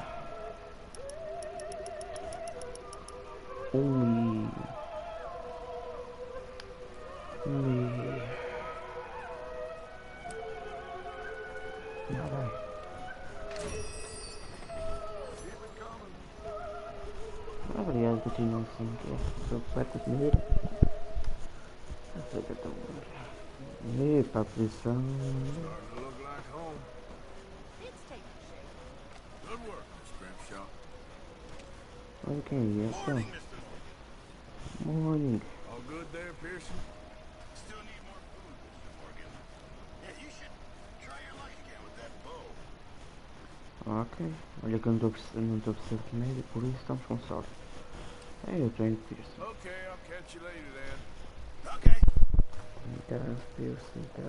S1: não vai. Obrigado, continua assim, que é só vai com dinheiro. Aceita tão bem. Epa, a posição. Olha quem é essa. Morning.
S2: All good there, Pearson?
S10: Still need more food, Mr. Morgan. Yeah, you should try your luck again with that bow.
S1: Ok. Olha que eu não estou a precisar de médio, por isso estamos com sorte. É, eu estou em Pearson.
S2: Okay, I'll catch you later then.
S10: Okay.
S1: Pearson, tá.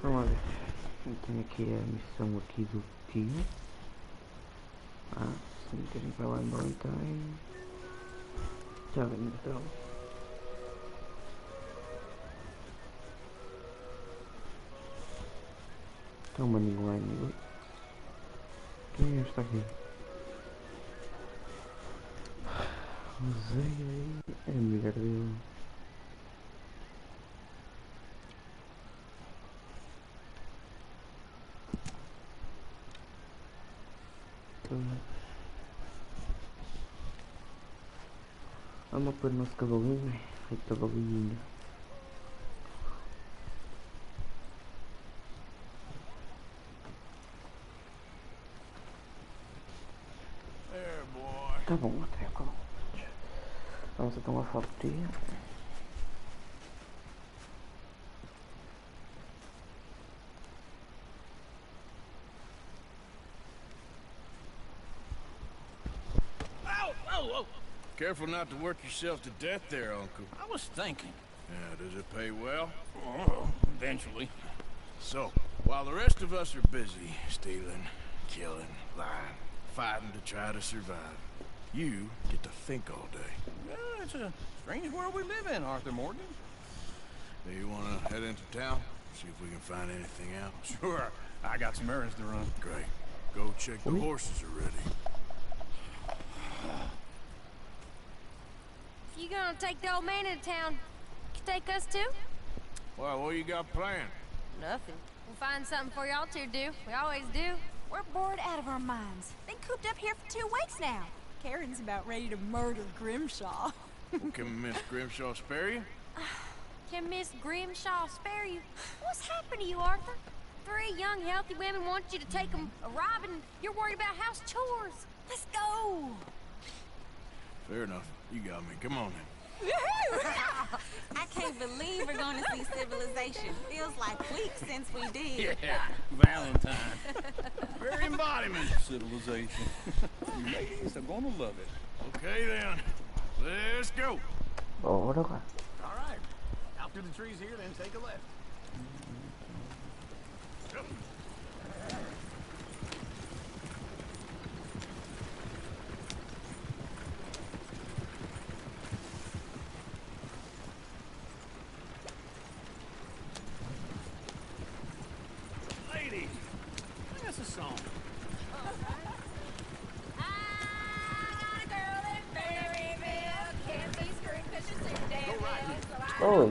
S1: Vamos lá ver. Eu tenho aqui a missão aqui do tio. Se me querem para lá em Valentine. Já vem então. Está uma ninguém. Quem é esta aqui? Usei aí. É a mulher dele. Vamos pôr o nosso cavalinho. Ai, cavalinho. Tá bom, até acabou. Vamos então uma fotinha.
S10: Careful not to work yourself to death there, Uncle.
S12: I was thinking.
S10: Yeah, does it pay well?
S12: Oh, eventually.
S10: So, while the rest of us are busy stealing, killing, lying, fighting to try to survive, you get to think all day.
S12: Well, it's a strange world we live in, Arthur Morgan.
S10: Do you want to head into town? See if we can find anything out?
S12: Sure. I got some errands to run.
S10: Great. Go check the horses are ready.
S13: If you gonna take the old man into town, you take us too?
S10: Well, what you got planned?
S13: Nothing. We'll find something for y'all two to do. We always do.
S6: We're bored out of our minds. Been cooped up here for 2 weeks now. Karen's about ready to murder Grimshaw.
S10: Well, can Miss Grimshaw spare you?
S13: Can Miss Grimshaw spare you? What's happened to you, Arthur? 3 young, healthy women want you to take them a ride, and you're worried about house chores. Let's go.
S10: Fair enough. You got me. Come on then.
S8: I can't believe we're going to see civilization. Feels like weeks since we did.
S9: Yeah, Valentine. Very embodiment of civilization. You ladies are gonna love it.
S10: Okay then. Let's go.
S1: Oh, đâu cả.
S9: All right. Out through the trees here, then take a left. Ladies, sing us a song.
S1: Ôi.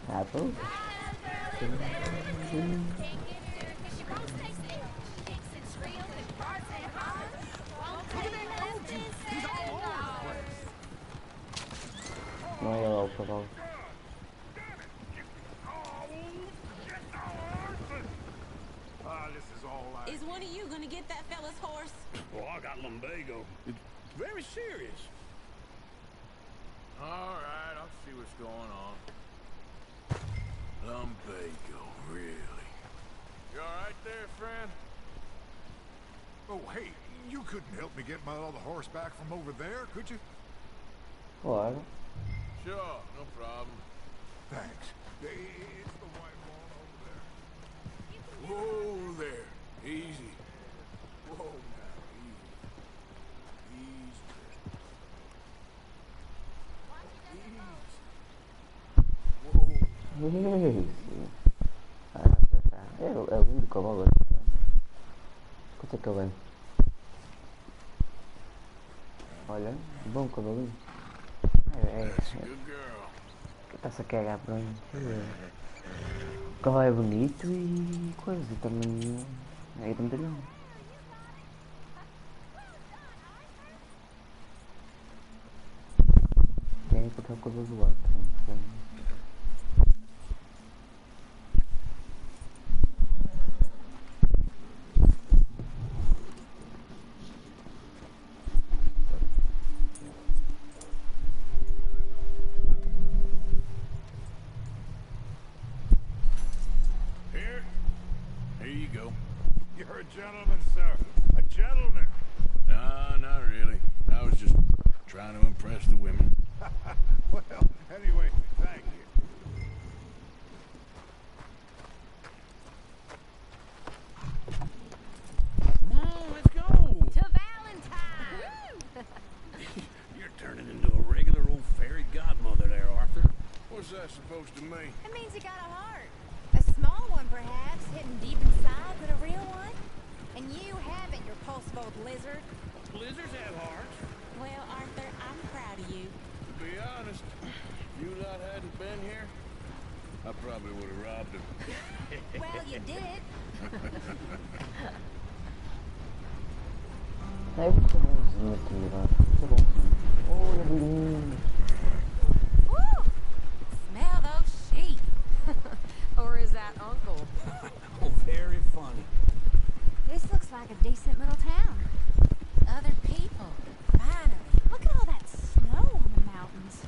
S1: À tốt. Nói đâu đâu.
S8: Is one of you gonna get that fella's horse?
S9: Oh, I got lumbago. It's very serious.
S10: All right, I'll see what's going on. Lumbago, really? You all right there, friend?
S2: Oh, hey, you couldn't help me get my other horse back from over there, could you?
S1: What?
S10: Sure, no problem.
S2: Thanks. It's the white one over there.
S10: Whoa there. Easy. Whoa now, easy. Easy. Whoa.
S1: É lindo cavalo. Quanto é que ele é? Olha, bom cavalinho. Está-se a cagar para mim. O cavalo é bonito e coisa, e também é grandalhão. Tem qualquer coisa do lado.
S10: Here you go.
S2: You're a gentleman, sir. A gentleman.
S10: No, not really. I was just trying to impress the women.
S2: Well, anyway, thank you.
S9: Come on, let's go.
S13: To Valentine!
S9: You're turning into a regular old fairy godmother there, Arthur.
S10: What's that supposed to mean?
S6: It means you got a heart. A small one, perhaps, hidden deep inside, but a real one. And you haven't, your pulse-bold lizard.
S9: Blizzards have hearts.
S8: Well, Arthur, I'm proud of you.
S10: To be honest, if you lot hadn't been here, I probably would have robbed him.
S6: Well, you did.
S1: É muito bonzinho aqui, né? Muito bonzinho. Olha, lindo.
S13: Woo! Smell those sheep. Or is that Uncle?
S9: Oh, very funny.
S6: This looks like a decent little town.
S8: Other people.
S6: Finally. Look at all that snow on the mountains.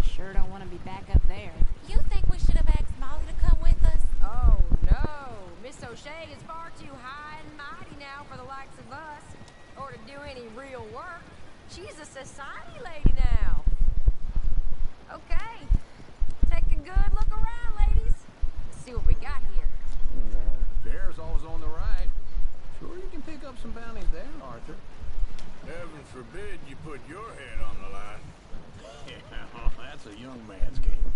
S6: Sure don't want to be back up there.
S8: You think we should have asked Molly to come with us?
S13: Oh, no. Miss O'Shea is far too high and mighty now for the likes of us. Or to do any real work. She's a society lady now. Okay. Take a good look around, ladies. See what we got here.
S9: Bear's always on the right. Sure you can pick up some bounties there, Arthur.
S10: Heaven forbid you put your head on the line.
S9: Yeah, well, that's a young man's game.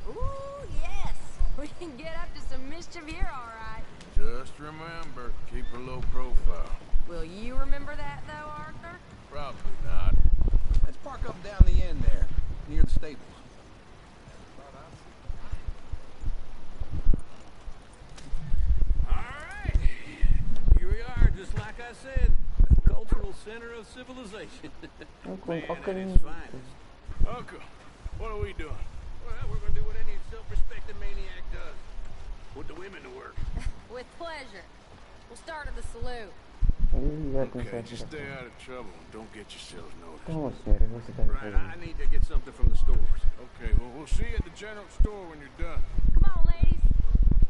S13: Ooh, yes. We can get up to some mischief here, all right.
S10: Just remember, keep a low profile.
S13: Will you remember that, though, Arthur?
S10: Probably not.
S9: Let's park up down the end there, near the stables.
S12: I said, a cultural center of civilization. Man at its finest.
S10: Uncle, what are we doing?
S12: Well, we're gonna do what any self-respecting maniac does. Put the women to work.
S13: With pleasure. We'll start at the salute.
S10: Okay, just stay out of trouble and don't get yourselves noticed.
S12: Right, I need to get something from the stores.
S2: Okay, well, we'll see you at the general store when you're done.
S13: Come on, ladies.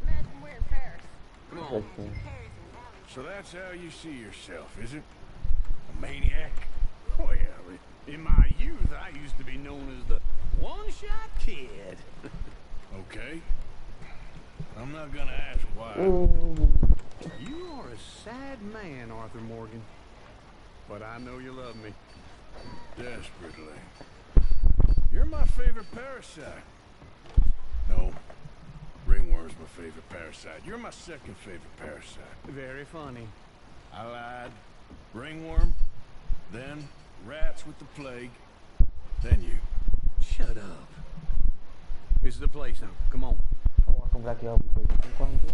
S13: Imagine we're in Paris.
S12: Come on.
S2: So that's how you see yourself, is it? A maniac?
S12: Well, in my youth, I used to be known as the one-shot kid.
S2: Okay. I'm not gonna ask why.
S12: You are a sad man, Arthur Morgan. But I know you love me.
S2: Desperately. You're my favorite parasite. No. Ringworm's my favorite parasite. You're my second favorite parasite.
S12: Very funny.
S2: I lied. Ringworm, then rats with the plague, then you.
S12: Shut up. This is the place now. Come on.
S1: Vamos a comprar aqui alguma coisa. Tem quanto?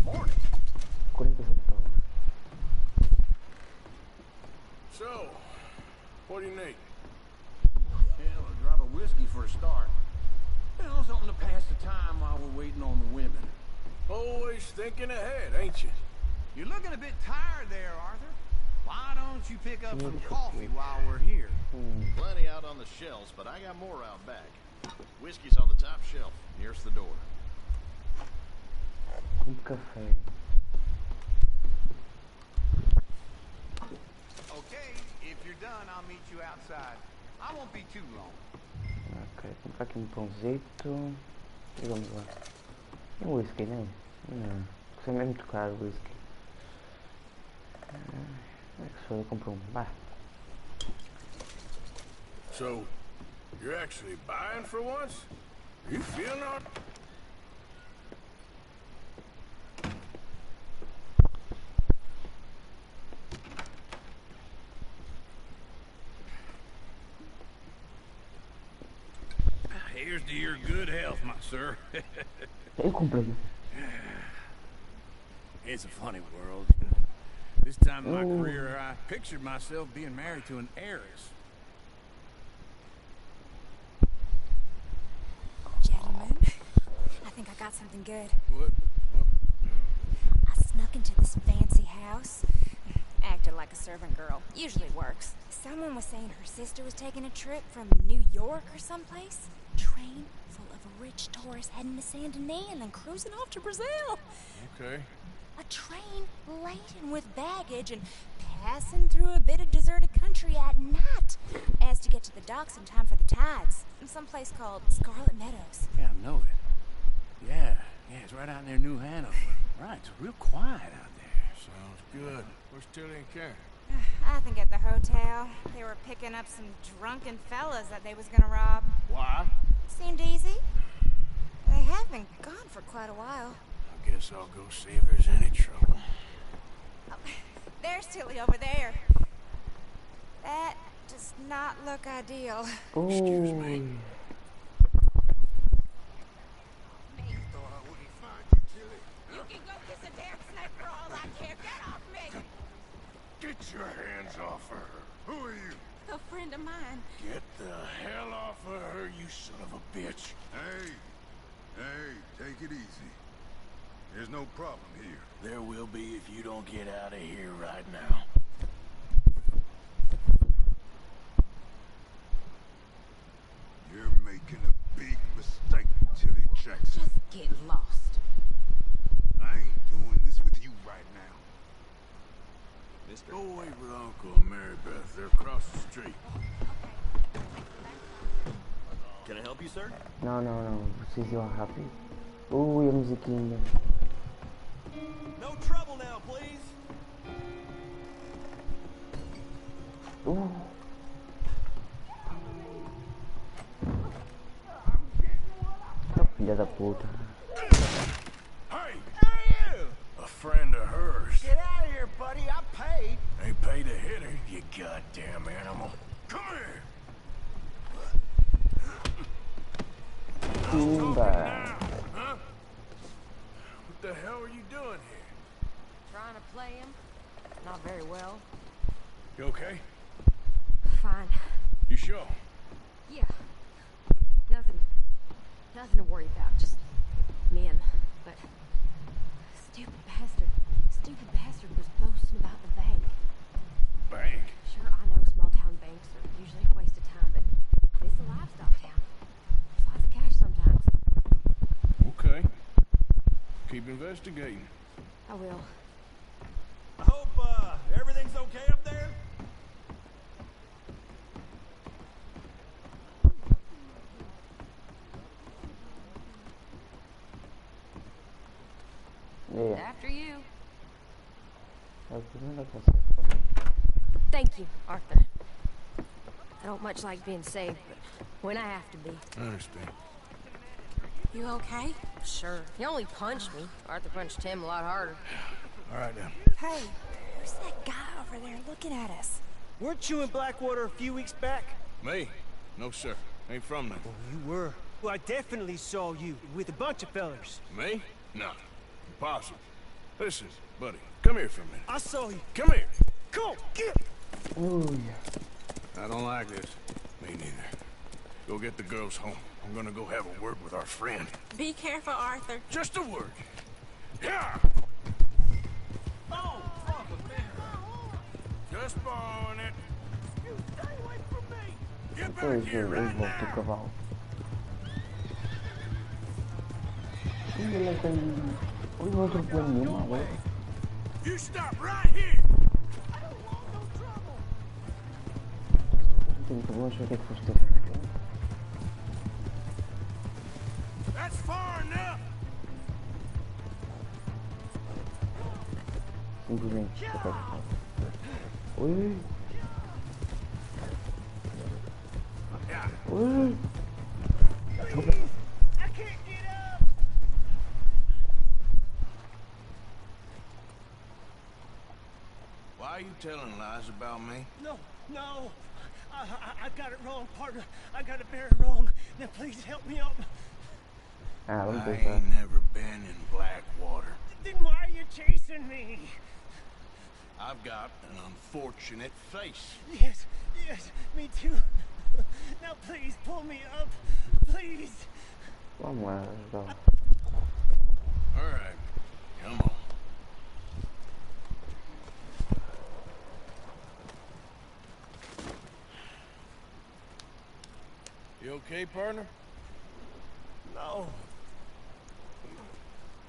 S1: 40 centavos.
S2: So, what do you need?
S12: Hell, a drop of whiskey for a start. You know, something to pass the time while we're waiting on the women.
S2: Always thinking ahead, ain't you?
S12: You're looking a bit tired there, Arthur. Why don't you pick up some coffee while we're here?
S14: Plenty out on the shelves, but I got more out back. Whiskey's on the top shelf, nearest the door.
S1: Café.
S12: Okay, if you're done, I'll meet you outside. I won't be too long.
S1: Ok, comprar aqui pãozito. E vamos lá. E um whisky, não? Não. Isso é muito caro o whisky. Como é que se eu compro um? Bah.
S2: So, you're actually buying for once? Are you feeling all...
S12: Here's to your good health, my sir.
S1: Eu comprei.
S12: It's a funny world. This time in my career, I pictured myself being married to an heiress.
S15: Gentlemen, I think I got something good.
S2: What?
S15: I snuck into this fancy house. Acted like a servant girl. Usually works. Someone was saying her sister was taking a trip from New York or someplace. Train full of rich tourists heading to Saint Denis and then cruising off to Brazil.
S2: Okay.
S15: A train laden with baggage and passing through a bit of deserted country at night as to get to the docks in time for the tides. In some place called Scarlet Meadows.
S12: Yeah, I know it. Yeah, it's right out near New Hanover. Right, it's real quiet out there.
S2: Sounds good. Where's Tilly and Karen?
S15: I think at the hotel. They were picking up some drunken fellas that they was gonna rob.
S2: Why?
S15: Seemed easy. They have been gone for quite a while.
S2: I guess I'll go see if there's any trouble.
S15: Oh, there's Tilly over there. That does not look ideal.
S2: Excuse me.
S13: You can go kiss a damn snake for all I care. Get off me!
S2: Get your hands off her. Who are you?
S15: A friend of mine.
S2: Get the hell off of her, you son of a bitch.
S16: Hey, take it easy. There's no problem here.
S14: There will be if you don't get out of here right now.
S16: You're making a big mistake, Tilly Jackson.
S13: Just get lost.
S16: I ain't doing this with you right now.
S2: Mister. Go wait with Uncle and Mary Beth. They're across the street.
S14: Can I help you, sir?
S1: Não. Preciso ir rápido. E a musiquinha.
S14: No trouble now, please.
S1: Filha da puta.
S2: Hey, you! A friend of hers.
S12: Get out of here, buddy. I paid.
S2: Ain't paid to hit her, you goddamn animal. Come here.
S1: Pumba.
S2: Huh? What the hell are you doing here?
S13: Trying to play him? Not very well.
S3: You okay?
S13: Fine.
S3: You sure?
S13: Yeah. Nothing to worry about. Just men. But stupid bastard was boasting about the bank.
S3: Bank?
S13: Sure, I know small town banks are usually a waste of time, but this is a livestock town. There's lots of cash sometimes.
S3: Okay. Keep investigating.
S13: I will.
S9: I hope, everything's okay up there?
S1: Yeah.
S13: After you.
S1: After you.
S13: Thank you, Arthur. I don't much like being saved, but when I have to be.
S3: I understand.
S13: You okay? Sure. He only punched me. Arthur punched him a lot harder.
S3: All right, now.
S15: Hey, who's that guy over there looking at us?
S9: Weren't you in Blackwater a few weeks back?
S3: Me? No, sir. Ain't from there.
S9: Oh, you were. Well, I definitely saw you with a bunch of fellers.
S3: Me? No. Impossible. Listen, buddy, come here for a minute.
S9: I saw you.
S3: Come here.
S9: Come on, get!
S1: Oh, yeah.
S3: I don't like this. Me neither. Go get the girls home. I'm gonna go have a word with our friend.
S8: Be careful, Arthur.
S3: Just a word. Yeah!
S9: Oh, man.
S3: Just borrowing it.
S9: You stay away from me!
S3: Get back
S1: Pois
S3: here
S1: eu
S3: right
S1: volto do
S3: now.
S1: cavalo. Ele não tem. Ele não outro plano nenhum, agora.
S3: You stop right here!
S1: Não tem problemas, o que é que foste ter?
S3: That's far enough!
S1: Simplesmente. Ui! Ui!
S9: I can't get up!
S3: Why are you telling lies about me?
S9: No. I got it wrong, partner. I got it very wrong. Now please help me up.
S1: Ah, vamos
S3: I
S1: pensar.
S3: ain't never been in Blackwater.
S9: Then why are you chasing me?
S3: I've got an unfortunate face.
S9: Yes, me too. Now please pull me up. Please.
S1: Vamos lá, então.
S3: All right, come on. You okay, partner?
S9: No.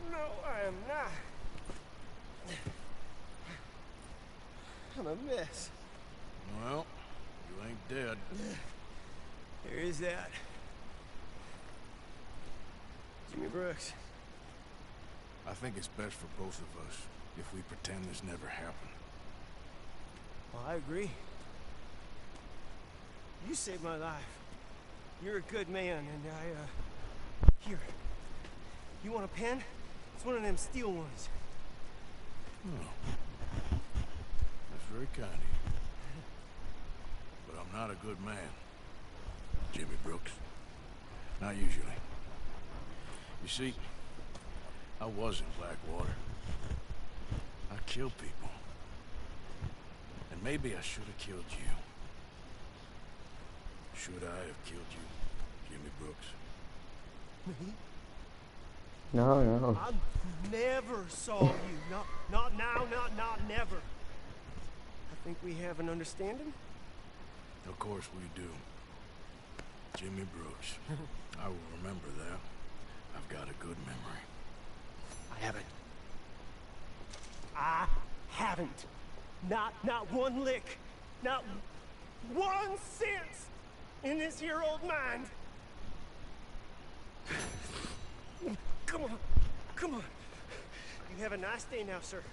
S9: No, I am not. I'm a mess.
S3: Well, you ain't dead.
S9: There is that. Jimmy Brooks.
S3: I think it's best for both of us if we pretend this never happened.
S9: Well, I agree. You saved my life. You're a good man, and here. You want a pen? It's one of them steel ones.
S3: Oh. That's very kind of you. But I'm not a good man, Jimmy Brooks. Not usually. You see, I was in Blackwater. I killed people. And maybe I should have killed you. Should I have killed you, Jimmy Brooks?
S9: Me?
S1: No.
S9: I never saw you. Not now, not never. I think we have an understanding?
S3: Of course we do. Jimmy Brooks. I will remember that. I've got a good memory.
S9: I haven't. Not one lick. Not 1 cent in this here old mind. Come on. You have a nice day now, sir.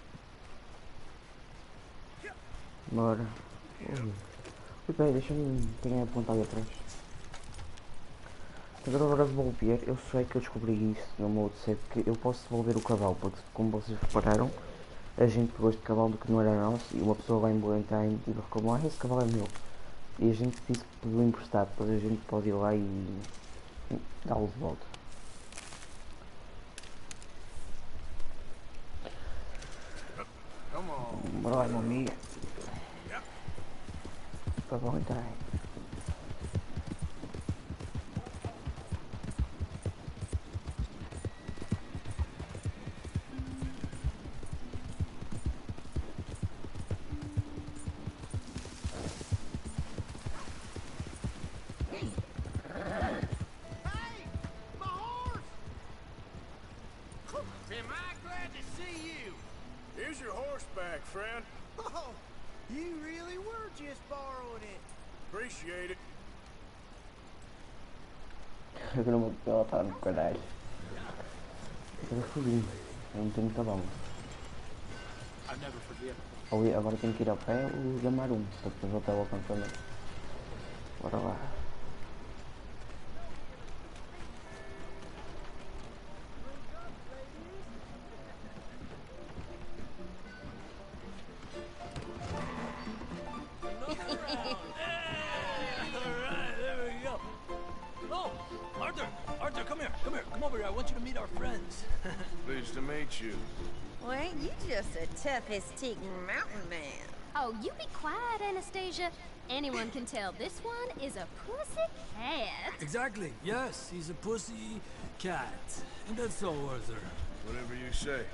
S1: Bora. Ui, peraí, deixa-me pegar apontado atrás. Agora devolver, eu sei que eu descobri isso no meu outro set, que eu posso devolver o cavalo, porque como vocês repararam, a gente pegou este cavalo do que não era nosso e uma pessoa vai embora entrar e reclamou, esse cavalo é meu. E a gente disse que pegou emprestado, depois a gente pode ir lá e dá-lo de volta. Bora lá, meu amigo. Tá bom, então.
S3: Am I glad to see you? Here's your horseback, friend.
S12: Oh, you really were just borrowing it.
S3: Appreciate it.
S1: Eu não vou pilotar no caralho. Eu fui. Eu não tenho muita bala. Agora tenho que ir a pé ou chamar um para depois voltar ao acampamento. Bora lá.
S3: Pleased to meet you.
S13: Well, ain't you just a tough-as-teaking mountain man?
S17: Oh, you be quiet, Anastasia. Anyone can tell this one is a pussy cat.
S9: Exactly. Yes, he's a pussy cat. And that's all worth her.
S3: Whatever you say.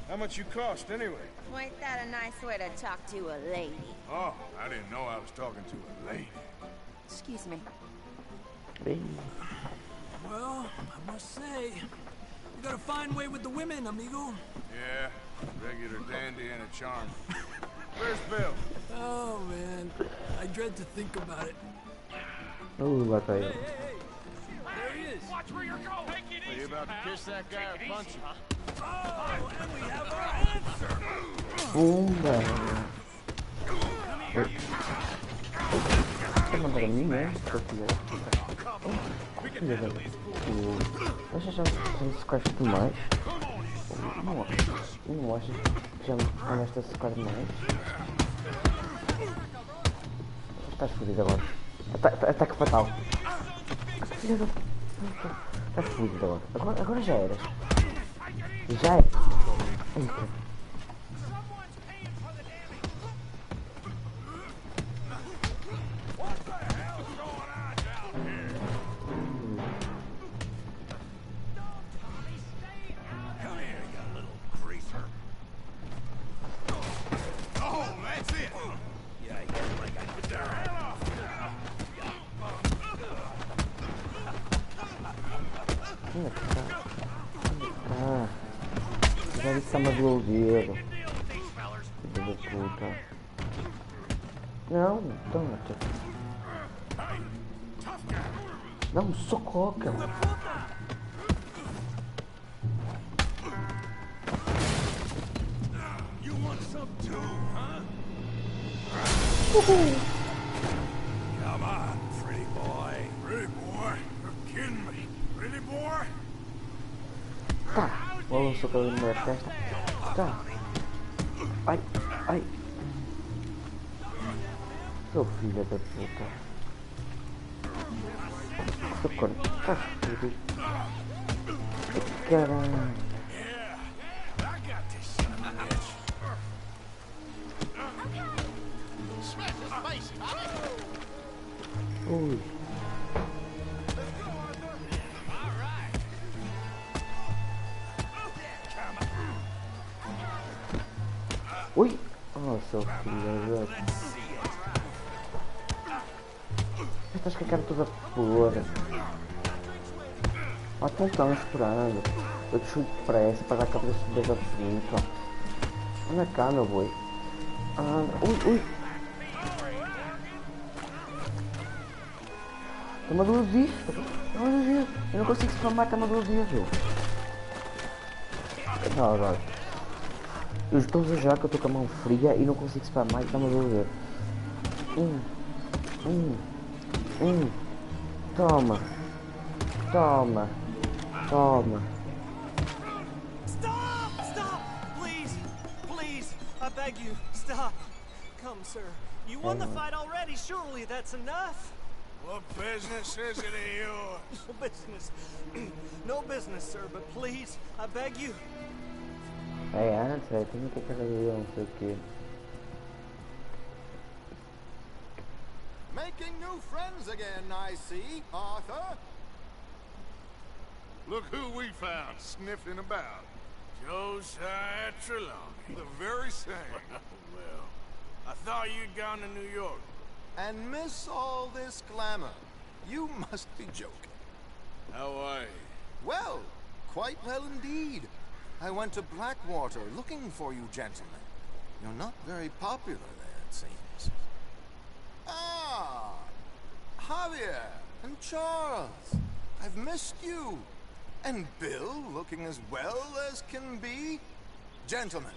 S3: How much you cost, anyway?
S13: Well, ain't that a nice way to talk to a lady?
S3: Oh, I didn't know I was talking to a lady.
S13: Excuse me.
S9: Well, I must say, you got a fine way with the women, amigo.
S3: Yeah, regular dandy and a charm. Where's Bill?
S9: Oh, man. I dread to think about it.
S1: What are you?
S9: There he is.
S14: Watch where you're going. Are you about to kiss that guy or punch him?
S9: Oh, and we have our answer.
S1: Quer mandar a mim, né? Deixa já se secar demais. Não achas que já me começaste a secar demais? Estás fodido agora. Ataque fatal. Estás fodido agora. Agora já eras. Já é. Eita. Já disse a madrugueiro. Filho da puta. Não, toma-te. Não, sococa.
S3: Come on, pretty boy. Pretty boy? You're kidding me. Pretty boy?
S1: Tá, vou socar ele no meio da testa. Tá. Ai, ai. Seu filho da puta. Socorro, tá fodido. Caralho. Ui. Ui. Oh, seu filho da... Estás com a cara toda podre. Ó, então estão esperando. Eu te chuto depressa para dar a cabeça de beijo absoluto. Anda cá, meu boi. Anda. Ui, ui. Toma 2 vezes. Eu não consigo spamar, toma 2 vezes. Não, agora. Eu estou a já que eu estou com a mão fria e não consigo spamar e toma 2 vezes. Toma. Toma. Toma.
S18: Stop! Stop! Please! Please! I beg you, stop! Come, sir. You won the fight already. Surely that's enough.
S3: What business is it of yours?
S18: No business. No business, sir, but please, I beg you.
S1: Antes, velho, tem que ter cara de não sei o que.
S2: Making new friends again, I see, Arthur. Look who we found sniffing about.
S3: Josiah Trelawney.
S2: The very same.
S3: Well, I thought you'd gone to New York.
S2: And miss all this glamour. You must be joking.
S3: How are you?
S2: Well, quite well indeed. I went to Blackwater looking for you gentlemen. You're not very popular there, it seems. Ah! Javier and Charles. I've missed you. And Bill looking as well as can be. Gentlemen,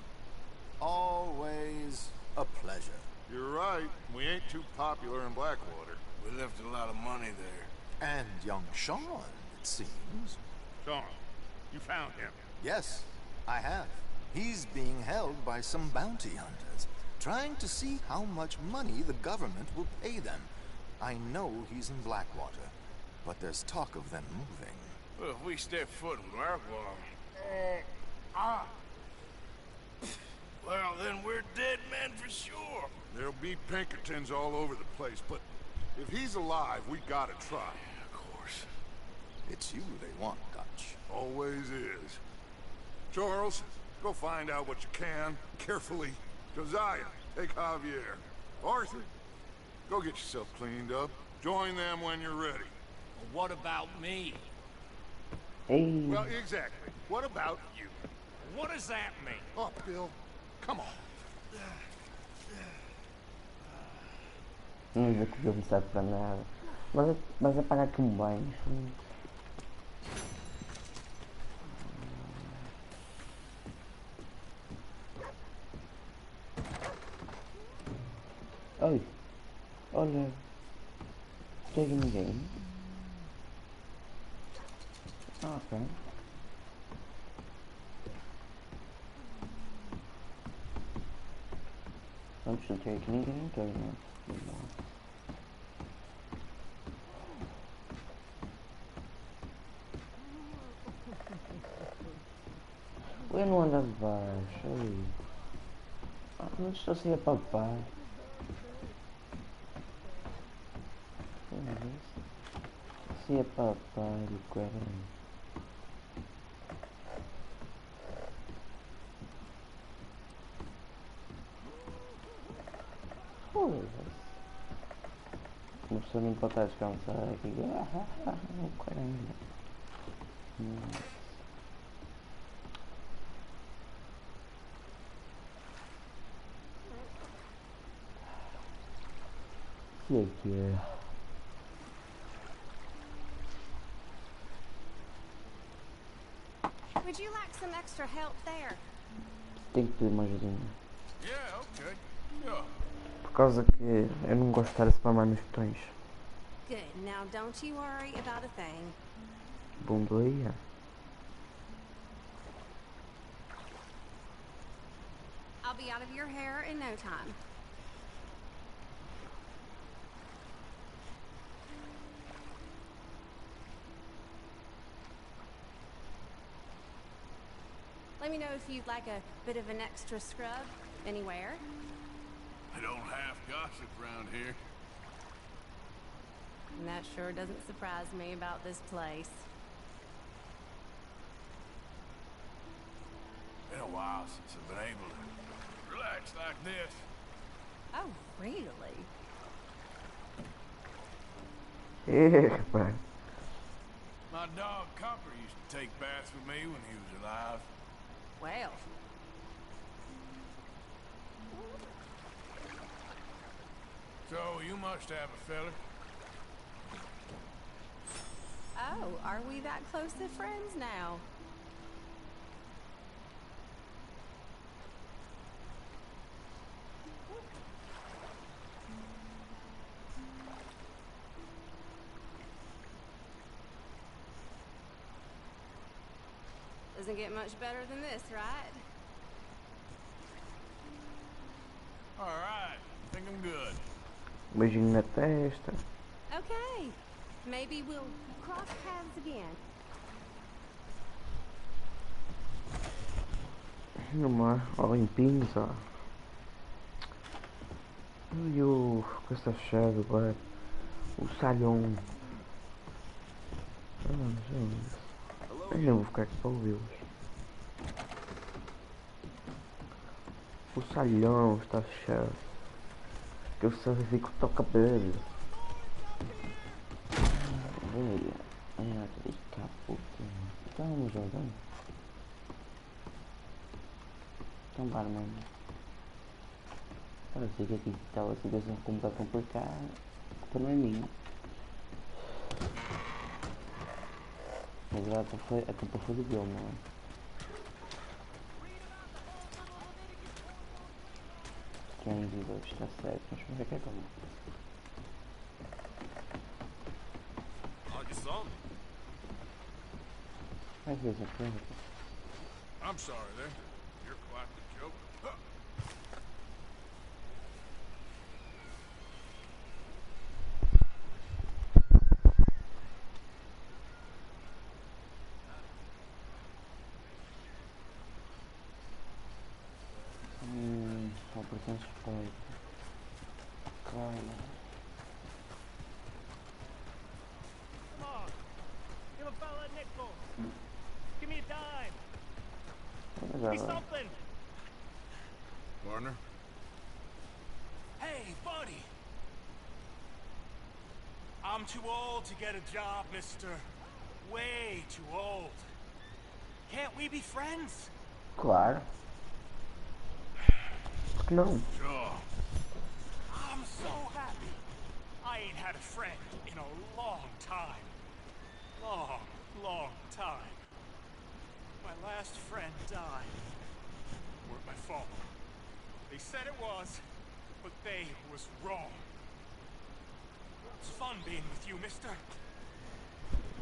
S2: always a pleasure. You're right. We ain't too popular in Blackwater.
S3: We left a lot of money there.
S2: And young Sean, it seems.
S3: Sean, you found him?
S2: Yes, I have. He's being held by some bounty hunters, trying to see how much money the government will pay them. I know he's in Blackwater, but there's talk of them moving.
S3: Well, if we step foot in Blackwater... Well, then we're dead men for sure.
S2: There'll be Pinkertons all over the place, but if he's alive, we gotta try.
S3: Of course.
S2: It's you they want, Dutch. Always is. Charles, go find out what you can, carefully. Josiah, take Javier. Arthur, go get yourself cleaned up. Join them when you're ready.
S7: Well, what about me?
S1: Hey.
S2: Well, exactly. What about you?
S7: What does that mean?
S2: Oh, Bill, come on.
S1: Não vou começar para nada. Mas apagar aqui um banho. Oi, olha, chega ninguém. Ok. Vamos não ter aqui ninguém, então não. Eu não ando de baixo. Não estou sem a papar. Se é papai do caralho. Foda-se. Uma pessoa não pode estar a descansar aqui. Caralho. Que é que é?
S8: Would you like some extra help there?
S1: Tem que pedir uma ajudinha.
S3: Yeah, okay. Sure.
S1: Por causa que eu não gosto de estar a spamar nos botões.
S8: Good. Now don't you worry about a thing.
S1: Bom dia.
S8: I'll be out of your hair in no time. Let me know if you'd like a bit of an extra scrub anywhere.
S3: I don't half gossip around here.
S8: And that sure doesn't surprise me about this place.
S3: Been a while since I've been able to relax like this.
S8: Oh, really?
S1: Rapaz.
S3: My dog Copper used to take baths with me when he was alive.
S8: Well.
S3: So, you must have a fella.
S8: Oh, are we that close of friends now? Doesn't get much better than this, right?
S3: All right, I think I'm good.
S1: Beijinho na testa.
S8: Okay. Maybe we'll cross paths again.
S1: Numa, ó, limpinhos, ó. E o... com essa chave agora. O salhão. Eu não vou ficar aqui para ouvi-los. O salhão está fechado. Que eu só fico toca cabelo. Velho. Ai, que caputa. Então, Jordão. Então, barman. Eu sei que aqui está a situação como está complicada. A culpa não é minha. Na verdade, a culpa foi do Bill, não é? 15 e 2, está certo, mas vamos ver o que é como. Vai ver essa coisa.
S2: I'm sorry there. You're quite the joke.
S1: Só pertence feito. Calma.
S18: Come on. Give a fella a nickel. Give me a dime. Give me something.
S2: Partner?
S7: Hey, buddy! I'm too old to get a job, mister. Way too old. Can't we be friends?
S1: Claro. Porque não?
S2: Sure.
S7: I'm so happy. I ain't had a friend in a long time. Long time. My last friend died. Weren't my fault. They said it was, but they was wrong. It's fun being with you, mister.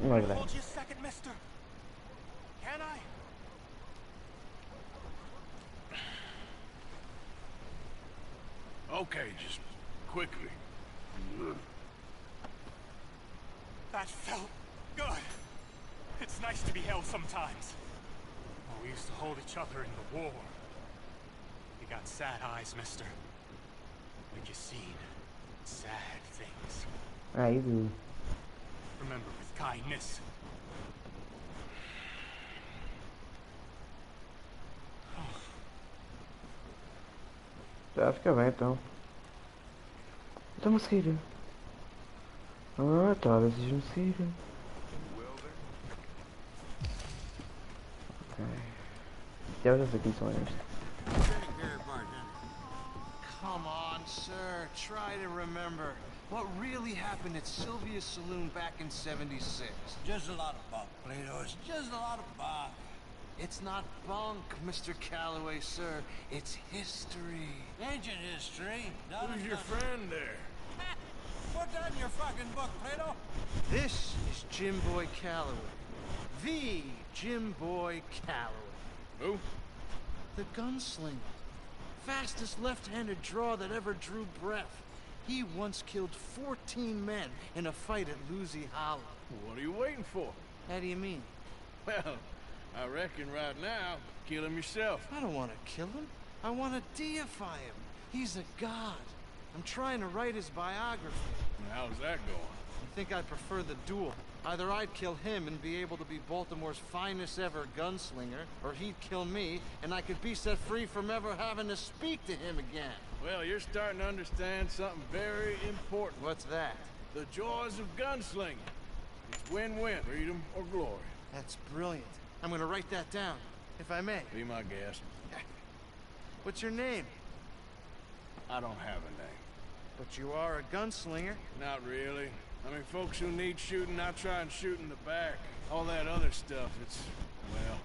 S7: Can I hold you a second, mister? Can I?
S2: Okay, just quickly.
S7: That felt good. It's nice to be held sometimes. Oh, we used to hold each other in the war. You got sad eyes, mister. Like you seen sad things.
S1: I do.
S7: Remember with kindness.
S1: Já fica bem então. Estamos a sair. Ah, talvez seja sair. Ok. Já sei quem são estes.
S12: Come on, sir. Try to remember. What really happened at Sylvia's Saloon back in '76?
S4: Just a lot of bunk, Plato. It's just a lot of bunk.
S12: It's not bunk, Mr. Calloway, sir. It's history.
S4: Ancient history.
S3: Who's your friend there?
S4: Put that in your fucking book, Plato.
S12: This is Jim Boy Calloway. The Jim Boy Calloway.
S3: Who?
S12: The gunslinger. Fastest left-handed draw that ever drew breath. He once killed 14 men in a fight at Lucy Hollow.
S3: What are you waiting for?
S12: How do you mean?
S3: Well, I reckon right now, kill him yourself.
S12: I don't want to kill him. I want to deify him. He's a god. I'm trying to write his biography.
S3: And how's that going?
S12: I think I prefer the duel. Either I'd kill him and be able to be Baltimore's finest ever gunslinger, or he'd kill me, and I could be set free from ever having to speak to him again.
S3: Well, you're starting to understand something very important.
S12: What's that?
S3: The joys of gunslinging. It's win-win, freedom or glory.
S12: That's brilliant. I'm gonna write that down, if I may.
S3: Be my guest.
S12: What's your name?
S3: I don't have a name.
S12: But you are a gunslinger.
S3: Not really. I mean, folks who need shooting, I try and shoot in the back. All that other stuff, it's, well,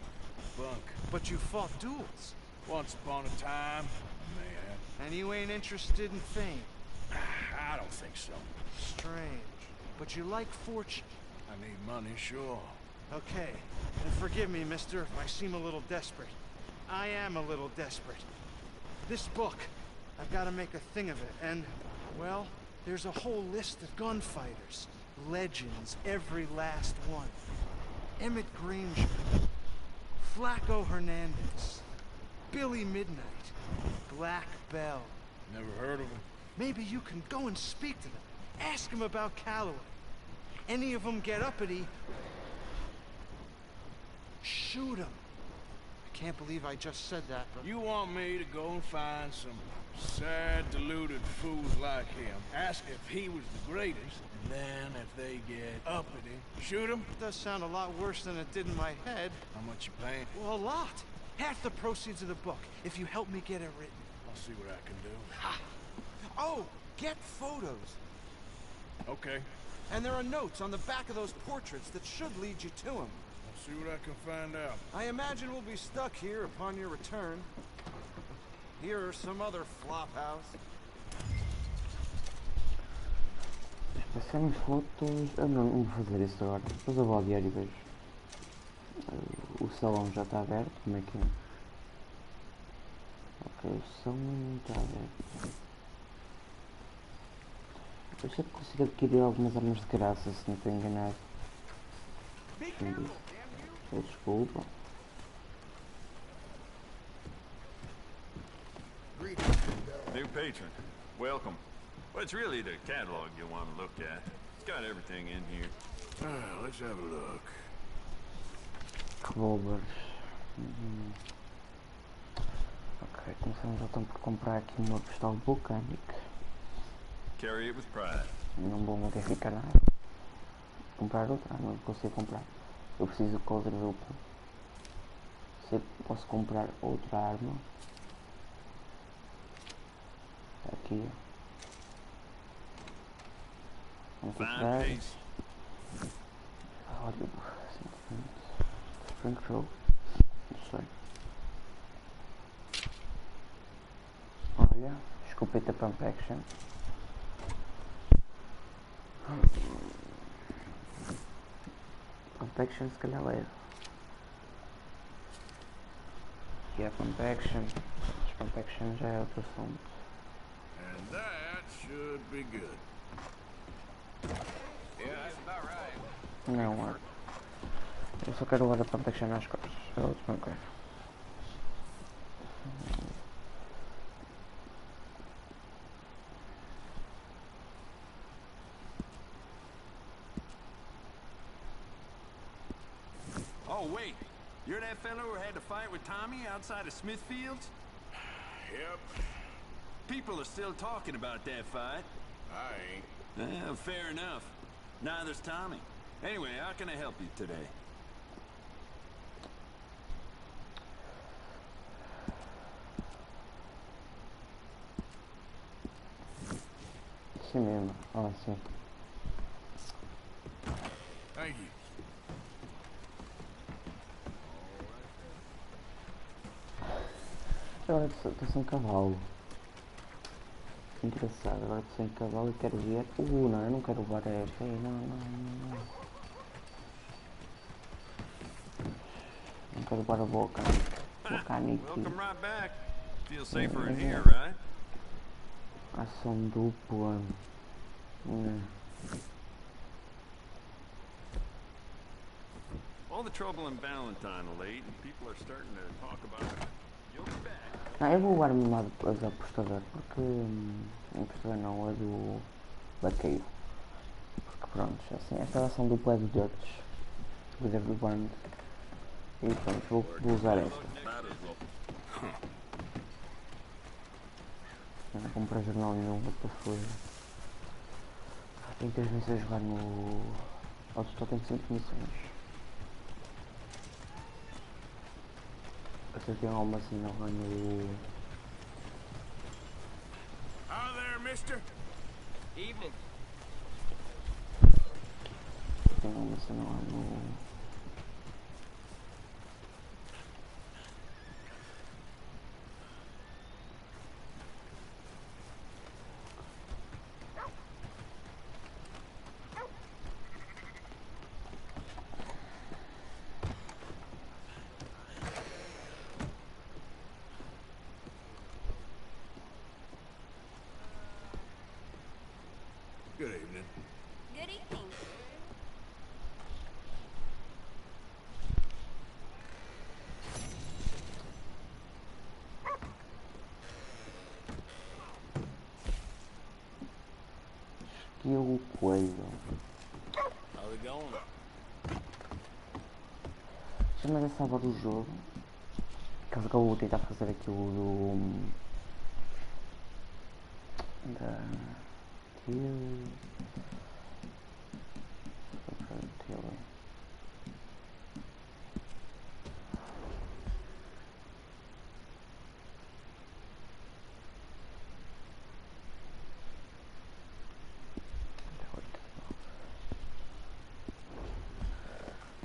S3: bunk.
S12: But you fought duels.
S3: Once upon a time, I may have.
S12: And you ain't interested in fame.
S3: I don't think so.
S12: Strange. But you like fortune.
S3: I need money, sure.
S12: Okay. And forgive me, mister, if I seem a little desperate. I am a little desperate. This book, I've got to make a thing of it, and, well, there's a whole list of gunfighters. Legends, every last one. Emmett Granger. Flaco Hernandez. Billy Midnight. Black Bell.
S3: Never heard of him.
S12: Maybe you can go and speak to them. Ask him about Calloway. Any of them get uppity, shoot him. I can't believe I just said that, but...
S3: You want me to go and find some sad, deluded fools like him, ask if he was the greatest, and then if they get uppity, shoot him?
S12: It does sound a lot worse than it did in my head.
S3: How much you paying?
S12: Well, a lot. Half the proceeds of the book, if you help me get it written.
S3: I'll see what I can do.
S12: Ha! Oh, get photos.
S3: Okay.
S12: And there are notes on the back of those portraits that should lead you to him.
S3: I'll see what I can find out.
S12: I imagine we'll be stuck here upon your return. Here or some other flophouse.
S1: Passamos fotos. Eu não vou fazer isso agora. Depois eu vou ao diário e vejo. O salão já está aberto. Como é que é? Ok, o salão não está aberto. Eu sei que consigo adquirir algumas armas de graça, se não estou enganado. Desculpa.
S19: New patron, welcome. Well, it's really the catalog you want to look at. It's got everything in here.
S3: Let's have a look.
S1: Revolvers. Ok, começamos então por comprar aqui uma pistola vulcânica.
S19: Carry it with pride.
S1: Não vou modificar nada. Comprar outra, não consigo comprar. Eu preciso de quadruplo. Se eu posso comprar outra arma. Aqui. Vamos comprar. Olha, Springfield. Não sei. Olha, escopeta pump action. Pump action se calhar leva. E a pump action. Mas pump action já é outro assunto.
S3: And that should be good. Yeah, that's about right.
S1: Não é. Eu só quero levar a pump action nas costas. É outro não quero.
S19: Oh, wait. You're that fellow who had to fight with Tommy outside of Smithfield's?
S3: Yep.
S19: People are still talking about that fight.
S3: I ain't.
S19: Fair enough. Neither's Tommy. Anyway, how can I help you today?
S1: Sim mesmo. Ah, sim.
S3: Thank you.
S1: Agora estou sem cavalo. Engraçado, agora estou sem cavalo e quero ver. Não, eu não quero levar esta aí, não. Não quero levar a boca.
S19: Welcome right back. Feel safer in here, right?
S1: Ação dupla.
S19: All the trouble in Valentine late and people are starting to talk about it. You'll be back.
S1: Não, eu vou levar-me lá do apostador, porque o apostador não é do vaqueiro. Porque pronto, assim, esta ação dupla é do Dutch, líder do bando. E pronto, vou usar esta. Não comprei jornal nenhum, outra foi. Tenho 3 missões a jogar no. Ao total tenho 5 missões. Eu tenho alguma assim nova no.
S3: Hi there, mister.
S13: Evening.
S1: Tenho alguma assim nova no.
S3: Good evening.
S15: Good evening.
S1: aqui o coelho. Chama essa salva do jogo. Caso que eu vou tentar fazer aquilo do...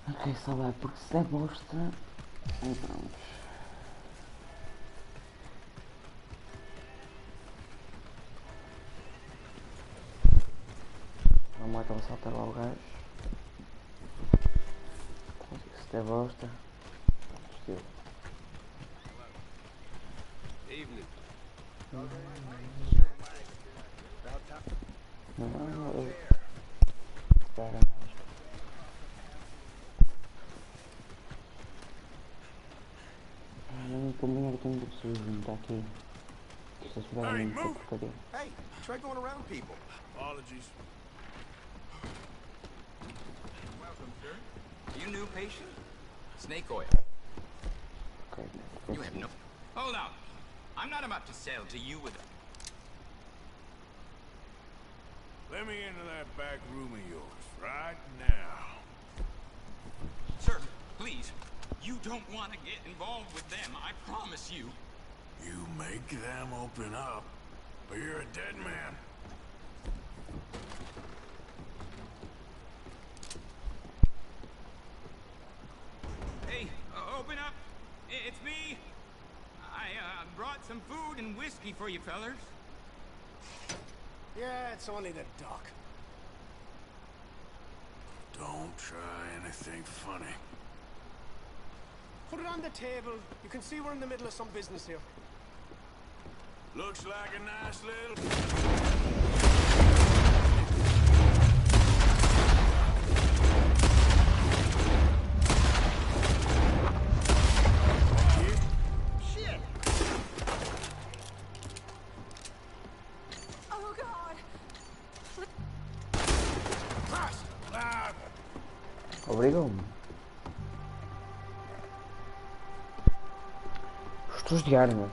S1: Ok, só vai porque se é bosta. E pronto. Vamos lá então saltar lá o gajo. Se é bosta. Estilo. Não, espera. Não combina que tem pessoas junto aqui. Isto é esperar muito pouco porcaria.
S3: Hey, try going around people. Apologies.
S20: Welcome, sir. You new patient? Snake oil.
S1: Okay.
S20: You have no... Hold on. I'm not about to sell to you with a...
S3: Let me into that back room of yours, right now.
S20: Sir, please. You don't want to get involved with them, I promise you.
S3: You make them open up, or you're a dead man.
S20: Hey, open up. It's me. I brought some food and whiskey for you fellers.
S3: Yeah, it's only the doc. Don't try anything funny.
S18: Put it on the table. You can see we're in the middle of some business here.
S3: Looks like a nice little...
S5: Shit! Oh God!
S1: Obrigado. Estou de armas.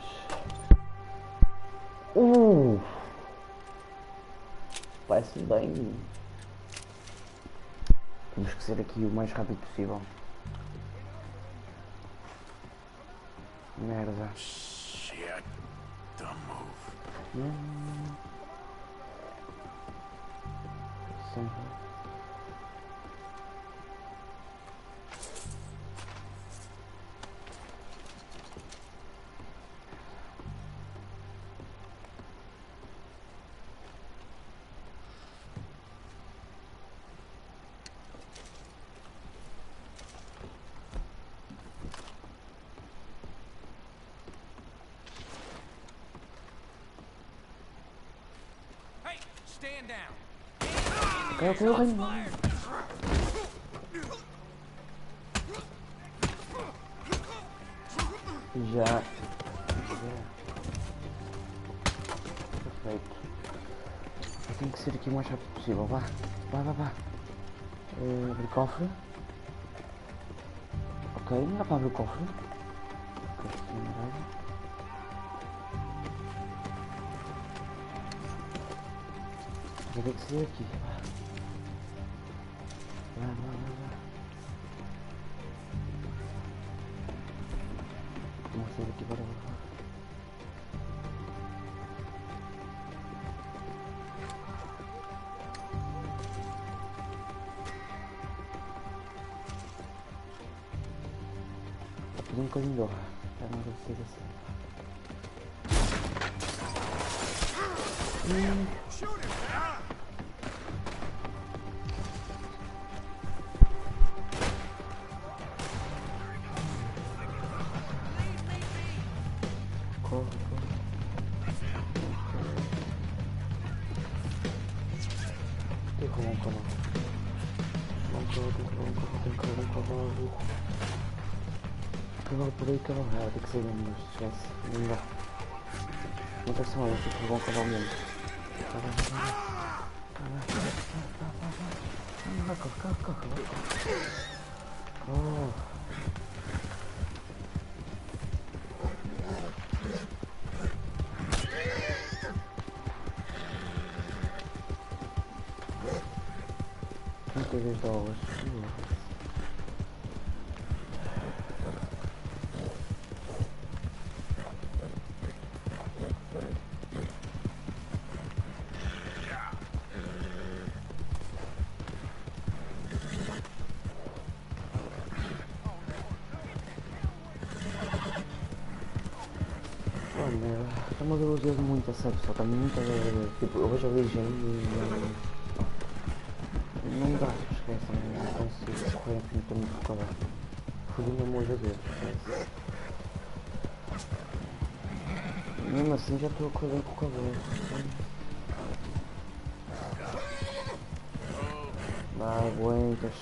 S1: Parece bem. Temos que ser aqui o mais rápido possível. Merda.
S3: Shit. The move.
S20: Stand down.
S1: Okay, okay. Já. Perfeito. Eu tenho que ser aqui o mais rápido possível. Vá. Vá. Abrir cofre. Ok, não dá para abrir o cofre. Vai ter que ser aqui. Vai. Vamos sair aqui, bora. Tá fazendo um bocadinho de honra. Já não deve ser assim. Por aí cavalo, tem que ser mesmo, mas esquece, não dá. Não tem que ser mal, tem que levar um cavalo mesmo. Vai. corre. Oh. $32. Está-me a ver o dedo muito a sério, só está muito a ver. Tipo, eu vejo a origem e não dá, esquece, não consigo correr assim, estou muito focado. Fodi-me a molha dele, esquece. Mesmo assim já estou a correr com o cabelo. Vá, aguentas.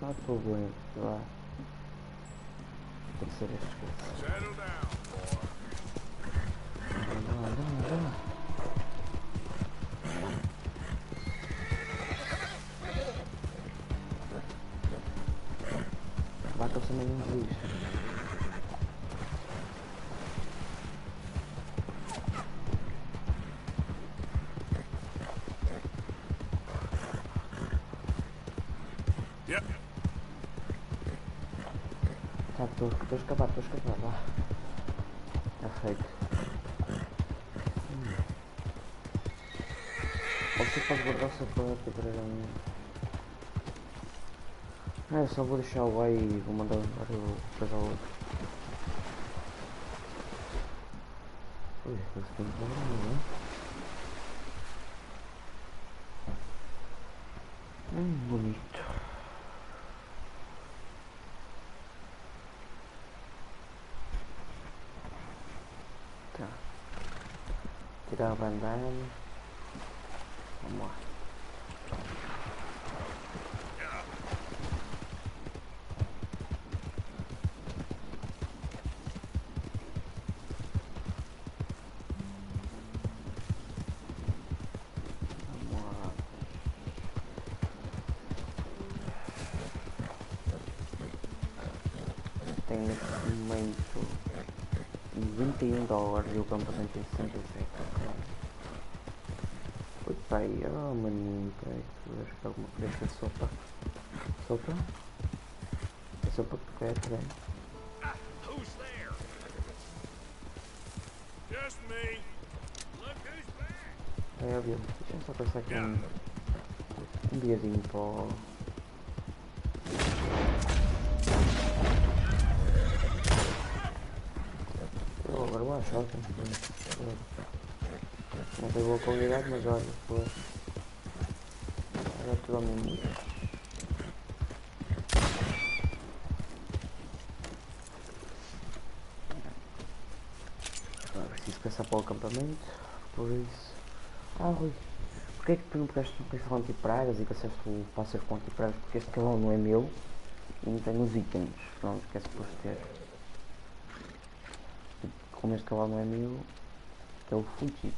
S1: Não estou aguento, vá. Tem que ser este, esquece. Bate-se também um juiz. Tá, estou a escapar, vá. Está feito. Você pode guardar o sapato para mim. É, só vou deixar o aí e vou mandar depois ao outro. Ui, esse tem que dar, não é? Bonito. Tá. Tirar a bandana. Vamos lá. Tem neste momento $21 e o campeonato tem 67. Oi pai, oh maninho, pai, tu acho que alguma coisa é sopa. Sopa? É sopa que tu queres, né?
S3: Who's there? Just me. Look who's back.
S1: É óbvio, deixa eu só pensar aqui um bilhetinho para o... Agora uma choca. Não tem boa qualidade, mas olha, pô. Era tudo ao mesmo. Preciso pensar para o acampamento. Por isso. Ah, Rui. Porquê é que tu não pegaste um cavalo anti-pragas e caçaste o pássaro com anti-pragas? Porque este cavalo não é meu e não tem os itens. Pronto, que é suposto ter. Como este cavalo não é meu, que é o fugido.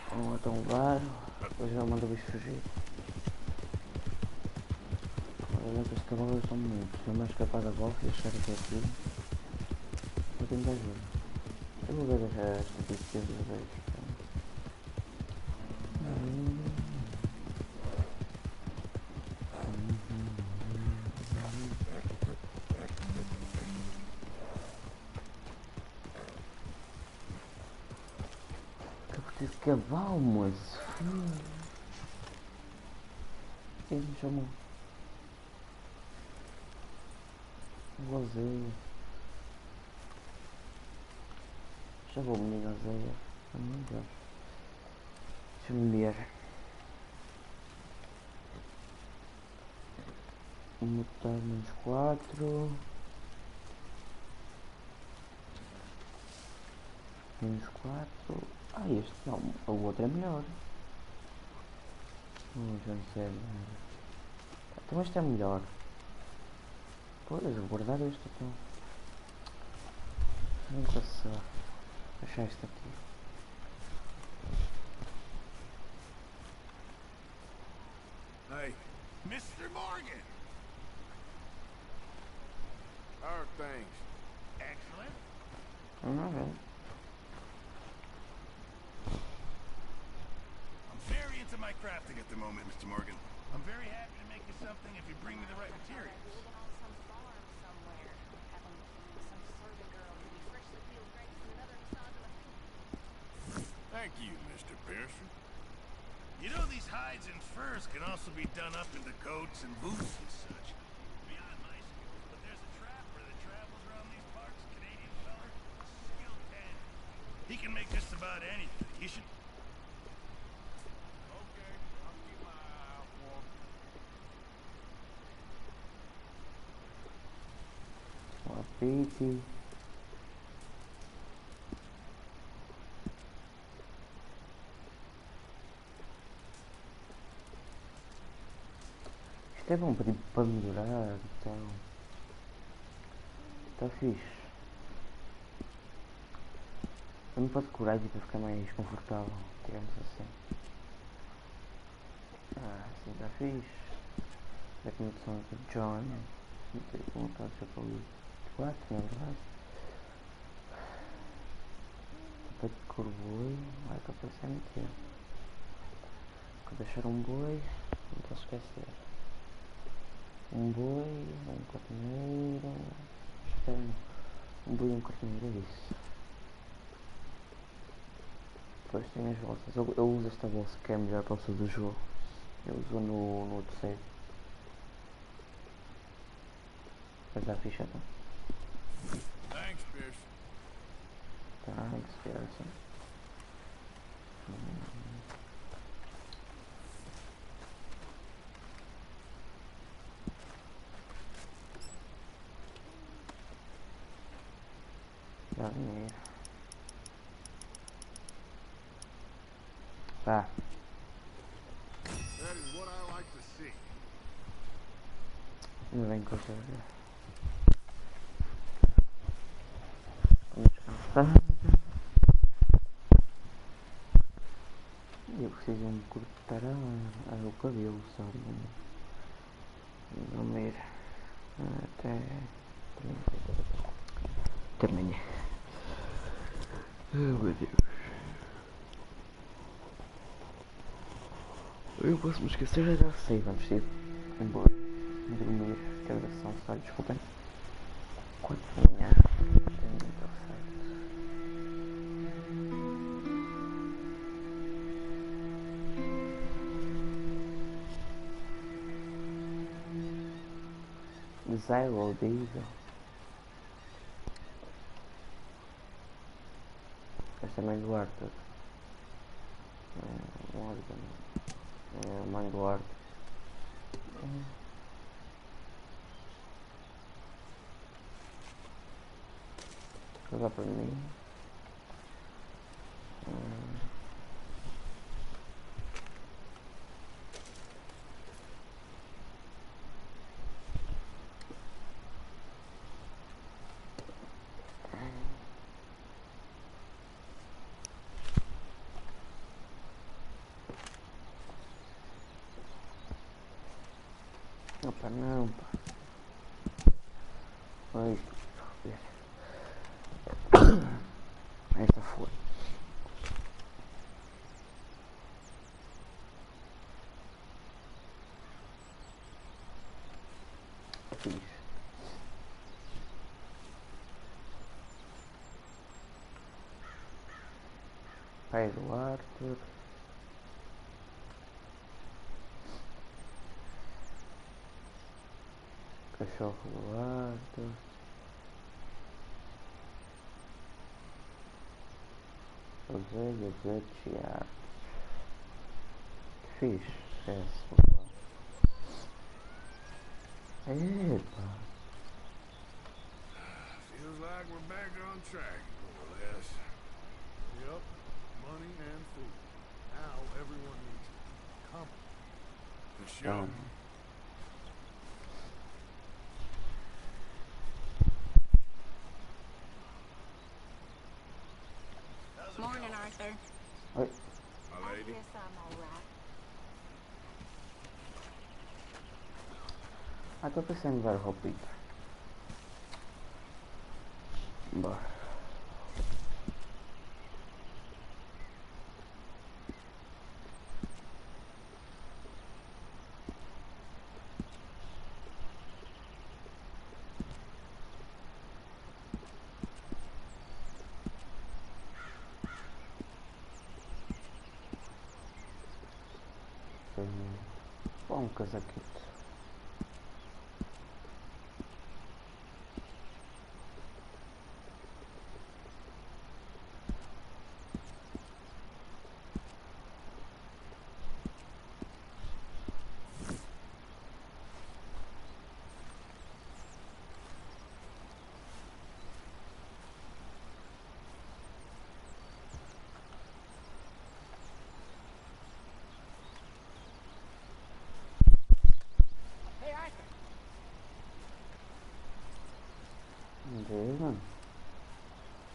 S1: Vamos até um lugar, depois já manda o bicho fugir. Olha que estes cavalos são muitos, não mais capaz da volta e deixar até aqui. Não tenho mais ajuda. Eu vou ver as estatísticas dos velhos. Preciso de cavalo, moço. Quem me chamou? Gozeia. Já vou, menina Zeia. Oh meu Deus. Deixa-me ver. Mutar menos 4. Menos 4. Ah, este não. O outro é melhor. Já não sei. Então este é melhor. Pois, vou guardar este então. Nunca se sabe. Deixar este aqui.
S10: Mr. Morgan!
S3: How are things?
S10: Excellent.
S1: Alright.
S10: I'm very into my crafting at the moment, Mr. Morgan. I'm very happy to make you something if you bring me the right materials.
S3: Thank you, Mr. Pearson.
S10: You know, these hides and furs can also be done up into coats and boots and such. Beyond my skills, but there's a trapper that travels around these parts, a Canadian feller, skilled tan. He can make just about anything. You should...
S3: Okay, I'll keep my eye out for him.
S1: Uma pique. Isto é bom para melhorar, então. Está fixe. Eu não posso coragem para ficar mais confortável, digamos assim. Assim está fixe. A conexão com o John. Não sei como está de chapéu 4, na verdade. Para de cor boi, vai para passar meter. Quando deixar um boi, não posso esquecer. Um boi, um carneiro. Um boi e um carneiro, é isso. Depois tem as bolsas. Eu uso esta bolsa que é a melhor bolsa do jogo. Eu uso no outro save. Mas dá ficha, tá?
S3: Thanks, Pearson.
S1: Thanks, Pearson. Dá dinheiro. Tá.
S3: That is what I like to see.
S1: Ainda bem que eu já vi. Vamos descansar. Eu preciso me cortar o cabelo, sabe? Vamos ir até amanhã. Oh meu Deus. Eu posso me esquecer, já sei, vamos ir embora. Dormir, ter oração, só desculpem. 4 da manhã. Está certo. Zero ou diesel. Esta é a mãe do Arthur. É a mãe do Arthur. Vou dar para mim. Opa, não, pá. Oi, esta foi. Fiz. Pai do Arthur. Cachorro do Arthur. Ovelha, Tiago. Fiz. Epa.
S3: Feels like we're back on track, more or less. Yep, money and food. Now everyone needs company. For sure.
S8: Morning, Arthur.
S1: Oi.
S3: My lady.
S8: I guess I'm all right.
S1: Ah, estou pensando em dar roupita. Bora. Um casaquito.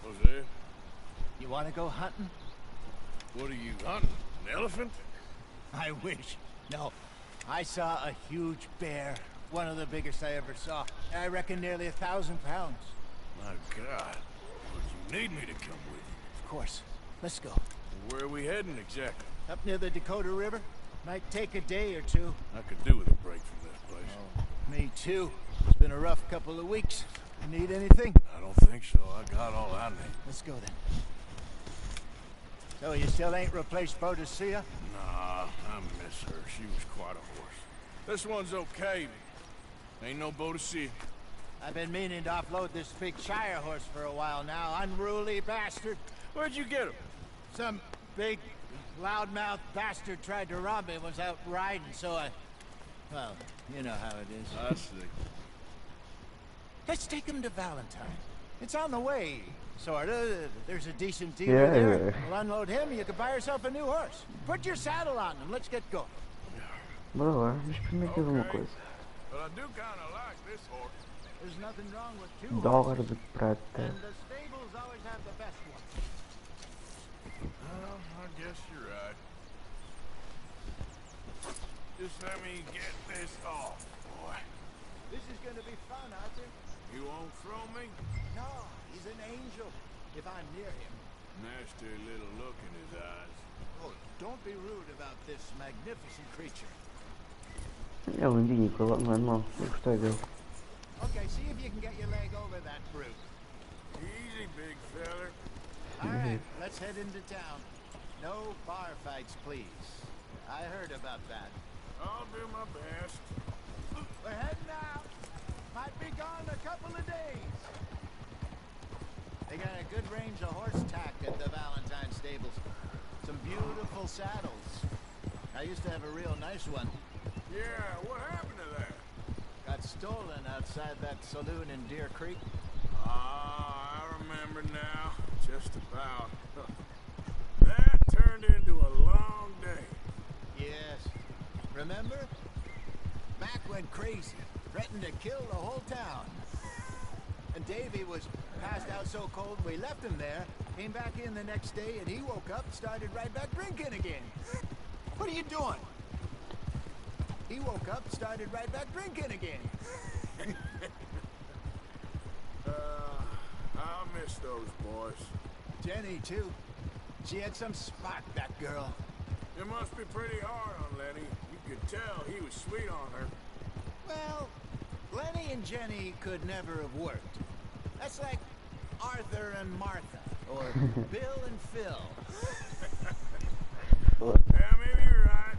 S10: Jose,
S4: You want to go hunting?
S10: what are you hunting? An elephant?
S4: I wish. No. I saw a huge bear. One of the biggest I ever saw. I reckon nearly 1,000 pounds.
S10: My God. Would you need me to come with you?
S4: Of course. Let's go.
S10: Where are we heading exactly?
S4: Up near the Dakota River. Might take a day or two.
S10: I could do with a break from this place.
S4: Oh, me too. It's been a rough couple of weeks. You need anything?
S10: I don't think so. I got all I need.
S4: Let's go then. So you still ain't replaced Boadicea?
S10: Nah, I miss her. She was quite a horse. This one's okay. Ain't no Boadicea.
S4: I've been meaning to offload this big Shire horse for a while now. Unruly bastard.
S10: Where'd you get him?
S4: Some big, loudmouth bastard tried to rob me and was out riding, so I... Well, you know how it is.
S10: I see.
S4: Let's take him to Valentine. It's on the way, sorta. There's a decent deal
S1: Yeah.
S4: there. We'll unload him, you can buy yourself a new horse. Put your saddle on him, let's get going.
S1: Bora lá, mas primeiro quero uma coisa.
S10: But I do kind of like this horse.
S4: There's nothing wrong with two
S1: Dólar
S4: horses.
S1: de prata.
S4: And the stables always have the best ones.
S10: Well, I guess you're right. Just let me get this off, boy.
S4: This is gonna be fun, Arthur.
S10: You won't throw me?
S4: No, he's an angel. If I'm near him.
S10: Nasty little look in his eyes.
S4: Oh, don't be rude about this magnificent creature.
S1: É lindinho, não é mau. Eu gostei dele.
S4: Okay, see if you can get your leg over that brute.
S10: Easy, big feller.
S4: All right, let's head into town. No bar fights, please. I heard about that.
S10: I'll do my best.
S4: We're heading out. Might be gone a couple of days. They got a good range of horse tack at the Valentine stables. Some beautiful saddles. I used to have a real nice one.
S10: Yeah, what happened to that?
S4: Got stolen outside that saloon in Deer Creek.
S10: Ah, I remember now. Just about. That turned into a long day.
S4: Yes. Remember? Mac went crazy. Threatened to kill the whole town. And Davy was passed out so cold we left him there. Came back in the next day and he woke up and started right back drinking again. What are you doing? He woke up and started right back drinking again.
S10: I'll miss those boys.
S4: Jenny, too. She had some spot, that girl.
S10: It must be pretty hard on Lenny. You could tell he was sweet on her.
S4: Well, Lenny and Jenny could never have worked. That's like Arthur and Martha, or Bill and Phil.
S10: Yeah, maybe you're right.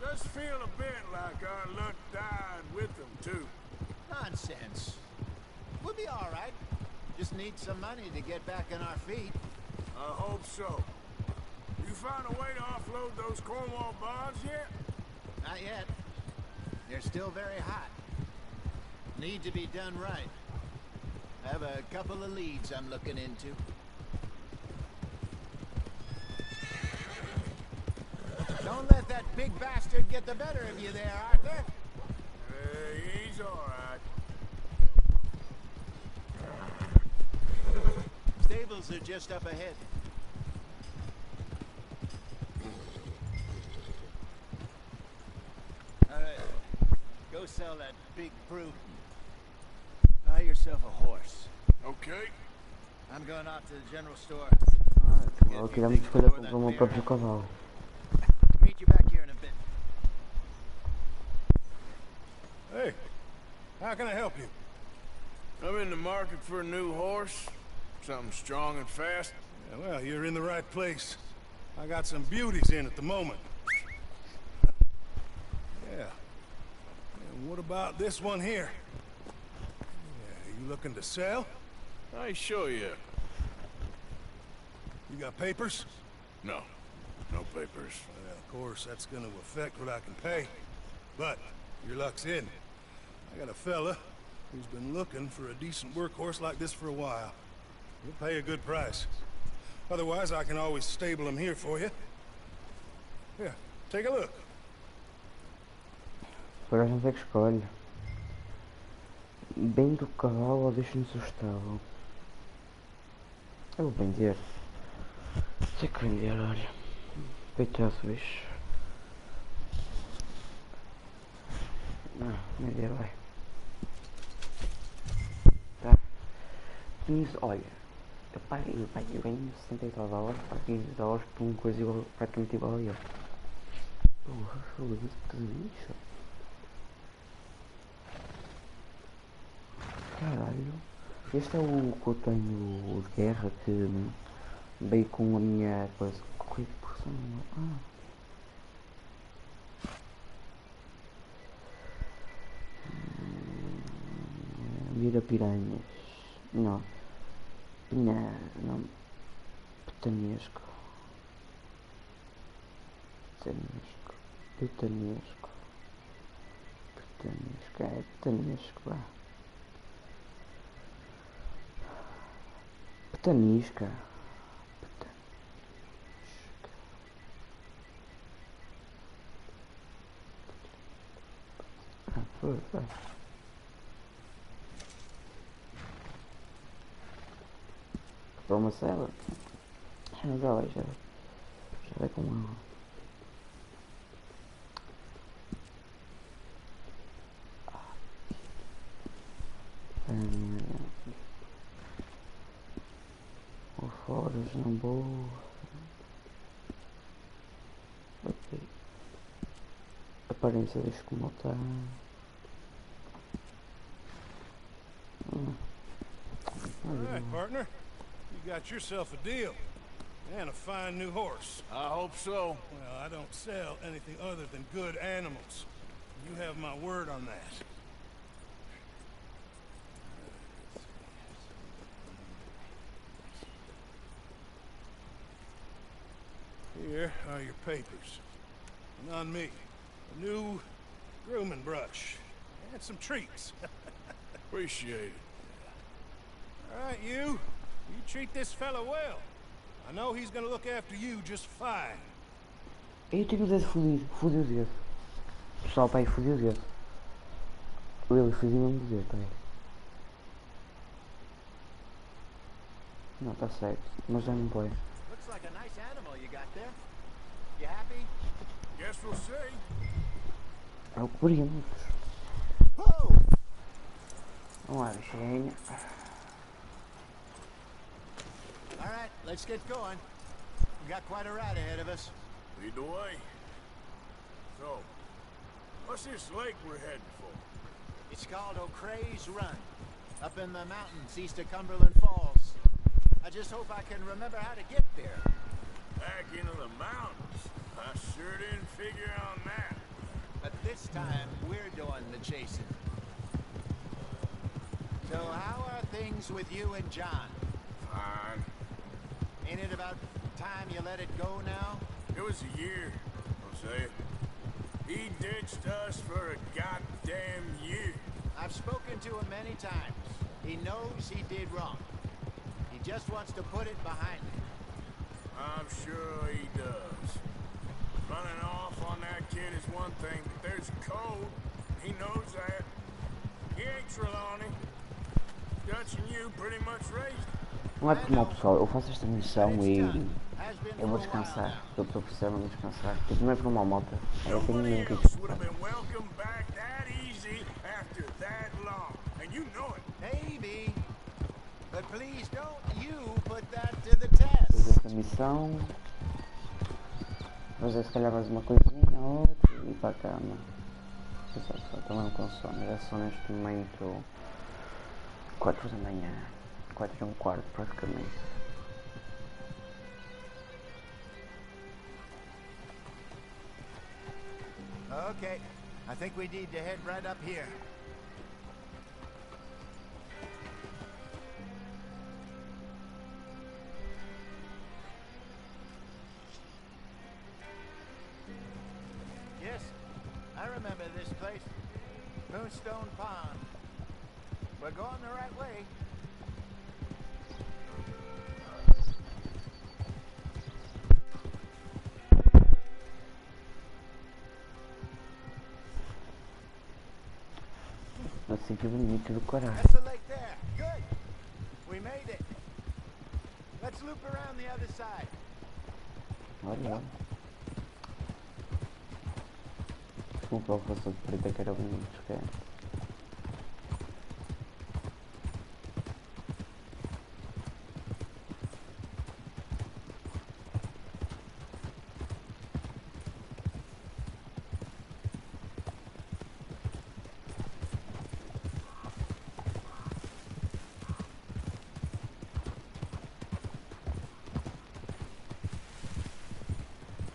S10: Does feel a bit like our luck died with them, too.
S4: Nonsense. We'll be all right. Just need some money to get back on our feet.
S10: I hope so. You found a way to offload those Cornwall bonds yet?
S4: Not yet. They're still very hot. Need to be done right. I have a couple of leads I'm looking into. Don't let that big bastard get the better of you there, Arthur.
S10: He's all right.
S4: Stables are just up ahead. All right. Go sell all that big brooding. Buy yourself a horse.
S10: Okay.
S4: I'm going out to the general store.
S1: Eu queria muito escolher comprar o meu próprio cavalo.
S4: Meet you back here in a bit.
S3: Hey, how can I help you?
S10: I'm in the market for a new horse. Something strong and fast.
S3: Yeah, well, you're in the right place. I got some beauties in at the moment. Yeah. And what about this one here? Yeah, you looking to sell?
S10: I sure you.
S3: You got papers?
S10: No. No papers.
S3: Well, of course, that's gonna affect what I can pay. But your luck's in. I got a fella who's been looking for a decent workhorse like this for a while. He'll pay a good price. Otherwise, I can always stable him here for you. Here, take a look.
S1: Agora a gente é que escolhe. Vendo o cavalo ou deixa-nos o estábulo? Eu vou vender. Sei que vender, olha. Peitaço, bicho. Não, vender, vai. Tá. 15, olha. Eu paguei bem 70 dólares para 15 dólares por uma coisa igual, praticamente igual a ele. Porra, foda-se, tudo isso. Caralho. Este é o que eu tenho de guerra que veio com a minha coisa. Que porção? Mira piranhas. Não. Não. Petanesco. Petanesco. É petanesco, vá. Petanisca. Foi. Para uma cela. Já vai com uma. Foros não vou. Ok. Aparência deixa como está.
S3: Alright, partner. You got yourself a deal. And a fine new horse.
S10: I hope so.
S3: Well, I don't sell anything other than good animals. You have my word on that. Here are your papers. And on me, a new grooming brush. And some treats.
S10: Appreciate it.
S3: Alright, you treat this fella well. I know he's gonna look after you just fine.
S1: Eu tenho o dedo fodido. Fodi o dedo. Pessoal, pai, fodi o dedo. Ele fodi mesmo o dedo, pai. Não, está certo. Mas já não põe.
S4: Looks like a nice animal you got there. You happy?
S10: Guess we'll see.
S1: É o que queríamos. Vamos lá, bichinha.
S4: All right, let's get going. We got quite a ride ahead of us.
S10: Lead the way. So, what's this lake we're heading for?
S4: It's called O'Creagh's Run, up in the mountains east of Cumberland Falls. I just hope I can remember how to get there.
S10: Back into the mountains? I sure didn't figure on that.
S4: But this time, we're doing the chasing. So how are things with you and John?
S10: Fine.
S4: Ain't it about time you let it go now?
S10: It was a year, Jose. He ditched us for a goddamn year.
S4: I've spoken to him many times. He knows he did wrong. He just wants to put it behind him.
S10: I'm sure he does. Running off on that kid is one thing, but there's a code. He knows that. He ain't Trelawney. Dutch and you pretty much raised him.
S1: Não é porque mal, pessoal, eu faço esta missão e eu vou descansar. Eu estou precisando descansar. Tipo, não é por uma moto. Eu tenho mesmo que descansar.
S3: after that long, and you know it.
S4: Maybe. But please don't you put that to the test.
S1: Fazer essa missão. Fazer se calhar mais uma coisinha ou outra e ir para a cama. Só também com sono. Já são neste momento 4 da manhã. 4 e um quarto praticamente.
S4: Okay, I think we need to head right up here. Yes, I remember this place. Moonstone Pond. We're going the right way.
S1: Assim que bonito do caralho.
S4: That's the lake there. Good. We made it. Let's loop around the other side.
S1: Olha. Desculpa o professor de preta que era bonito, que é.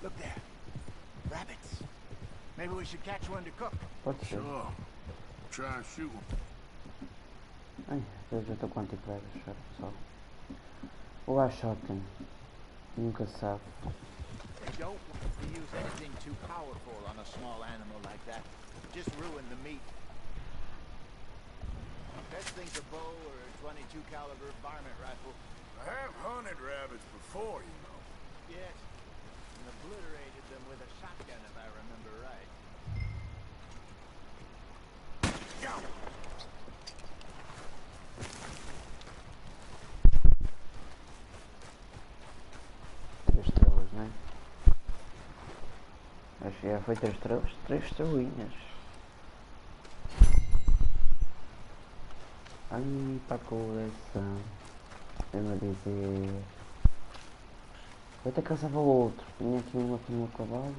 S4: Look there. Rabbits. Maybe we should catch one to cook.
S1: Pode ser.
S3: Sure. Try and shoot one.
S1: Ai, eu já estou com antiprega, pessoal. Ou a shotgun. Nunca se sabe.
S4: They don't want to use anything too powerful on a small animal like that. Just ruin the meat. Best thing's a bow or a 22 caliber varmint rifle.
S3: I have hunted rabbits before, you know.
S4: Yes. And obliterated them with a shotgun, if I remember right.
S1: Três estrelas, não é? Acho que já foi 3 estrelas. 3 estrelinhas. Ai, para a coleção. Eu a dizer. Eu até caçava outro. Tinha aqui um aqui no acabado.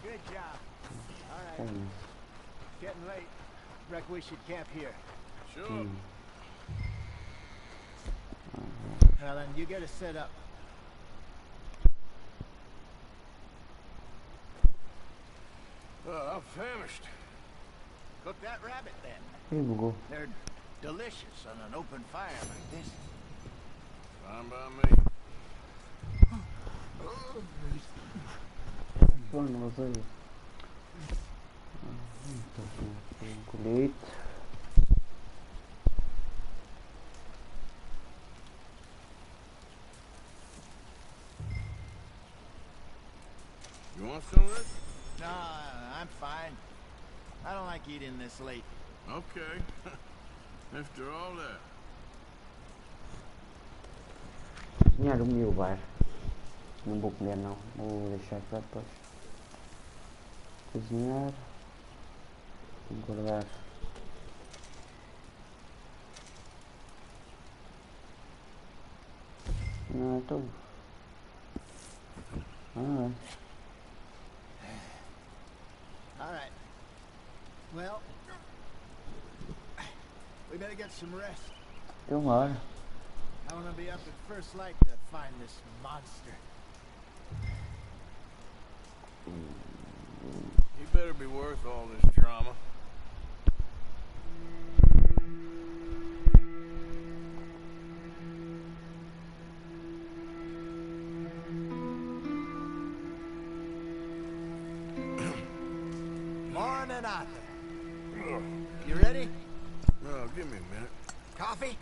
S4: Good job. All right.
S1: É
S4: Getting late. Reckon we should camp here.
S3: Sure.
S4: Alan, you get us set up.
S3: I'm famished.
S4: Cook that rabbit then.
S1: Ih, bugou.
S4: They're delicious on an open fire like this.
S3: Fine by me.
S1: Mano, mas olha. Colete.
S3: You want some of this?
S4: No, I'm fine. I don't like eating this late.
S3: Okay. After all that.
S1: Cozinhar o meu bar. Não vou comer não. Vou deixar para depois. Cozinhar. Guardar. Não, é tudo. Ah,
S4: All right. Well, we better get some rest.
S1: tem uma hora.
S4: I want to be up at first light to find this monster.
S3: He better be worth all this drama.
S4: Morning, Arthur. You ready?
S3: Oh, give me a minute.
S4: Coffee?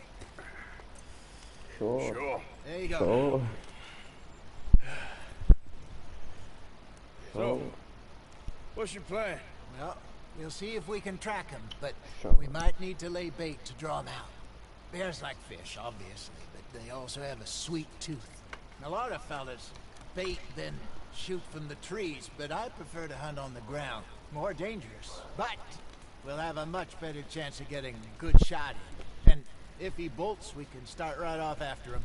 S1: Sure.
S3: Sure.
S4: There you go.
S1: Sure.
S3: So, what's your plan?
S4: Well, we'll see if we can track him, but
S1: Sure.
S4: we might need to lay bait to draw him out. Bears like fish, obviously, but they also have a sweet tooth. A lot of fellas bait, then shoot from the trees, but I prefer to hunt on the ground. More dangerous, but we'll have a much better chance of getting a good shot in. And if he bolts, we can start right off after him.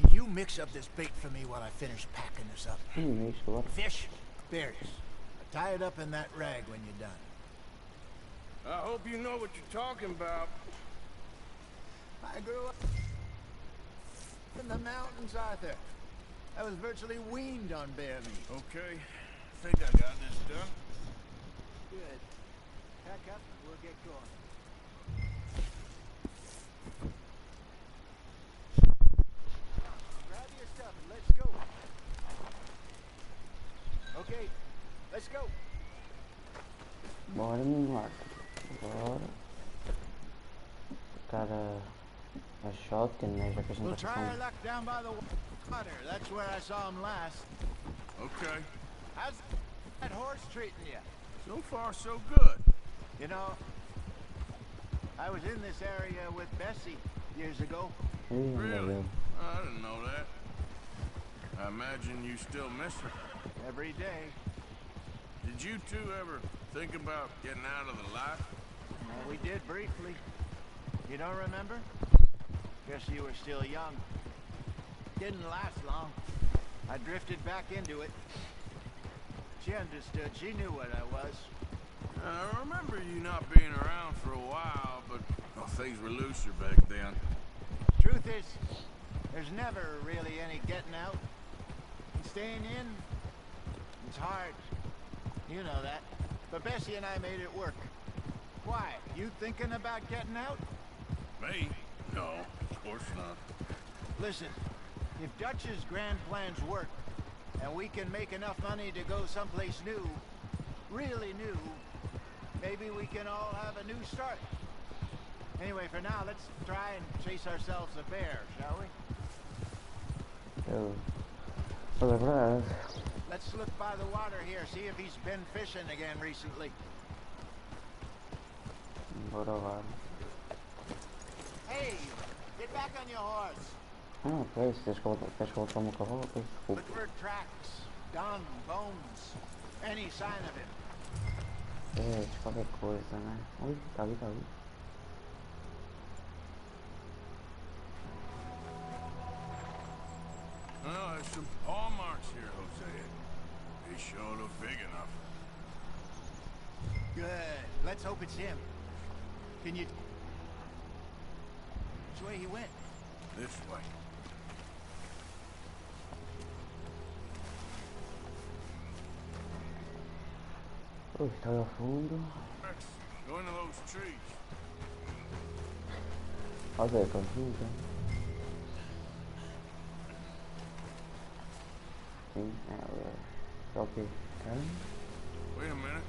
S4: Can you mix up this bait for me while I finish packing this up? Fish, berries. Tie it up in that rag when you're done.
S3: I hope you know what you're talking about.
S4: I grew up in the mountains, Arthur. I was virtually weaned on bear meat.
S10: Okay, I think I got this done.
S4: Good. Pack up and we'll get going. Grab your stuff and let's go. Okay, let's go.
S1: Bora, menino. Bora. Cara, a shotgun, né? Já que a gente
S4: We'll
S1: tá
S4: try our
S1: passando.
S4: luck down by the water. That's where I saw him last.
S10: Okay.
S4: How's that horse treating you?
S10: So far, so good.
S4: You know, I was in this area with Bessie years ago.
S10: Really? I didn't know that. I imagine you still miss her.
S4: Every day.
S10: Did you two ever think about getting out of the life?
S4: Well, we did briefly. You don't remember? Guess you were still young. Didn't last long. I drifted back into it. She understood. She knew what I was.
S10: I remember you not being around for a while, but things were looser back then.
S4: Truth is, there's never really any getting out. And staying in, it's hard. You know that. But Bessie and I made it work. Why? You thinking about getting out?
S10: Me? No, of course not.
S4: Listen, if Dutch's grand plans work, and we can make enough money to go someplace new, really new, maybe we can all have a new start. Anyway, for now, let's try and chase ourselves a bear, shall we?
S1: Well, verdade.
S4: Let's look by the water here, see if he's been fishing again recently.
S1: Bora lá.
S4: Hey, get back on your horse.
S1: Ah, ok, se queres que eu tome o cavalo, pois desculpa.
S4: Look for tracks, dung, bones, any sign of him.
S1: Qualquer coisa, né? Ui, tá ali, tá ali.
S10: Well, there's some paw marks here, Jose. They sure look big enough.
S4: Good. Let's hope it's him. Can you... Which way he went?
S10: This way.
S1: Ui, tá lá ao fundo.
S10: Go into those trees.
S1: Olha, confusa. Sim, ok.
S10: Wait a minute.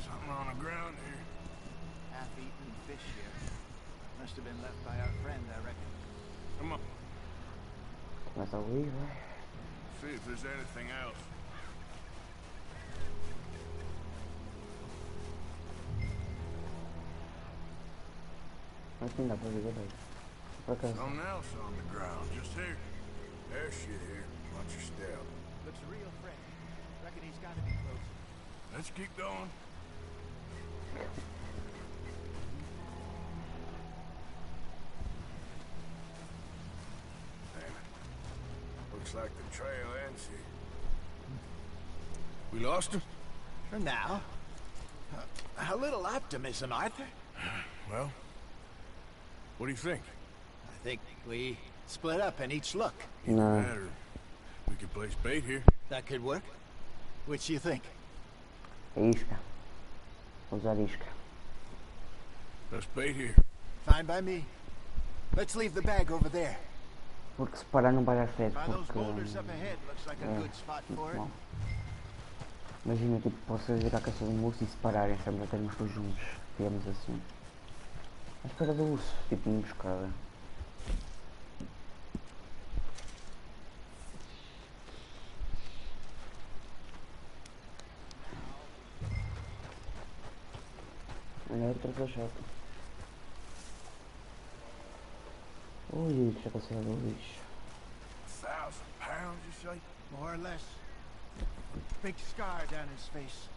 S10: Something on the ground here.
S4: Half-eaten fish here. Must have been left by our friend, I reckon.
S10: Come on.
S1: Começa a ouvir, vai.
S10: See if there's anything else.
S1: Mas sim, dá pra ver, velho. Por acaso.
S10: Something else on the ground, just here. There's shit here. Watch your step.
S4: Looks real fresh. Reckon he's gotta be close.
S10: Let's keep going. Damn it. Looks like the trail ends here. We lost him?
S4: For now. A little optimism, Arthur.
S10: Well, what do you think?
S4: I think we split up and each look.
S1: No.
S10: Matter. We could place bait here.
S4: That could work. Which you think?
S1: Isca. Vou usar isca.
S10: Let's bait here.
S4: Fine by me. Let's leave the bag over there.
S1: Porque se parar não vai dar certo.
S4: By those
S1: Porque...
S4: boulders up ahead, looks like a good spot for it.
S1: Mal. Imagina, tipo, vocês ir à caça de um urso e se pararem, estamos até nos dois juntos, digamos assim. À espera do urso, tipo, uma emboscada. Olha, outra flechada. Ui, já passei do lixo.
S10: 1,000 pounds, you say?
S4: More or less. Big scar down his face.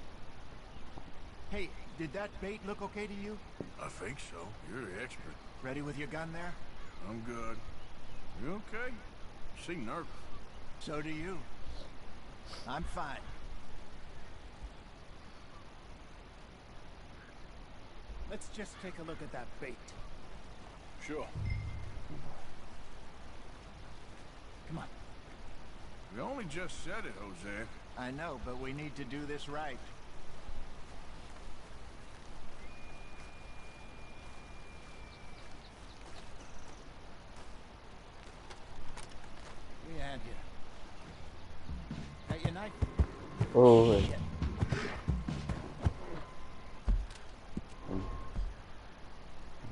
S4: Hey, Did that bait look okay to you?
S10: I think so. You're the expert.
S4: Ready with your gun there?
S10: I'm good. You okay? You seem nervous.
S4: So do you. I'm fine. Let's just take a look at that bait.
S10: Sure.
S4: Come on.
S10: We only just said it, Jose.
S4: I know, but we need to do this right. Give me a hand here. Got your knife?
S1: Oh.
S4: Shit.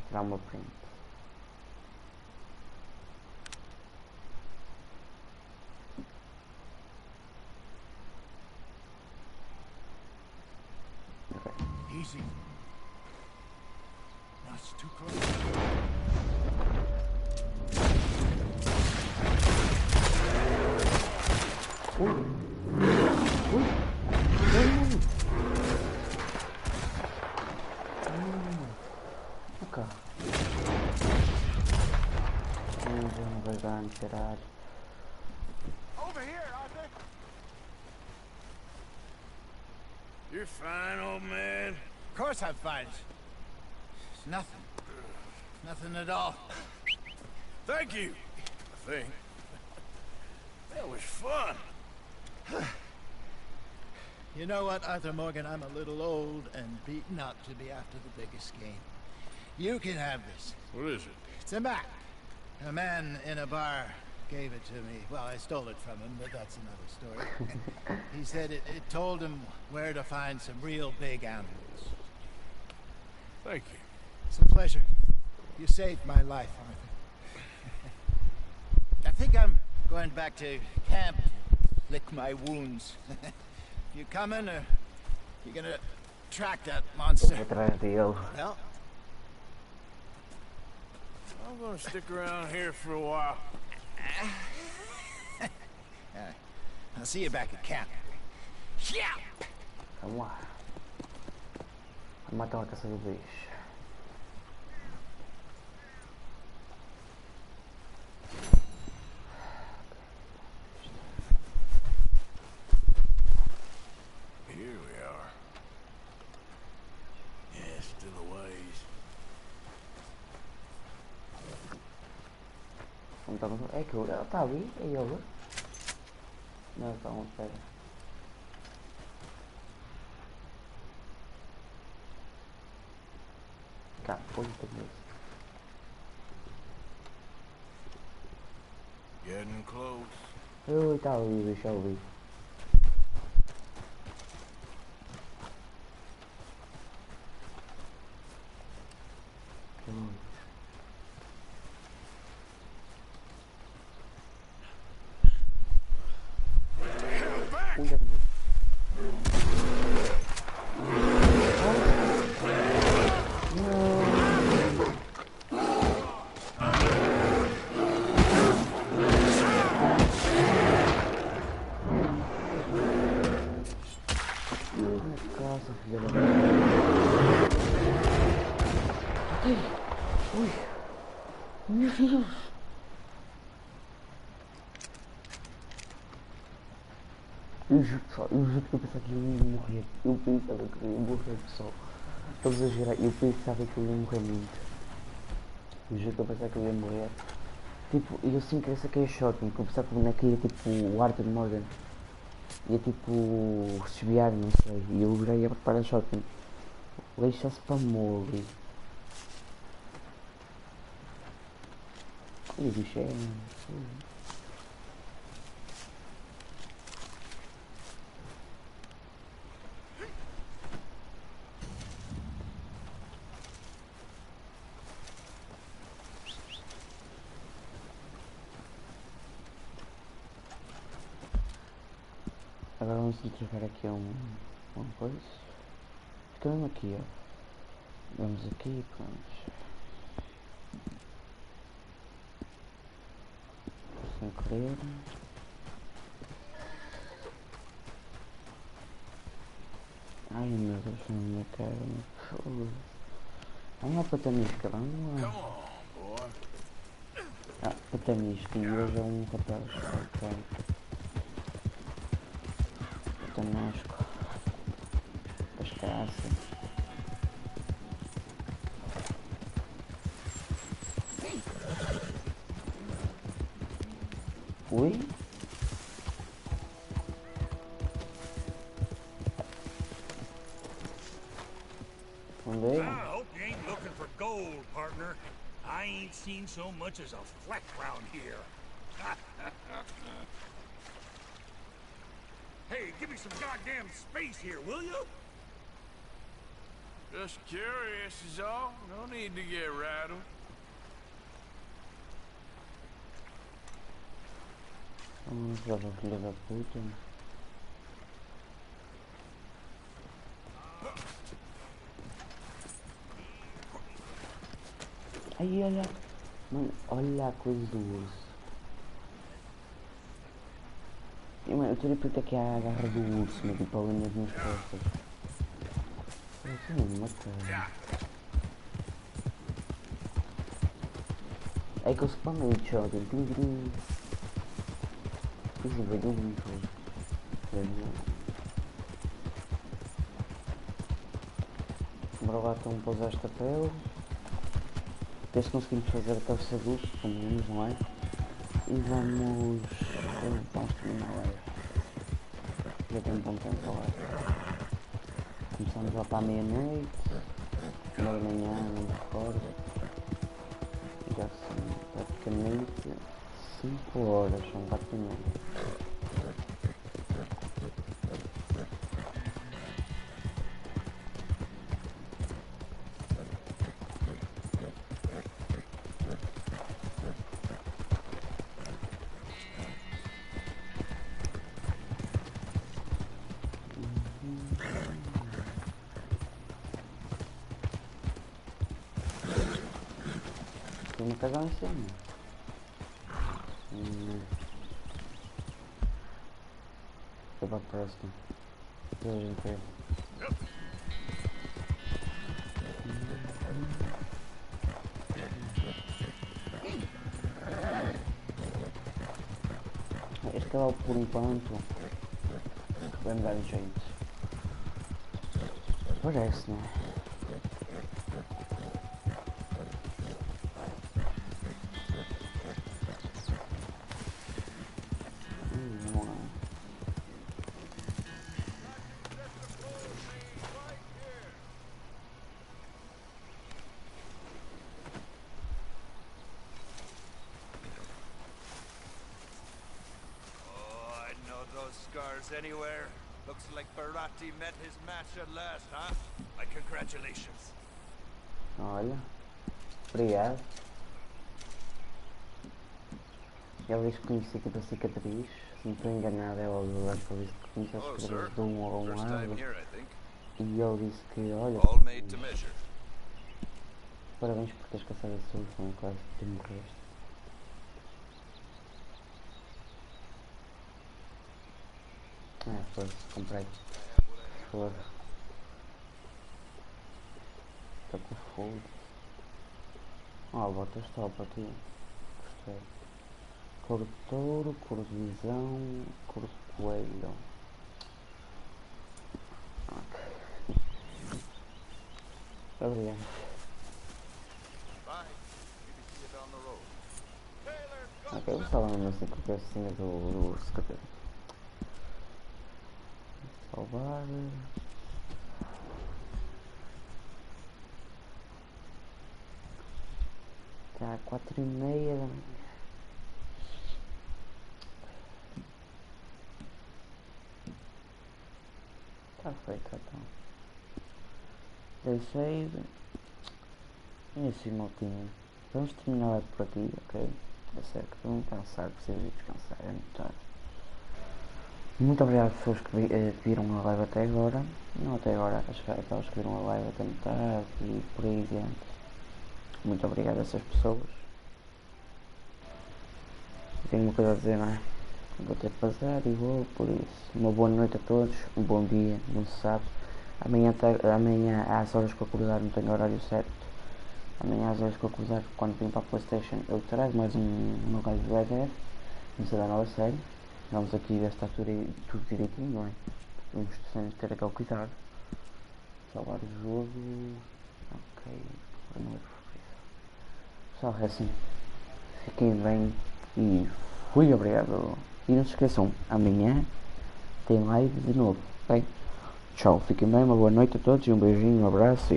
S1: Tirar uma print.
S4: Easy. No, it's too close.
S1: Ok. Não vai dar caralho.
S10: Over here, Arthur. You're fine, old man.
S4: Of course I'm fine. It's nothing. Nothing at all.
S10: Thank you. I think. That was fun.
S4: You know what, Arthur Morgan? I'm a little old and beaten up to be after the biggest game. You can have this.
S10: What is it?
S4: It's a map. A man in a bar gave it to me. Well, I stole it from him, but that's another story. He said it told him where to find some real big animals.
S10: Thank you.
S4: It's a pleasure. You saved my life, Arthur. I think I'm going back to camp to lick my wounds. You coming, or you gonna track that monster?
S1: Atrás dele.
S4: Well,
S10: I'm gonna stick around here for a while.
S4: I'll see you back at camp. Yeah.
S1: Vamos lá. Vamos matar uma caça do bicho.
S10: Here we are. Yeah, still a ways.
S1: Então, é que ela está ali, é ele. Não, então, espera. Cá, põe tudo isso.
S10: Getting close.
S1: Ui, está ali, bicho, ali. Meu Deus! Eu juro pessoal, eu juro que eu pensava que eu ia morrer. Eu pensava que eu ia morrer pessoal. Estou a exagerar, eu pensava que eu ia morrer muito. Eu juro que eu pensava que eu ia morrer. Tipo, eu sem querer saquei a shotgun, porque eu pensava que o boneco ia tipo o Arthur Morgan. Ia tipo desviar, não sei. E eu virei a preparar a shotgun. Leixa-se para mole. Olha o bicho é. Agora vamos entregar aqui uma coisa. Fica mesmo aqui, ó. Vamos aqui, pronto. Sem querer. Ai meu Deus, na minha cara. Vamos lá para Tamisca, vamos lá. Para Tamisca e hoje é um rapaz. Ok. Tamasco. Cascaça. Oi?
S3: I hope you ain't looking for gold, partner. I ain't seen so much as a fleck round here. Hey, give me some goddamn space here, will you?
S9: Just curious is all. No need to get rattled.
S1: Vamos lá para filha da puta. Aí, olha. Mano, olha a coisa do urso. E, mano, eu estou a puta que é a garra do urso, mas tipo a linha nas costas. Eu sou mesmo matar. É que eu spamei de shotgun. Tim, tim. Isso vai dar muito. Bora lá então pousar esta pele. Ver se conseguimos fazer a cabeça do urso, pelo menos, não é? E vamos terminar a live. Já tem um bom tempo lá. Começamos lá para a meia-noite, meia da manhã, não me recordo. E já são praticamente 5 horas, são 4h30. Tem uma casa lá em cima. Foi para a próxima. Depois a gente vê. Este canal por enquanto vai-me dar jeito. Parece, não é?
S21: Scars anywhere. Looks like Barati met his match at last, huh? My congratulations.
S1: Olha, obrigado. Ele disse que conhecia aqui da cicatriz. Se não estou enganado, é o lugar que ele disse que conhecia a cicatriz de um ou um lado. E ele disse que, olha, parabéns por teres caçado a solução, quase que morreste. Foda-se, comprei. Foda-se. Estou com fogo. Botas top aqui. Gostei. Cor de touro, cor de visão, cor de coelho. Ok. Obrigado. Ok, eu estava mesmo assim com a cabecinha do urso. Salvar. Está 4h30 da manhã. Está feito então. Deixei. E assim, maltinha. Vamos terminar por aqui, ok? É sério que estou muito cansado, preciso de descansar, é muito tarde. Muito obrigado às pessoas que viram a live até agora. Não até agora, acho que aquelas que viram a live até metade e por aí adiante. Muito obrigado a essas pessoas. Tenho uma coisa a dizer, não é? Vou ter que passar e vou, por isso. Uma boa noite a todos, um bom dia, não se sabe. Amanhã às horas que eu acordar, não tenho horário certo. Amanhã às horas que eu acordar, quando vim para a Playstation, eu trago mais uma live de Red Dead. Comecei a nova série. Vamos aqui ver se está tudo direitinho, não é? Vamos ter aquele cuidado. Salvar o jogo. Ok. Pessoal, é assim. Fiquem bem e fui, obrigado. E não se esqueçam, amanhã tem live de novo, ok? Tchau, fiquem bem, uma boa noite a todos e um beijinho, um abraço e